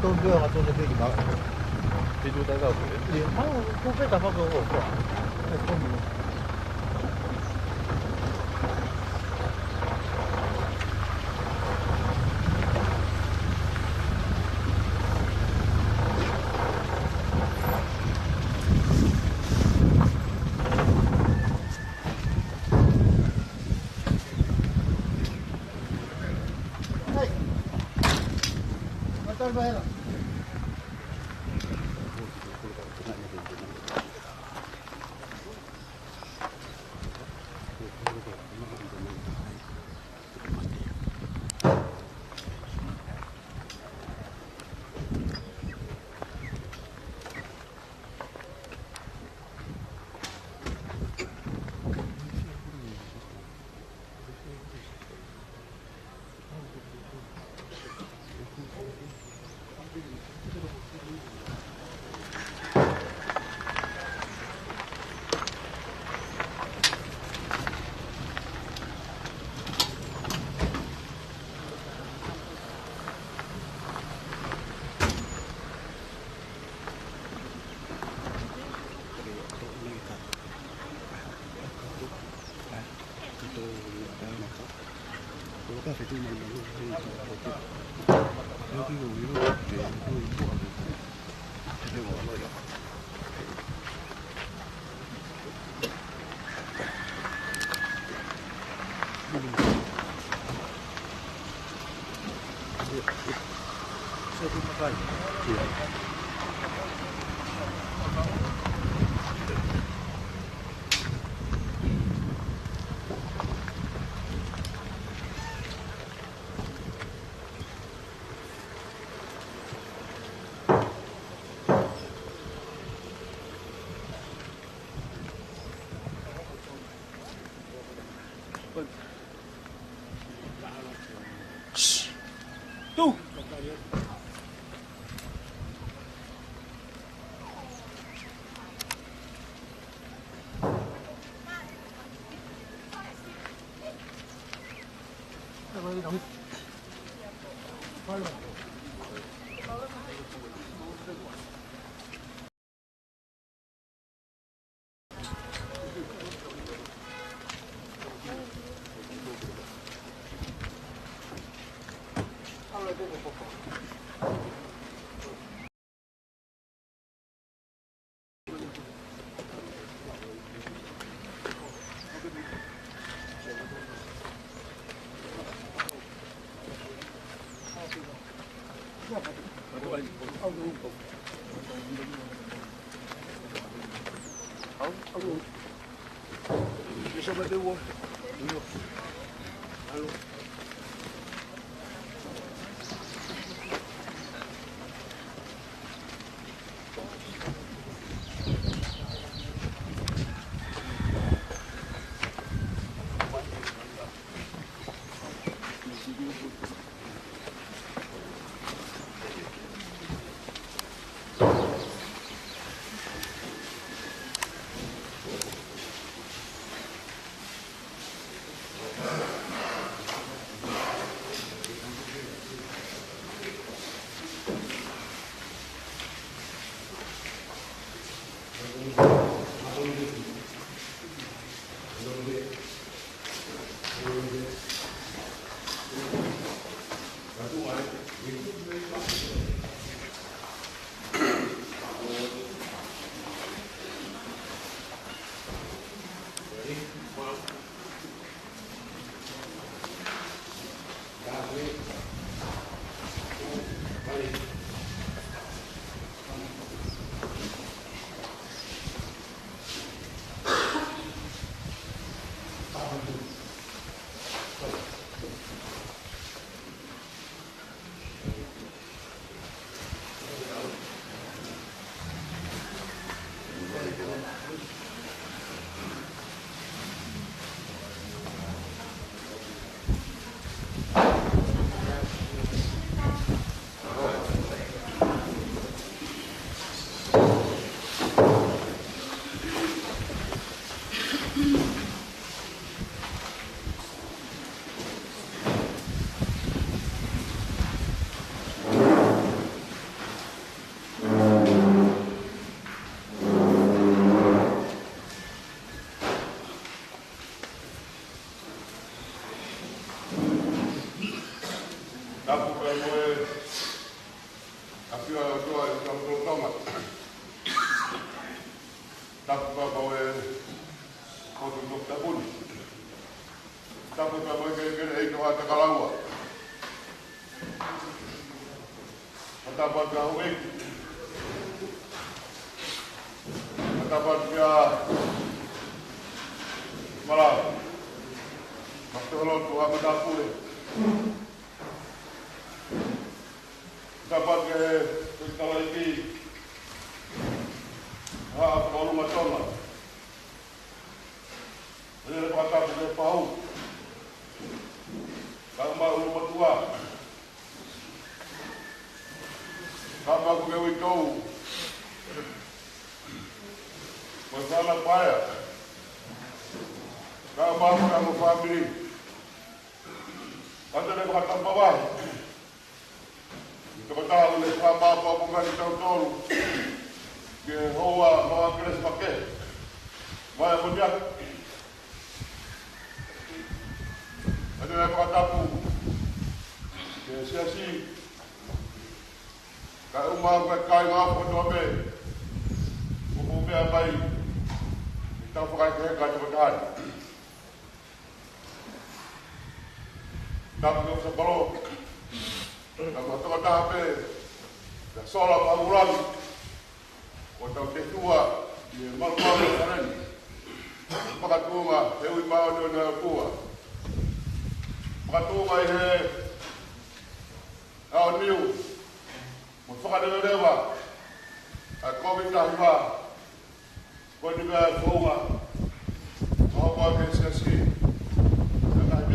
tôi đưa vào tôi sẽ đi bảo đi tôi đang đâu thì không biết là bao giờ ổn quá không Tu.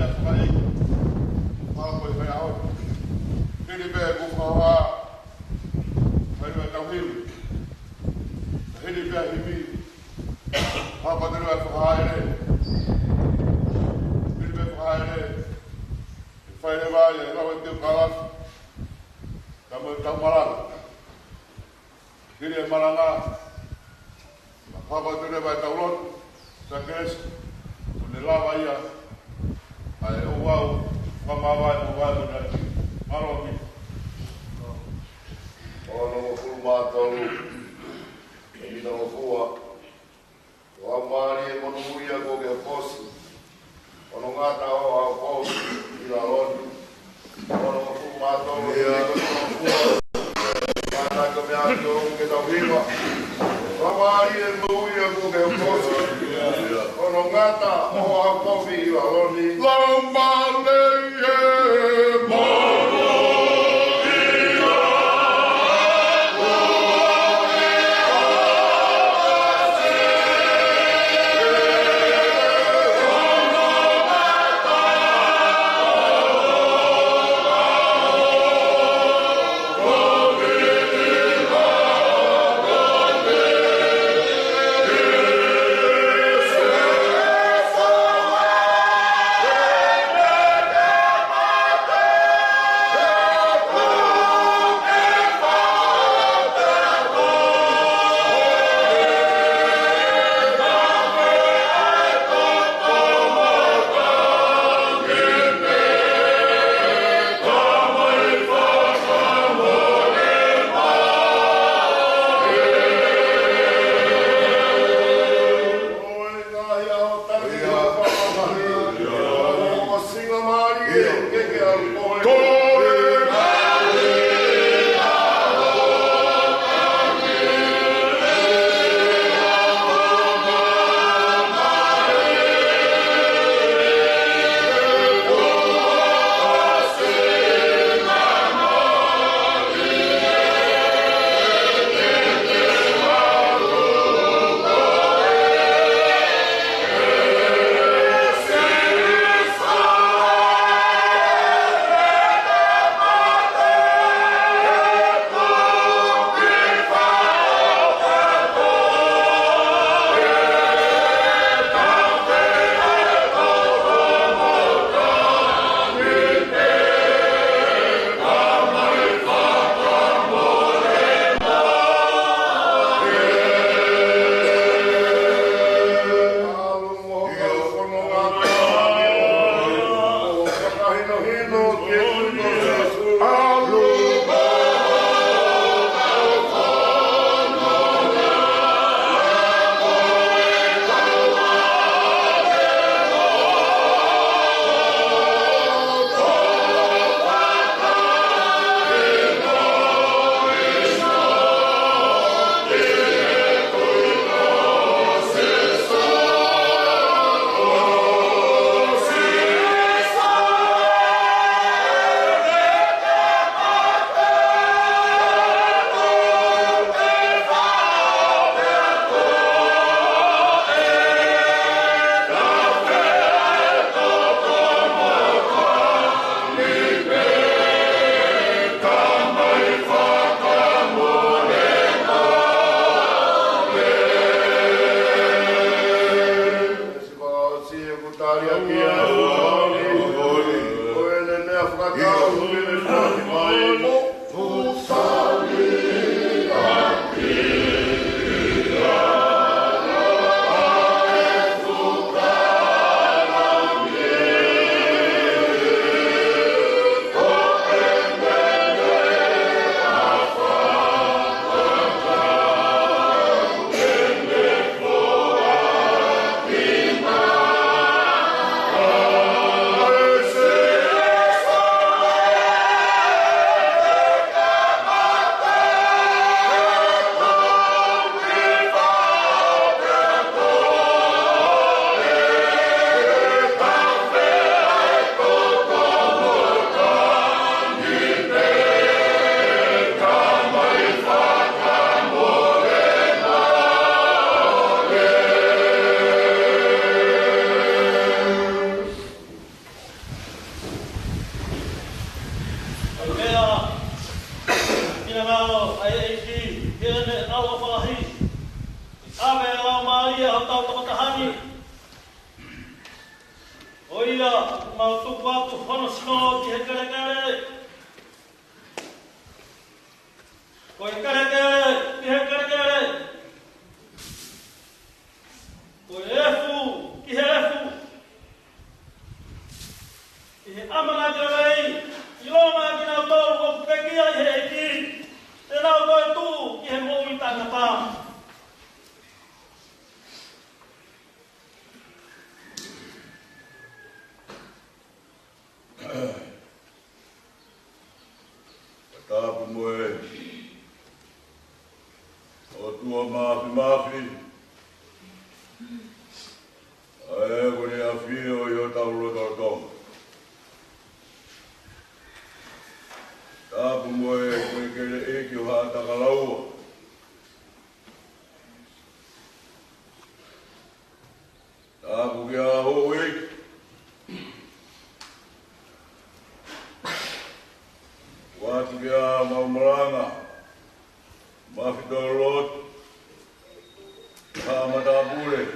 mea whakai. Maa koe whai au. Hiri pēr kukawa. Hai rua tau hiu. Hiri pēr himi. Hapa te rua whakaere. Hiri pēr whakaere. Whai re vai, e rawa te ukawasu. Tamo tau maranga. Hiri e maranga. Hapa te rua vai tau lotu. Sakes. Une lava ia. Ai o wau. Whamawai mo wai mo nai. Maroki. Ono mo fulu mātou. E mina mo fua. O amari e mono muia ko ke posi. Ono ngata o a posi. Ila lonu. Ono mo fulu mātou. E ko mo fua. Mana ko me ato ke tau hiwa. O amari e mono muia ko ke posi. Ono ngata o a posi. Ila lonu. Lomale e mono. Yeah. mau tu atu hono sino ki he kare. Ko he kare ki he kare. Ko efu ki he efu. Ki he amana jarai. Iloma ki na to ko pekia he ki. E na to tu ki he mo ita ngata. Tapu moe. O tua mafi. Ae kone a whio i o tau roto tonga. Tapu moe koe kere eki o haa takalaua. Tapu ki a ho eki. Watu kia maumaranga, mafidolot, hamadabure.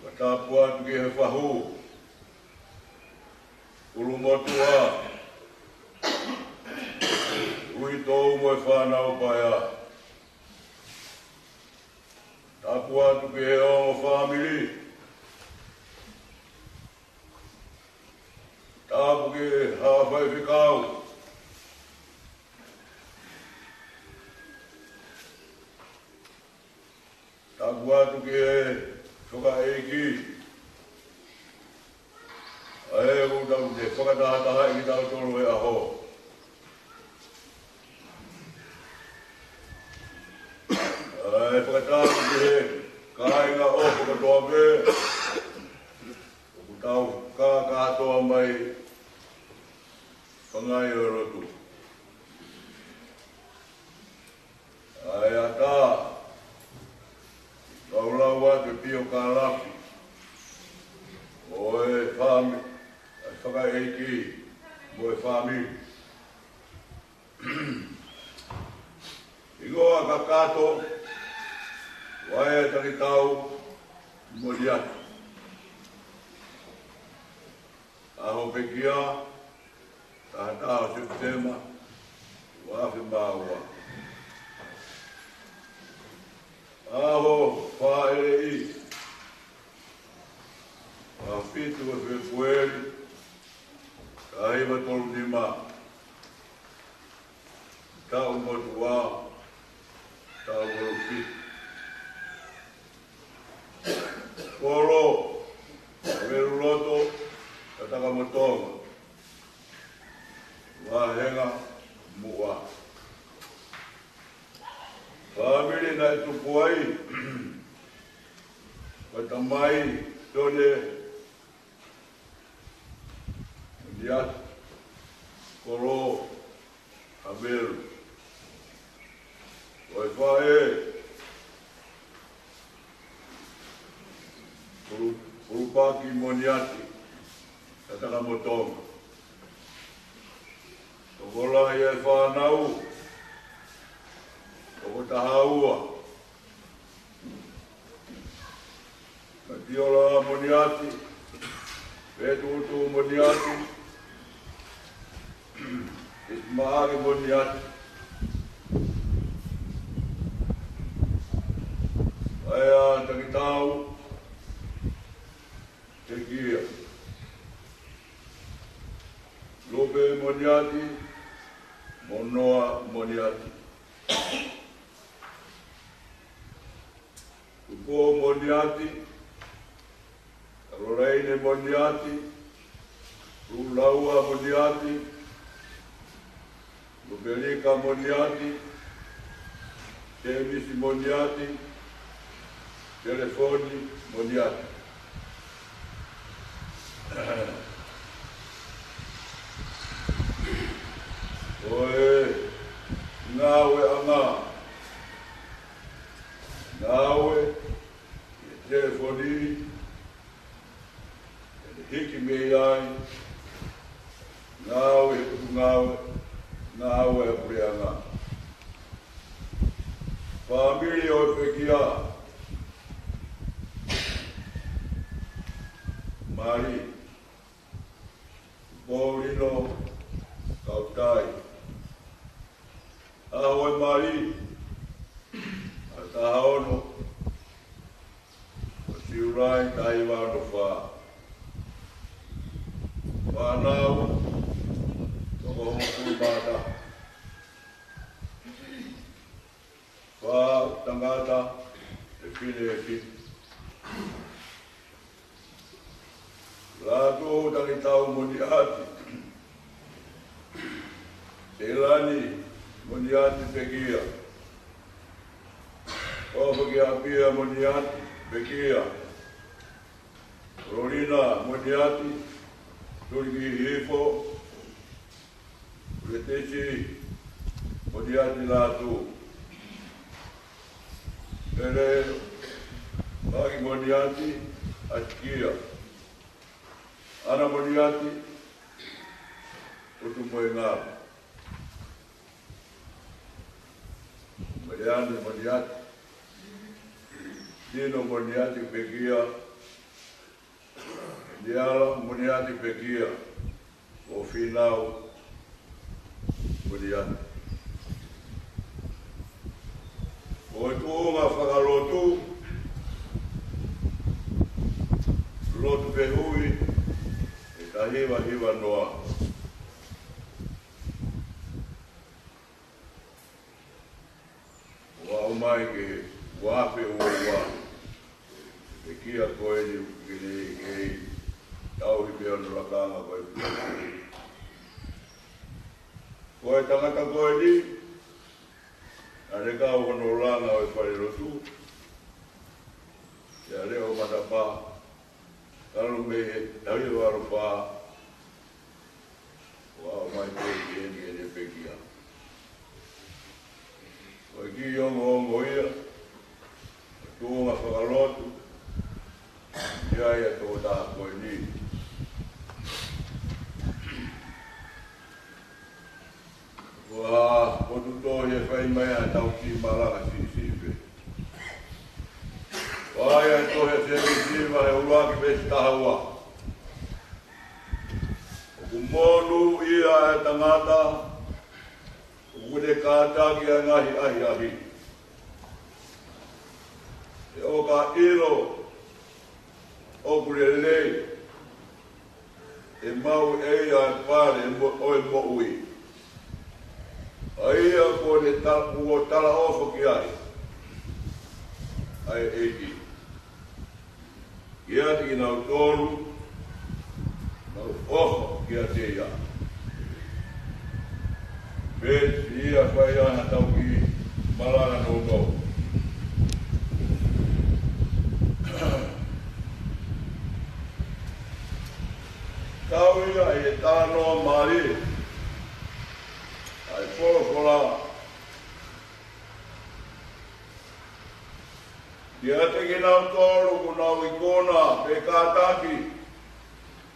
Watapu watu kia hefahu, ulumotua, uitou moe whanau paya. Tapu watu kia ongo family. Tapu ke hawhai whikau. Tapu atu ke whaka eiki. Ae tau te whakatahataha i tau toro e aho. Ae whakatahatu ke kāinga o whakatoa me. Tau katoa mai whangai o rotu. Ai ata, tau laua te pio ka lafi. O e whami, whakai eiki, mo e whami. Ingoa ka kato, wae taki tau, mo diatu. Aho pekia, tahatao Septema, wafi maua. Aho whaere i, wafitu wa Februari, kahiwa tolu nima, tau motu wa, tau warufi. Koro, veru loto, Kataka motonga. Wahenga mua. Family na tupuai. Katamai tone. Diat. Koro. Abel. Waifae. Kurupaki moniati. Kataka motonga. Tokola ia e whanau. Toko tahaua. Katiola moniati. Petutu moniati. Ismaari moniati. Aia takitau. Tekia. Lope moniati, monoa moniati. Tupo moniati, Roraine moniati, Rulaua moniati, Lupelika moniati, Temisi moniati, Telefoni moniati. Oe, ngawe anga. Ngawe, telefoni, hiki meiai. Ngawe, ngawe aprianga. Família o pekia. Ahoe mari. Ata haono. Siurai tai wano wha. Whanau. Toko hoku mata. Wha tangata. E whine e whine. Lāko tangi tau moni ati. Te lani moni ati pekia. Opa ki apia moni ati pekia. Rorina moni ati. Turi ki hifo. Uretesi moni ati lātu. Ere maki moni ati atikia. Ana moniati, utu moe ngā. Mariani moniati, Dino moniati pekia, Diala moniati pekia, o finau moniati. O tu ngā whakalotu, lotu pehui, ka hiwa noa. Wa umai ke wape uwa. E kia koe ni kei tau hi peo no rakanga koe. Koe tangata koe ni, a reka o no ranga o e whare rotu. Ia reo matapa. Karu me tawi waro pa wa mai te ni pekia. O ki yo ngo ia. Tu nga whakalotu. Ia ia tō tā koe ni. Wa potu tō he whai mai a tau ki maraka si pe. Ai to he se siva e ula ki pesi tahaua. O kumonu ia e tangata, o kude kāta ki a ngahi ahi. E o ka ilo, o kure lei, e mau eia e pare o e mo ui. Ai a kone uo tala ofo ki ai. Ai eiki. Ia te ki nau tōru, nau oho ki a te ia. Pēs ia whai ana tau ki marana no no. Tau ia e tānoa mari, ai whora. Ia te ki nau tōru ku nau i kona pe kātaki.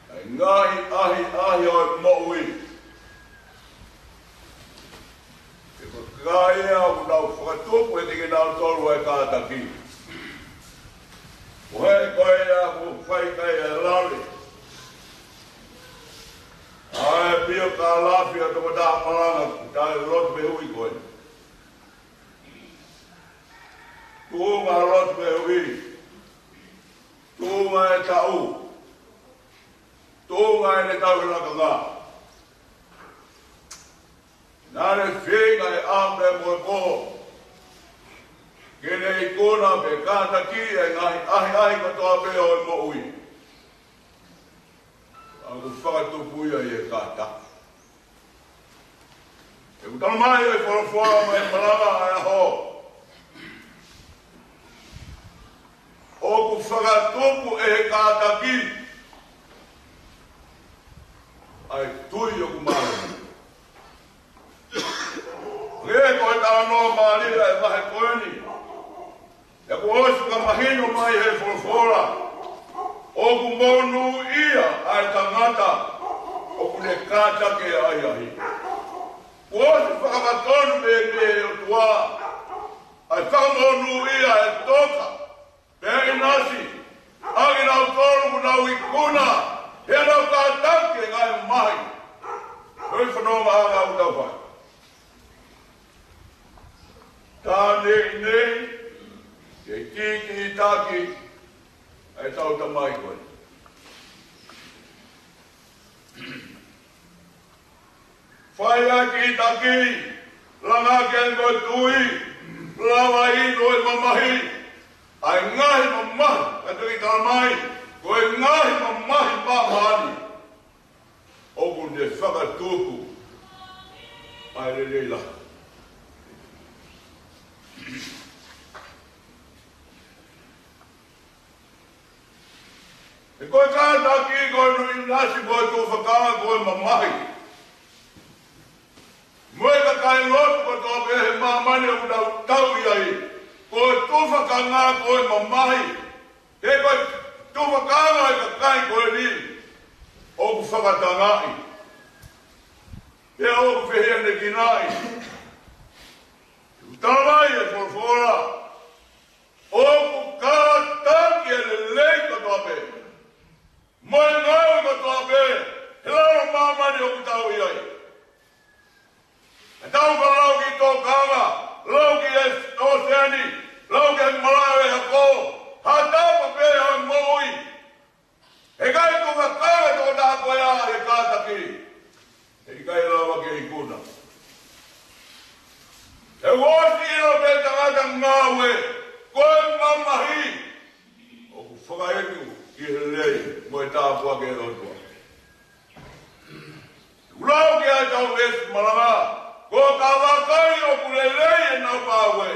Ai ngahi ahi o e moui. E kai au ku nau whakatupu e te ki nau tōru e kātaki. O hei koe ea ku whai kai e lari. Ai pio ka lafi a toko tā maranga tai rotu pe hui koe. Tūnga rotu me hui, tūnga e tau, tūnga e ne tau e raka ngā. Nāre whenga e āme moe koho, kene i kona pe kāta ki e ngahi ahi katoa pe o e mo ui. Aku whakatupuia i e kāta. E kutana mai e whara mai maranga ai aho. O ku whakatupu e he kātaki. Ai tui o ku maru. Rea koe tala noa maarira e wahe koeni. E ku osu ka mahino mai he whora. O ku monu ia ai tangata. O ku ne kātake ai ahi. Ku osu whakamatonu me o tua. Ai whakamonu ia e toka. Pēi nasi, agi nau tōru nau i kuna, he nau kā tanke ngai mahi. Hoi whanonga hanga au tau whai. nei nei, ke kiki i taki, ai tau tamai koe. Whai a ki taki, langa ke koe tui, lawa i koe mamahi, ai ngahi mamahi, ka tui kalamai, koe ngahi mamahi pāmani. Oku ne whakatuku, ai le leila. E koe kāta ki koe nui nasi koe tō whakanga koe mamahi. Moe ka kai lotu koe tō pehe mamani o kutau tau iai. Koe tō whakanga koe mamahi. He koe tō whakanga e ka kai koe ni. Oku whakatangai. He oku whehia ne kinai. Utamai e forfora. Oku kātaki e le lei koe tō pehe. Moe ngau ko tō pē, he lau mamani o kutau iai. E tau ka lau ki tō kanga, lau ki e oceani, lau ki e malawe hako, ha tāpa pē hau moui. E kai ko ka kanga tō tāko ea e kātaki, e kai lawa ki e kuna. E wosi ino pē tangata ngawe, koe mamahi, o ku whakaeku. I he lei, mo e tāpua ke rotua. Urau ki ai tau esi malanga, ko ka wakai o ku le lei e nau pāwe.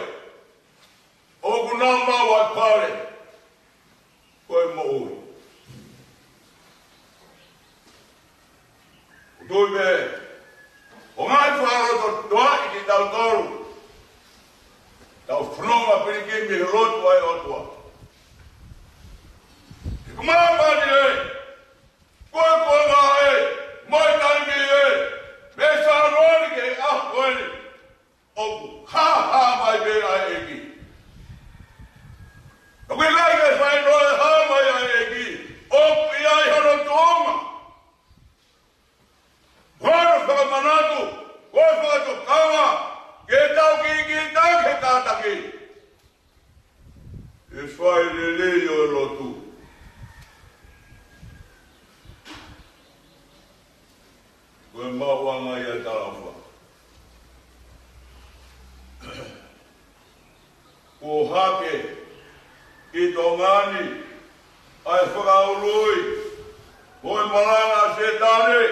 O ku nau mau ai pare, ko e mo ui. Utui me, o ngai whaaroto toa i ki tau toru. Tau whanonga pirikimi he rotu ai otua. Kumamani e, koe koe ngā e, moi taimi e, me sa roni ke koeni, oku ha mai me ai eki. Ka kui kai ke whai noe ha mai ai eki, oku i ai hano tōnga. Horo whakamanatu, koe whakatokanga, ke tau ki tau ke tātaki. E whai le lei o rotu. Koe mauanga i a tarawha. Ko hake, ki tō ngani, ai whakaurui, koe maranga se tāne,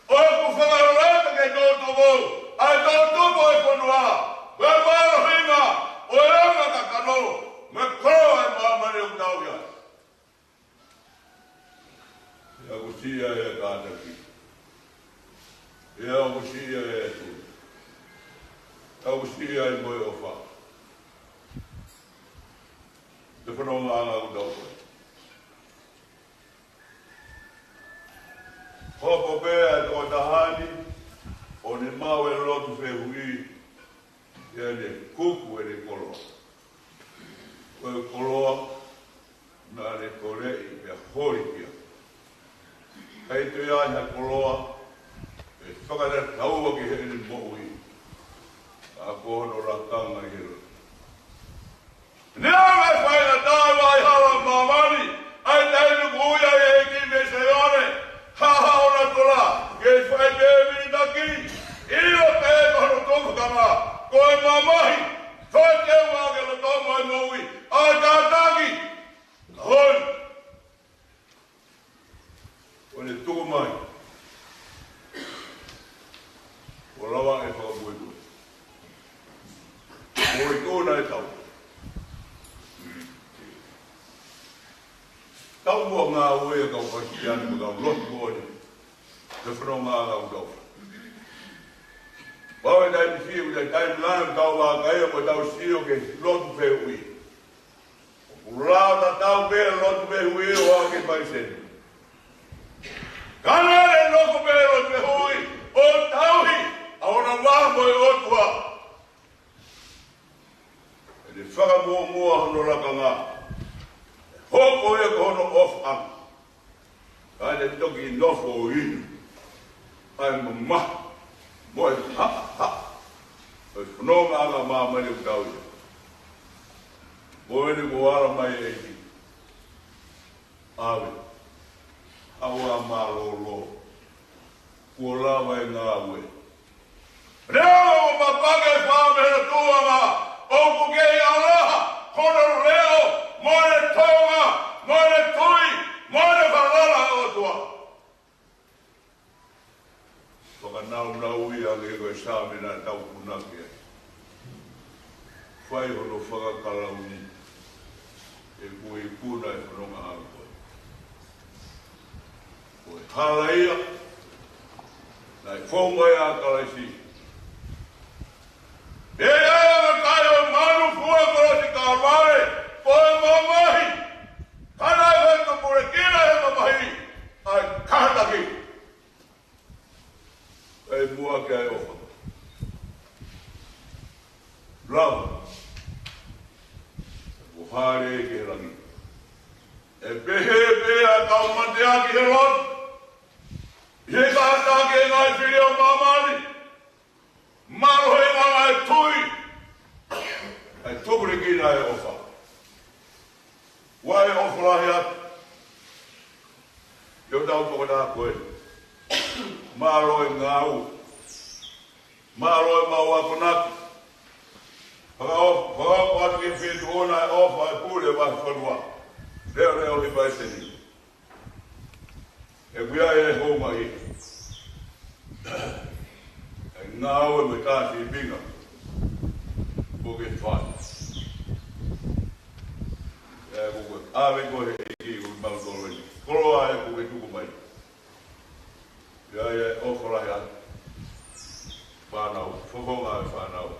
oi ku whakarata ke tō tōko, ai tō tōko e whanua, koe mārahinga, oi anga ka kano, me koro ai māmane o tau ia. Ia kusia e kātaki. Ia o kusia e tu. Ia o kusia e moe o wha. Te whanonga anga o tau. Hoko pēa e tō tahani, o ne mau e lotu whehui, ia ne kuku e ne koloa. Koe koloa, nā ne korei me hori kia. Hei tu ia nha koloa, e whakare taua ki he ne moui. A kohono rakanga i hero. Nea me whaina tāua i hawa mamani, ai teinu kuia e eki me se one, haha ona tola, ke whai pēmini taki, ilo te kohono tōkukanga, koe mamahi, whai te wāke lo tōmo e moui, ai tātaki, hoi. Wane tuku mai. O lawa e whakamuiku. O i tōna e tau. Tau mua ngā ue e kau pasiani ma kau lotu kōne. Te whanau ngā ngau kau. Pau e taimi siu, te taimi lāna tau wā kaia mo tau siu ke lotu whe ui. O rāu ta tau pēr lotu whe ui o ake paiseni. Kana e loko pēro te hui, o tauhi, a ona wāmo e otua. E te whakamua hono raka ngā. Hoko e kono off am. Kai te toki nofo o inu. Ai mama, mo e ha. E whanonga anga mā mani u tau ia. Koe ni kuara mai eiki. Awe. Awa malolo. Kua lawa e ngā ue. Reo o mapake whamea tuanga. O kukei alaha. Kono reo. Moe tonga. Moe tui. Moe whalala o tua. Whakanau ia ke koe sāmina tau punake. Whai hono whakakalauni. E koe I puna e whanonga hanga koe. Koe hala ia. Nai whongai a kalaisi. E ea kai o manu fua korosi ka wale. Koe mamahi. Kana e whentu pure kina e mamahi. Ai kātaki. E mua ke ai ofa. Rama. O hare ke rangi. E pehe pea kau mante aki he ron. He ka hata ke ngai whiri o mamani. Maro he ngā e tui. E tupure kina e ofa. Wai ofa lahi atu. Yo tau toko nā koe. Maro e ngau. Maro e mau apunaki. Whakao atu ki whitu ona e ofa e pule wahi whanua. Reo I paiseni. E kuia e honga I. E ngau e me tāti I pinga. Kuke whai. E kuke awe kohe e ki kuke mau tōreni. Koroa e kuke tuku mai. Ia e ofarahi atu. Whanau. Whakonga e whanau.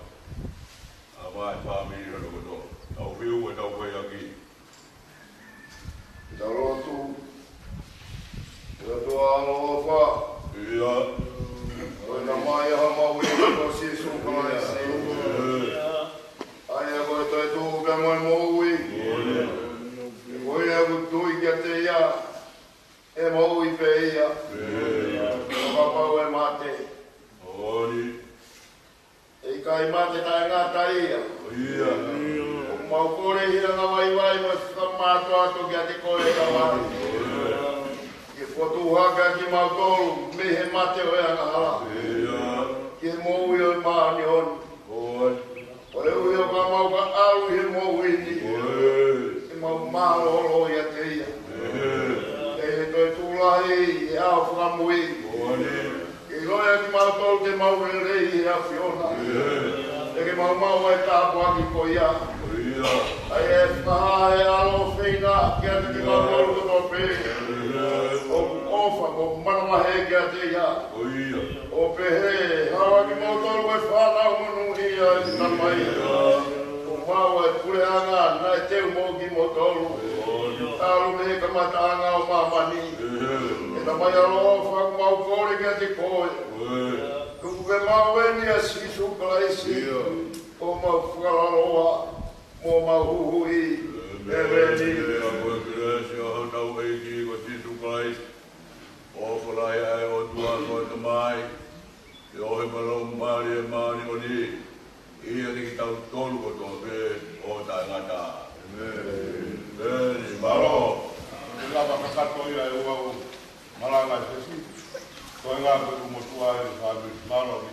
Mai whamiri rano koto. Tau whiu e tau koe aki. Tau rotu. Rotu alo ofa. Ia. Koe na mai aha maui ko sisu kai si. Ai a koe toi tuku ka moe moui. Koe a kutui kia te ia. E moui pe ia. Papau e mate. Ori. E kai mate tae ngā taia. Ia. O mau kore hira ngā waiwai ma sa mātua ato kia te koe ka wari. Ke potu haka ki mau tolu, me he mate o ea ngā hala. Ia. Ke mou i o maani honi. Oi. O reu i o ka mau ka aru he mou ini. Oi. E mau mālolo ia te ia. E he toi tūlahi e ao whakamui. Oi. I roia ki mau tolu te mau rei he a whiona. E ke mau e tāpu aki ko ia. Ai e whaha e alo whina ki ate ki mau tolu ko tō pē. O ofa ko manamahe ki ate ia. O pehe, hawa ki mau tolu e whanau manu ia i tamai. O mau e pureanga nai teu mō ki mau tolu. Tālu me ka mataanga o mamani. E tamai alo ofa ku mau kore ki ate koe. Kuku ke mau eni a sisu kalaisi. O mau whakalaroa. Mo mau huhui. E reni. E a koe kiresi a hanau eiki ko sisu kalaisi. O whalai ai o tua koe ka mai. E ohe malau maari e maari o ni. Ia ki tau tolu ko tō pe o tā ngata. Reni, maro. E lava kakato ia e ua o malanga e sesi. Koe ngā koe kumotua e whabi maro ni.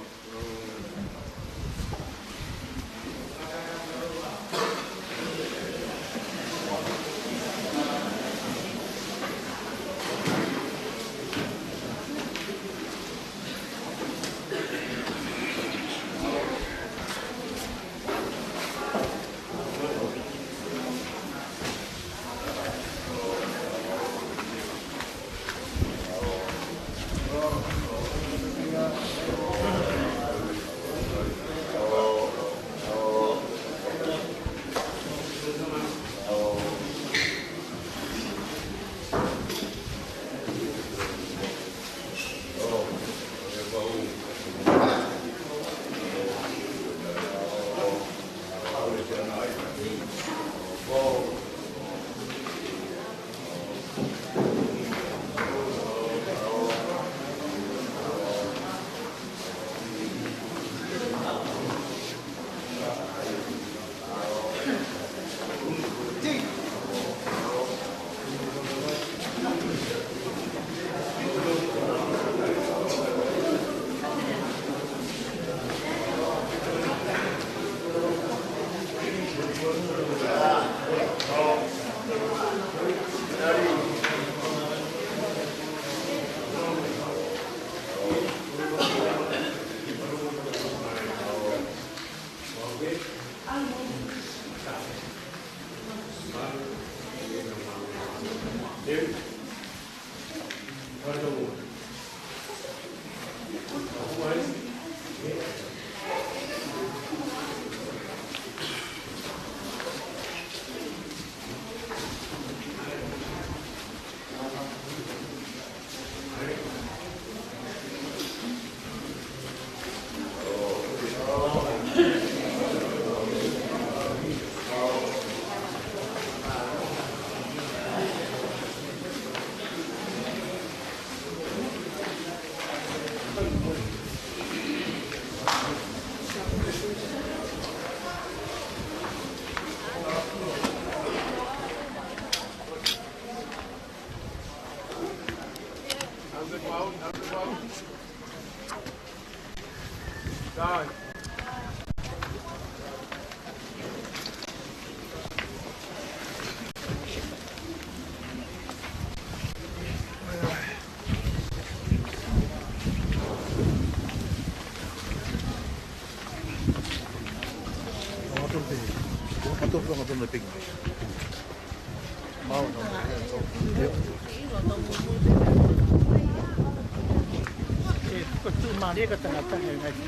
Maria kata kata yang ngaji.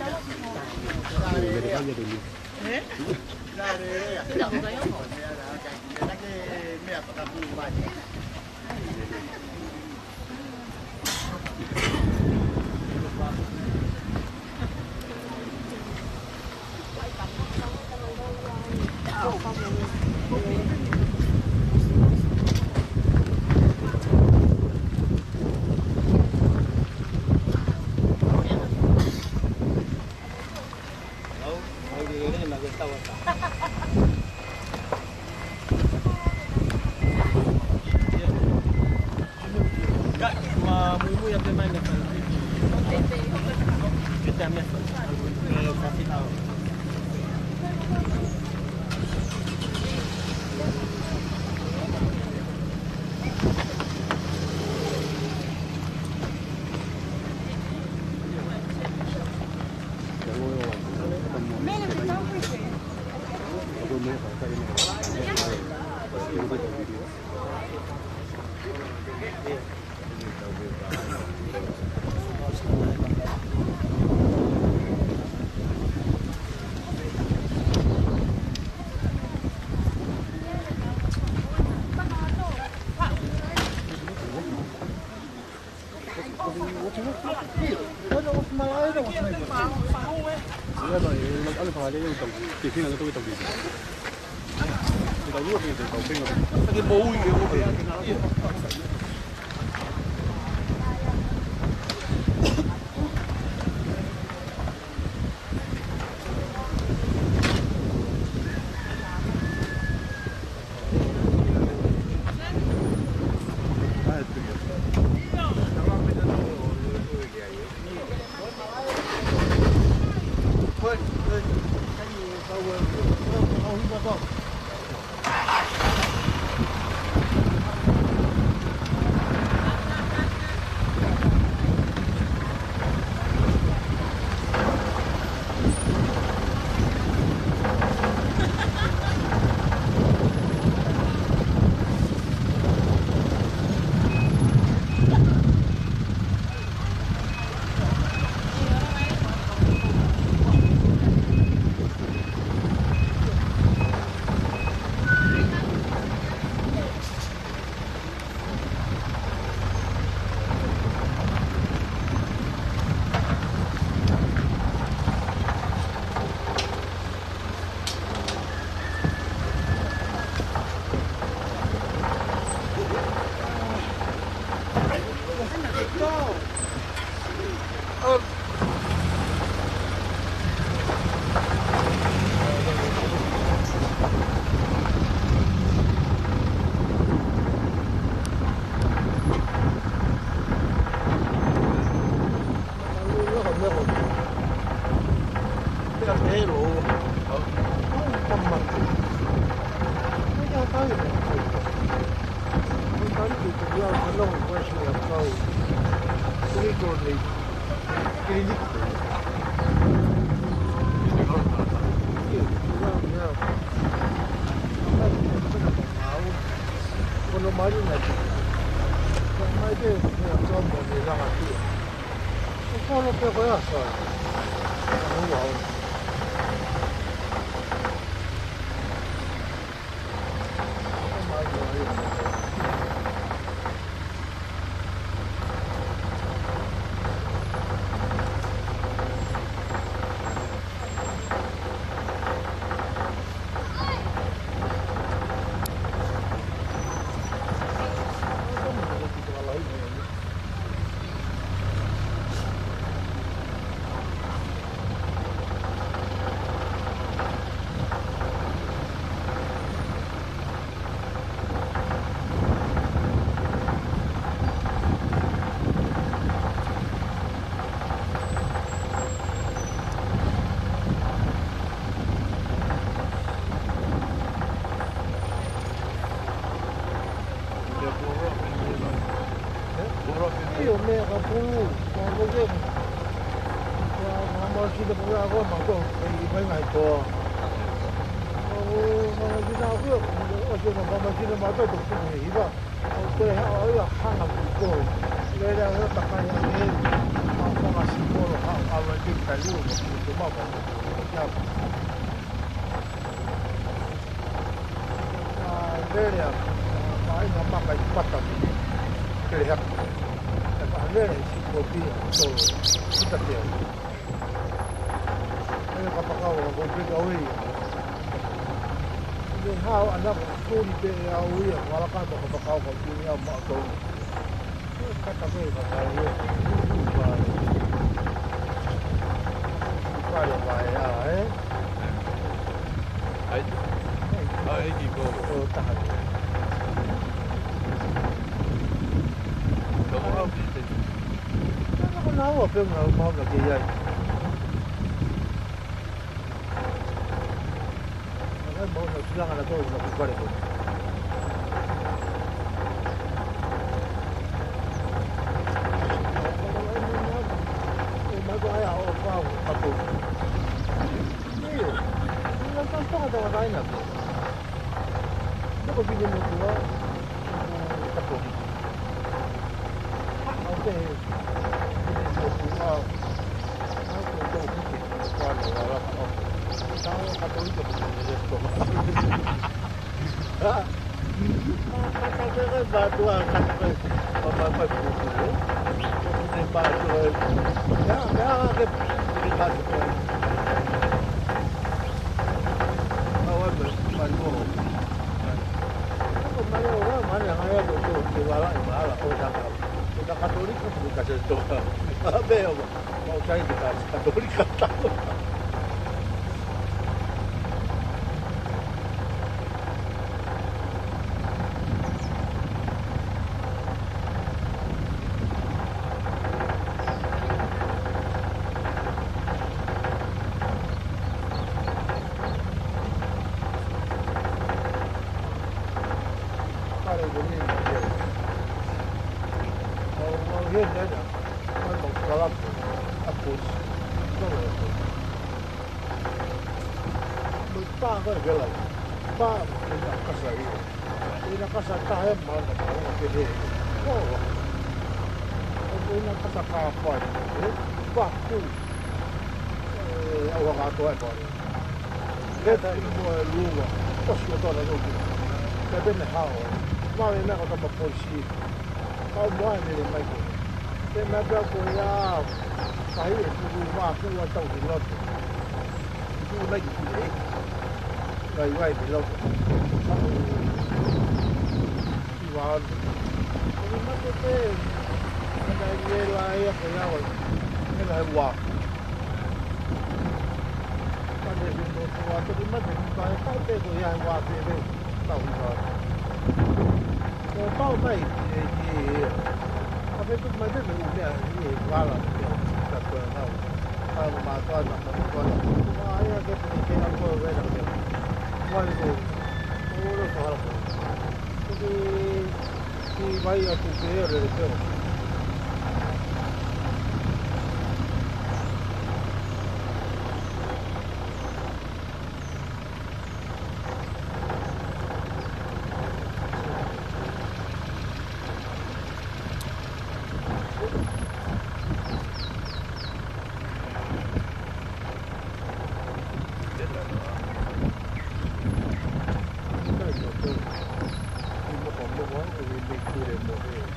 Tidak boleh ya. no pego ya solo. No va. Io me la pulu, quando viene, quando si deve fare una cosa, poi mai to. Ma di na ko, o se ma ma di na ma to ko ni ba. O to ha o ya ha na ko. Le la ta ka ya ni. Ma ma si ko ha a la di ka lu ko ma ba. Ya. Le ya, ma ai ma ka pa ta ni. Ke ya. Lei si può dire solo tutta piena. E papagao con più oi. Le hao anak suri pe oi, wala ka papagao con più ya ma to. Kata me ba ta ye. Ba ya ai ki ko ta ha. No, ho preso una moda che hai. Non è buono, si dà la cosa per fare così. Ma guarda, ho fatto. Io non sono stato da una dopo vi viene qua, capo. Ok. Vabbè, ma c'hai di casa cattolica. Vai a tu 새벽 먹어요.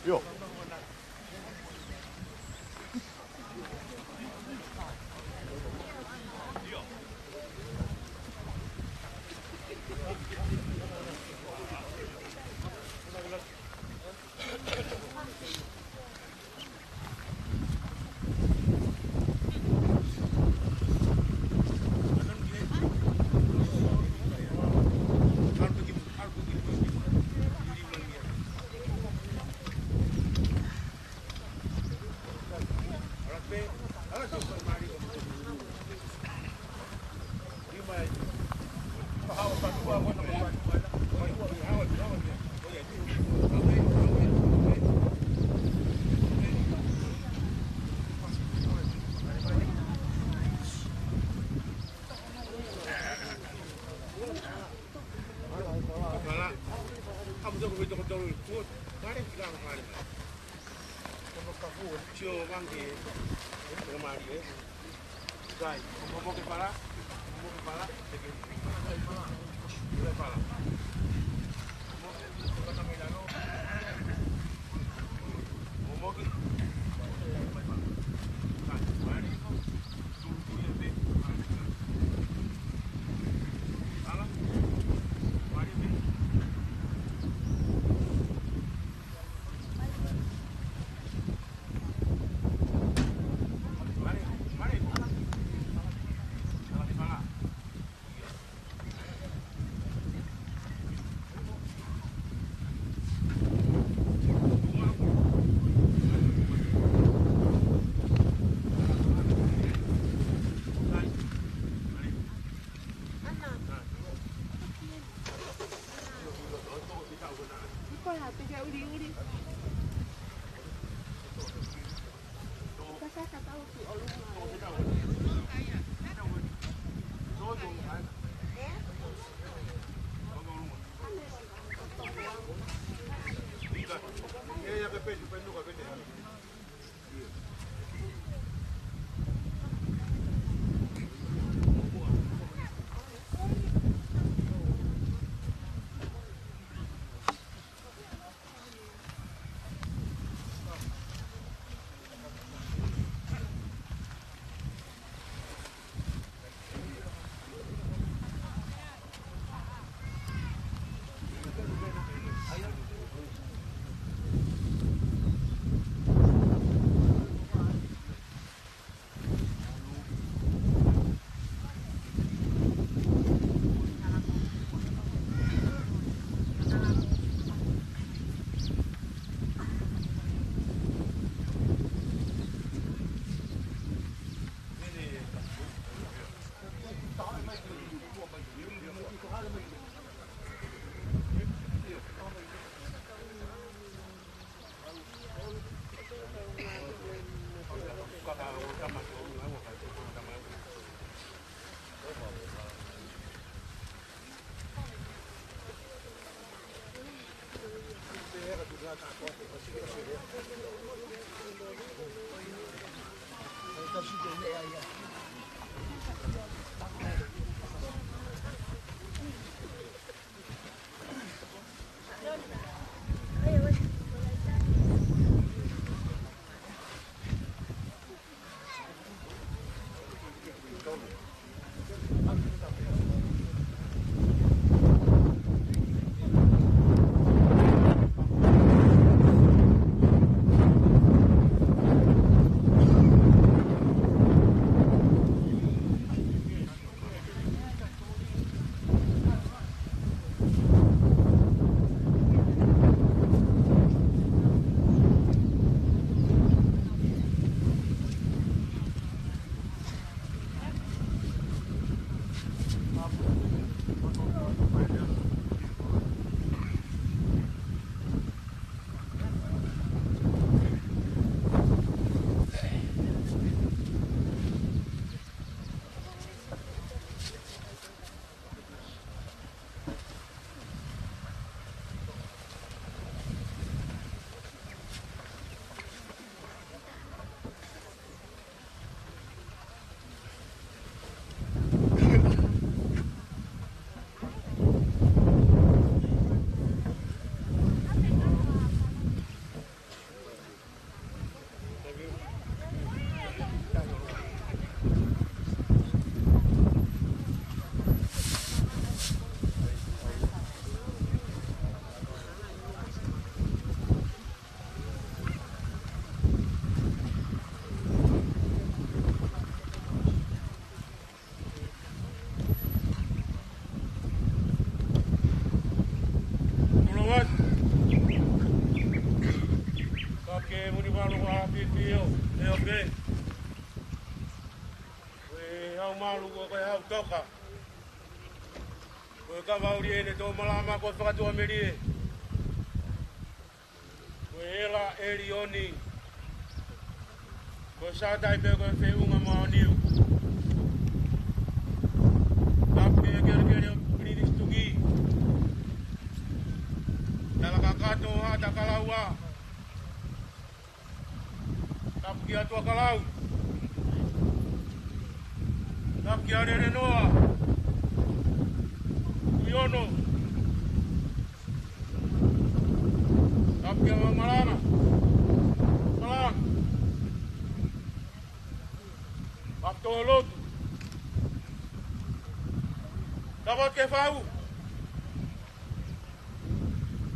Yo. Sai, como que para? Como que para? De que para. Como que toka. Koe ka mauri ene tō malama koe whakatua merie. Koe ela eri oni. Koe sātai pēo koe wheunga maa niu. Kapu e kere o prinis tuki. Tala ka kato hata kalaua. Kapu ki atua kalau. Taki arere noa. Uyono. Taki ama malana. Malana. Waktu lotu. Dapat ke fau.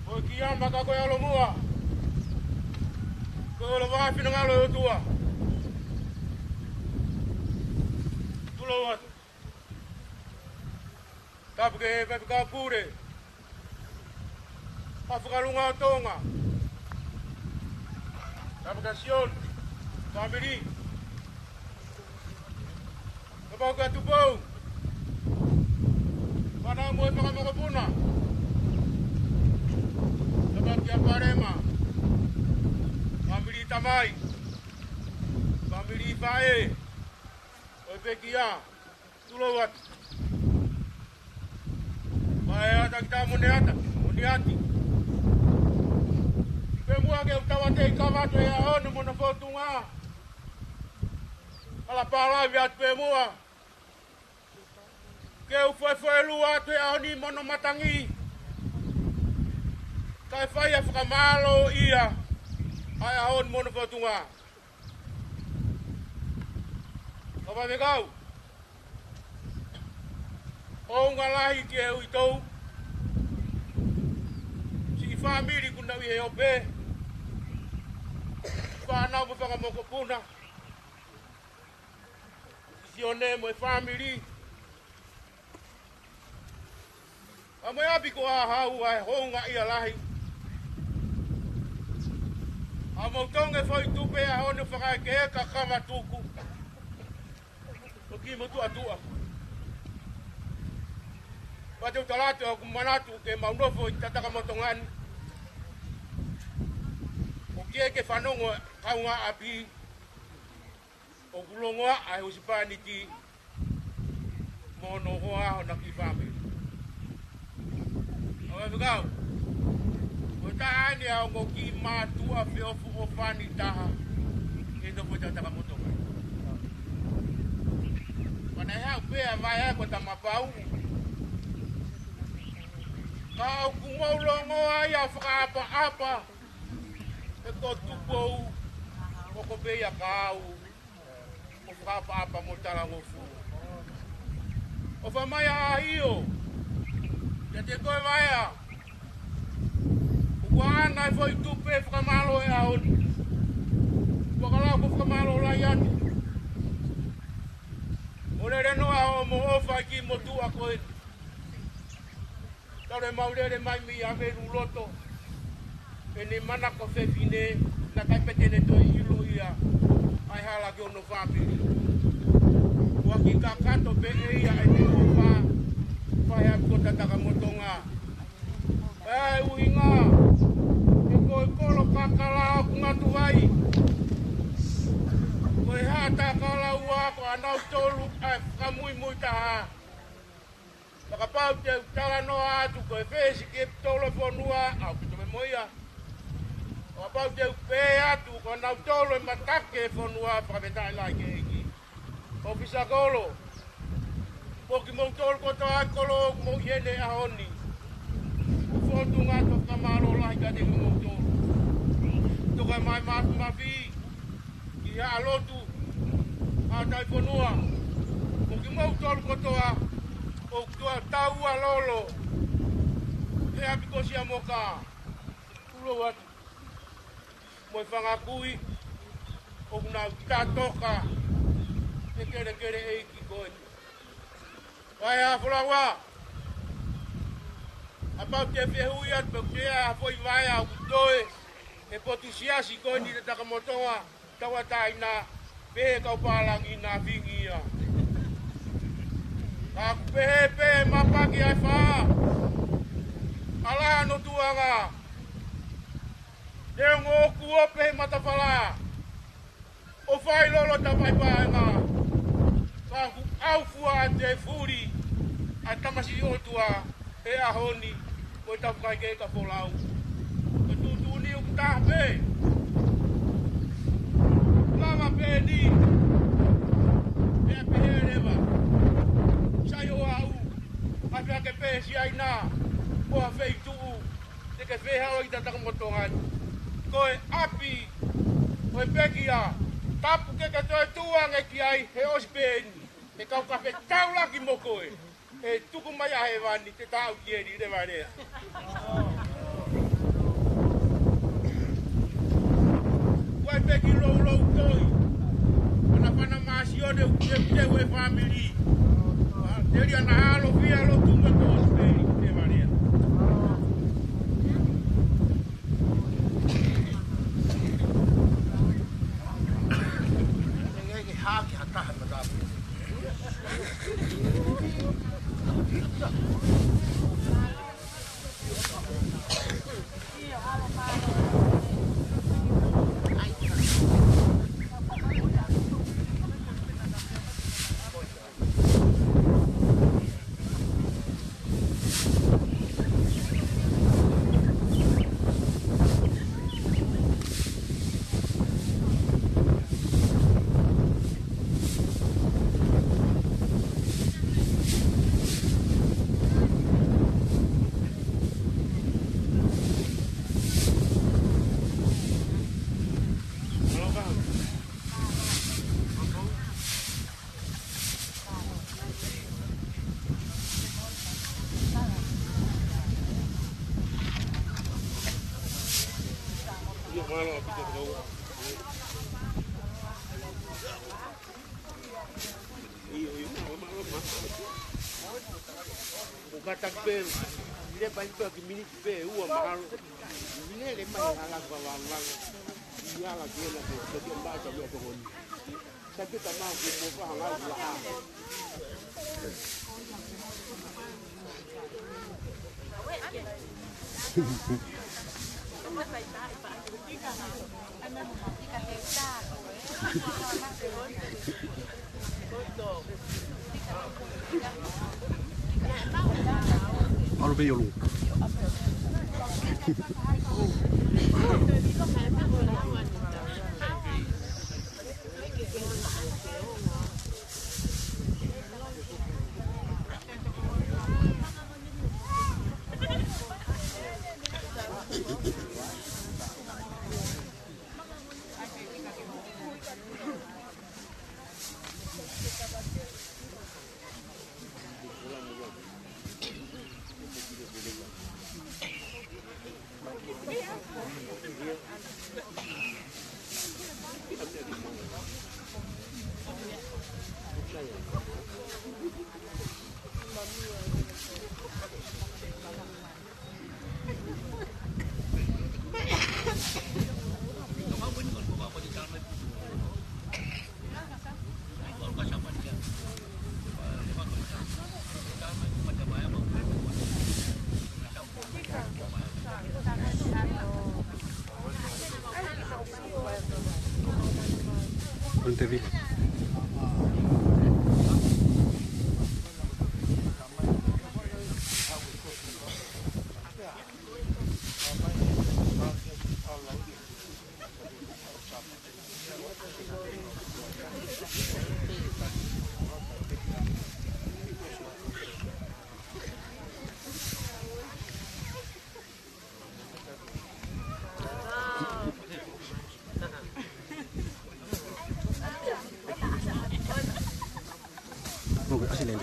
Oi kiam baka ko yalo mua. Ko lo va fina ngalo tua. Tulowat. Tapke ka pure. Pafukalunga tonga. Tapkasion. Family. Kabaga tubou. Mana mo mga puna. Sabab ya parema. Family tamai. Family fae. Opekia. Tulowat. Maya kita muniati. Pemua ke utawate kawatu ya onu monofotunga. Ala pala viat pemua. Ke foi lua te oni mono matangi. Kai fai afkamalo ia. Ai on mono fotunga. Apa megau? O ngalahi ke uitou. Si family kuna wi ope. Pana mo fanga moko puna. Si one mo family. Amo yapi ko hau ai honga ia lahi. Amo tonge foi tupe a ono whaka ke ka kama tuku. O ki mo tua. Patu talatu o kumanatu ke maunofo i tataka motongan. O ke whanongo kaunga api. O kulongoa ai usipani ti mono hoa o naki family. Obrigado. O taani a ngo ki matua feofu o fani taha. E no pota taka motonga. Pana ya pea vai ko tamapau. Ka ku ngolongo ai a frapa apa. E ko tupo o ko be ya kau. O frapa apa motala ngofu. O fa mai a io. Ya te koe vaea. Uwana e foi tupe whakamalo e aon. Wakalau ko whakamalo lai ati. Ore renoa o mo ofa ki mo tua koe. Tare maurere mai mi a veru loto. E ne mana ko whewhine. Na kai petene toi ilo ia. Ai hala ki ono whapiri. Waki kakato pe e ia e ne ofa. Pai a kota taka motonga. Ai uinga. E koe kolo kakala ku ngatu vai. Koe hata kala ua ko anau tolu ai kamui mui taha. Taka pau te tala no atu koe fesi ke telefonua au ki tome moia. Taka pau te pe atu ko anau tolu e matake fonua whakametai lai ke eki. Ofisa kolo. Poki mo tol ko ta kolo mo yene a honi. Fotu nga to kamaro lai ka de mo tol. To ka mai ma fi. Ki ha lotu. A dai fonua. Poki mo tol ko to a o to tau a lolo. E a biko sia moka. Tulo wat. Mo fanga kui. O na ta toka. E kere e ki koe. Vai a fulawa. Apa te fehui at bakte a foi vai a utoe. E potusia si ko ni ta kamotonga. Tawa taina pe ka palang ina vingia. Ka pe mapaki ai fa. Ala no tuanga. Dengo ku ope matafala. O fai lolo ta pai pai nga. Ka au fua te furi. A tamasi o tua e a honi. Ko ta kai ke ka folau. Ko tu ni u ta pe. Lama pe ni. Pe pe reva. ai nā, koa whei tuu, te ke whehau i tataka motongai. Koe api, koe pekia, tapu ke toi tuange ki ai he ospeeni, he kau kafe taulaki mo koe, he tuku mai a he wani, te tau kieri, re warea. Koe peki lou toi, ana whana maasione ukeu e family. Teri ana halo fia lo tunga to ospeeni, re warea. Haki hataha madapu. Katakbel, dia bantu lagi minit be, mahal. Ini le mai halang balang, dia lagi nak jadi empat jadi orang. Tapi tak mau buka halang lah. Alo bây giờ luôn. Te vi. Así le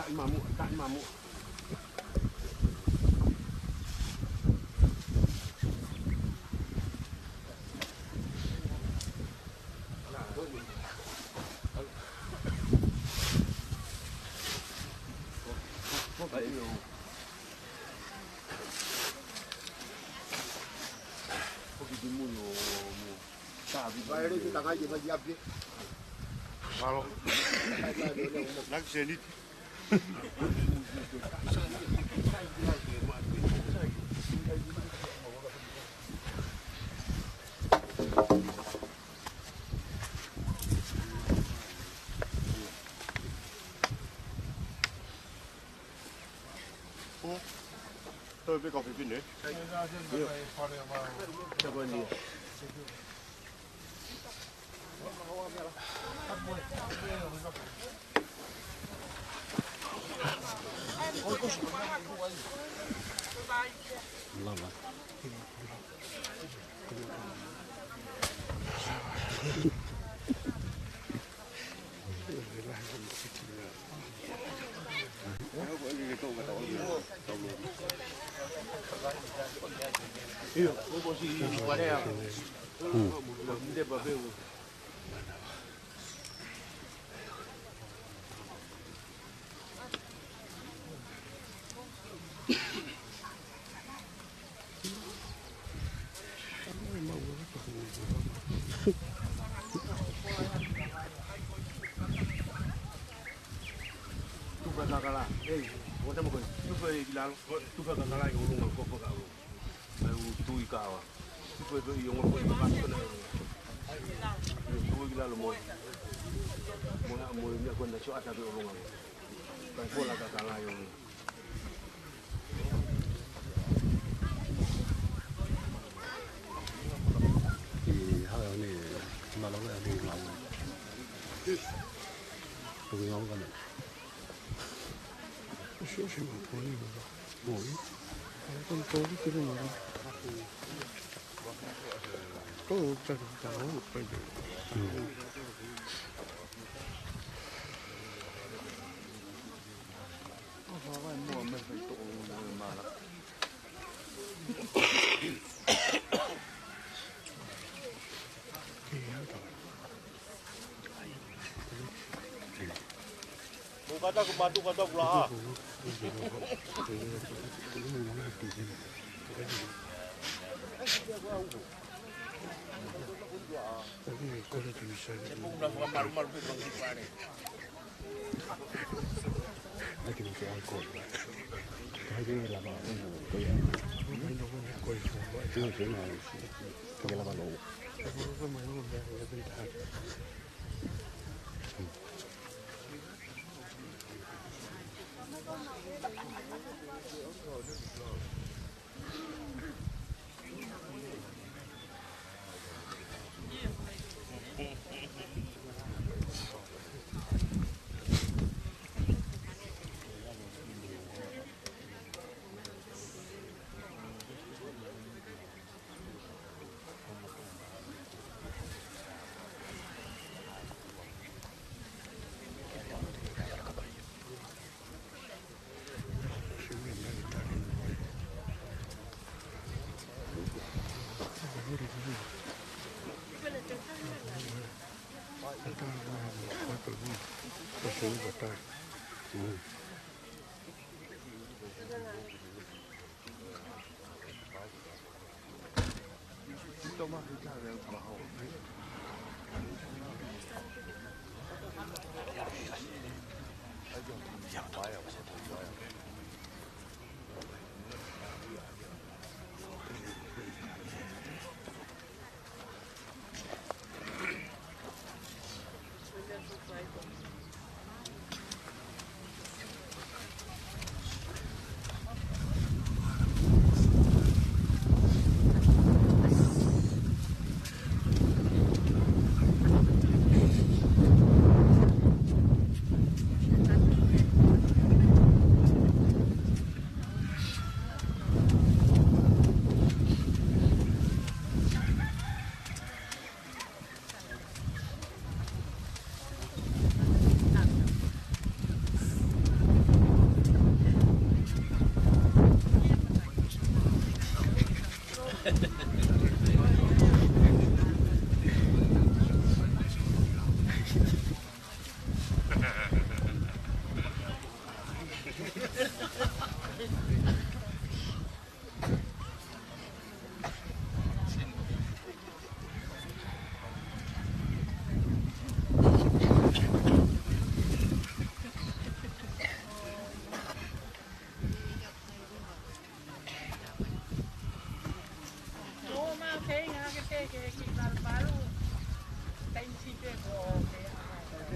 tak mamu. Vai lì kita ngaji bagi abdi. Kalau nak sedikit. Tôi biết coffee pin đấy. Cho con đi. Lama. Io, così guarda. Debba bevo. Kata kebatu kata pula. Hãy subscribe cho kênh Ghiền Mì Gõ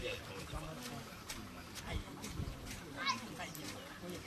để không bỏ lỡ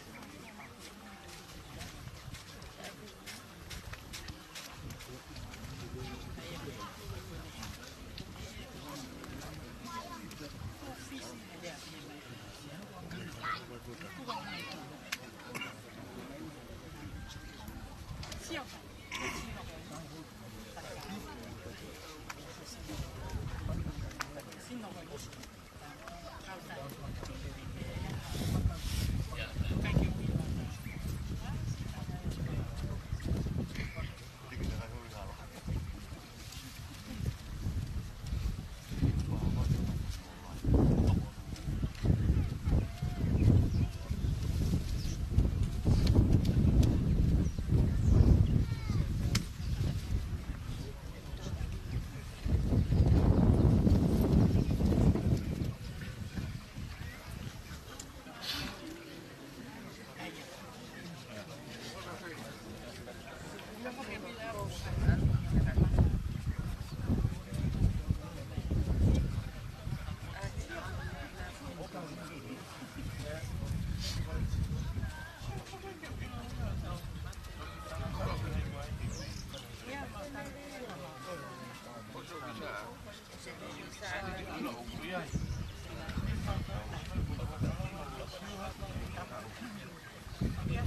Ia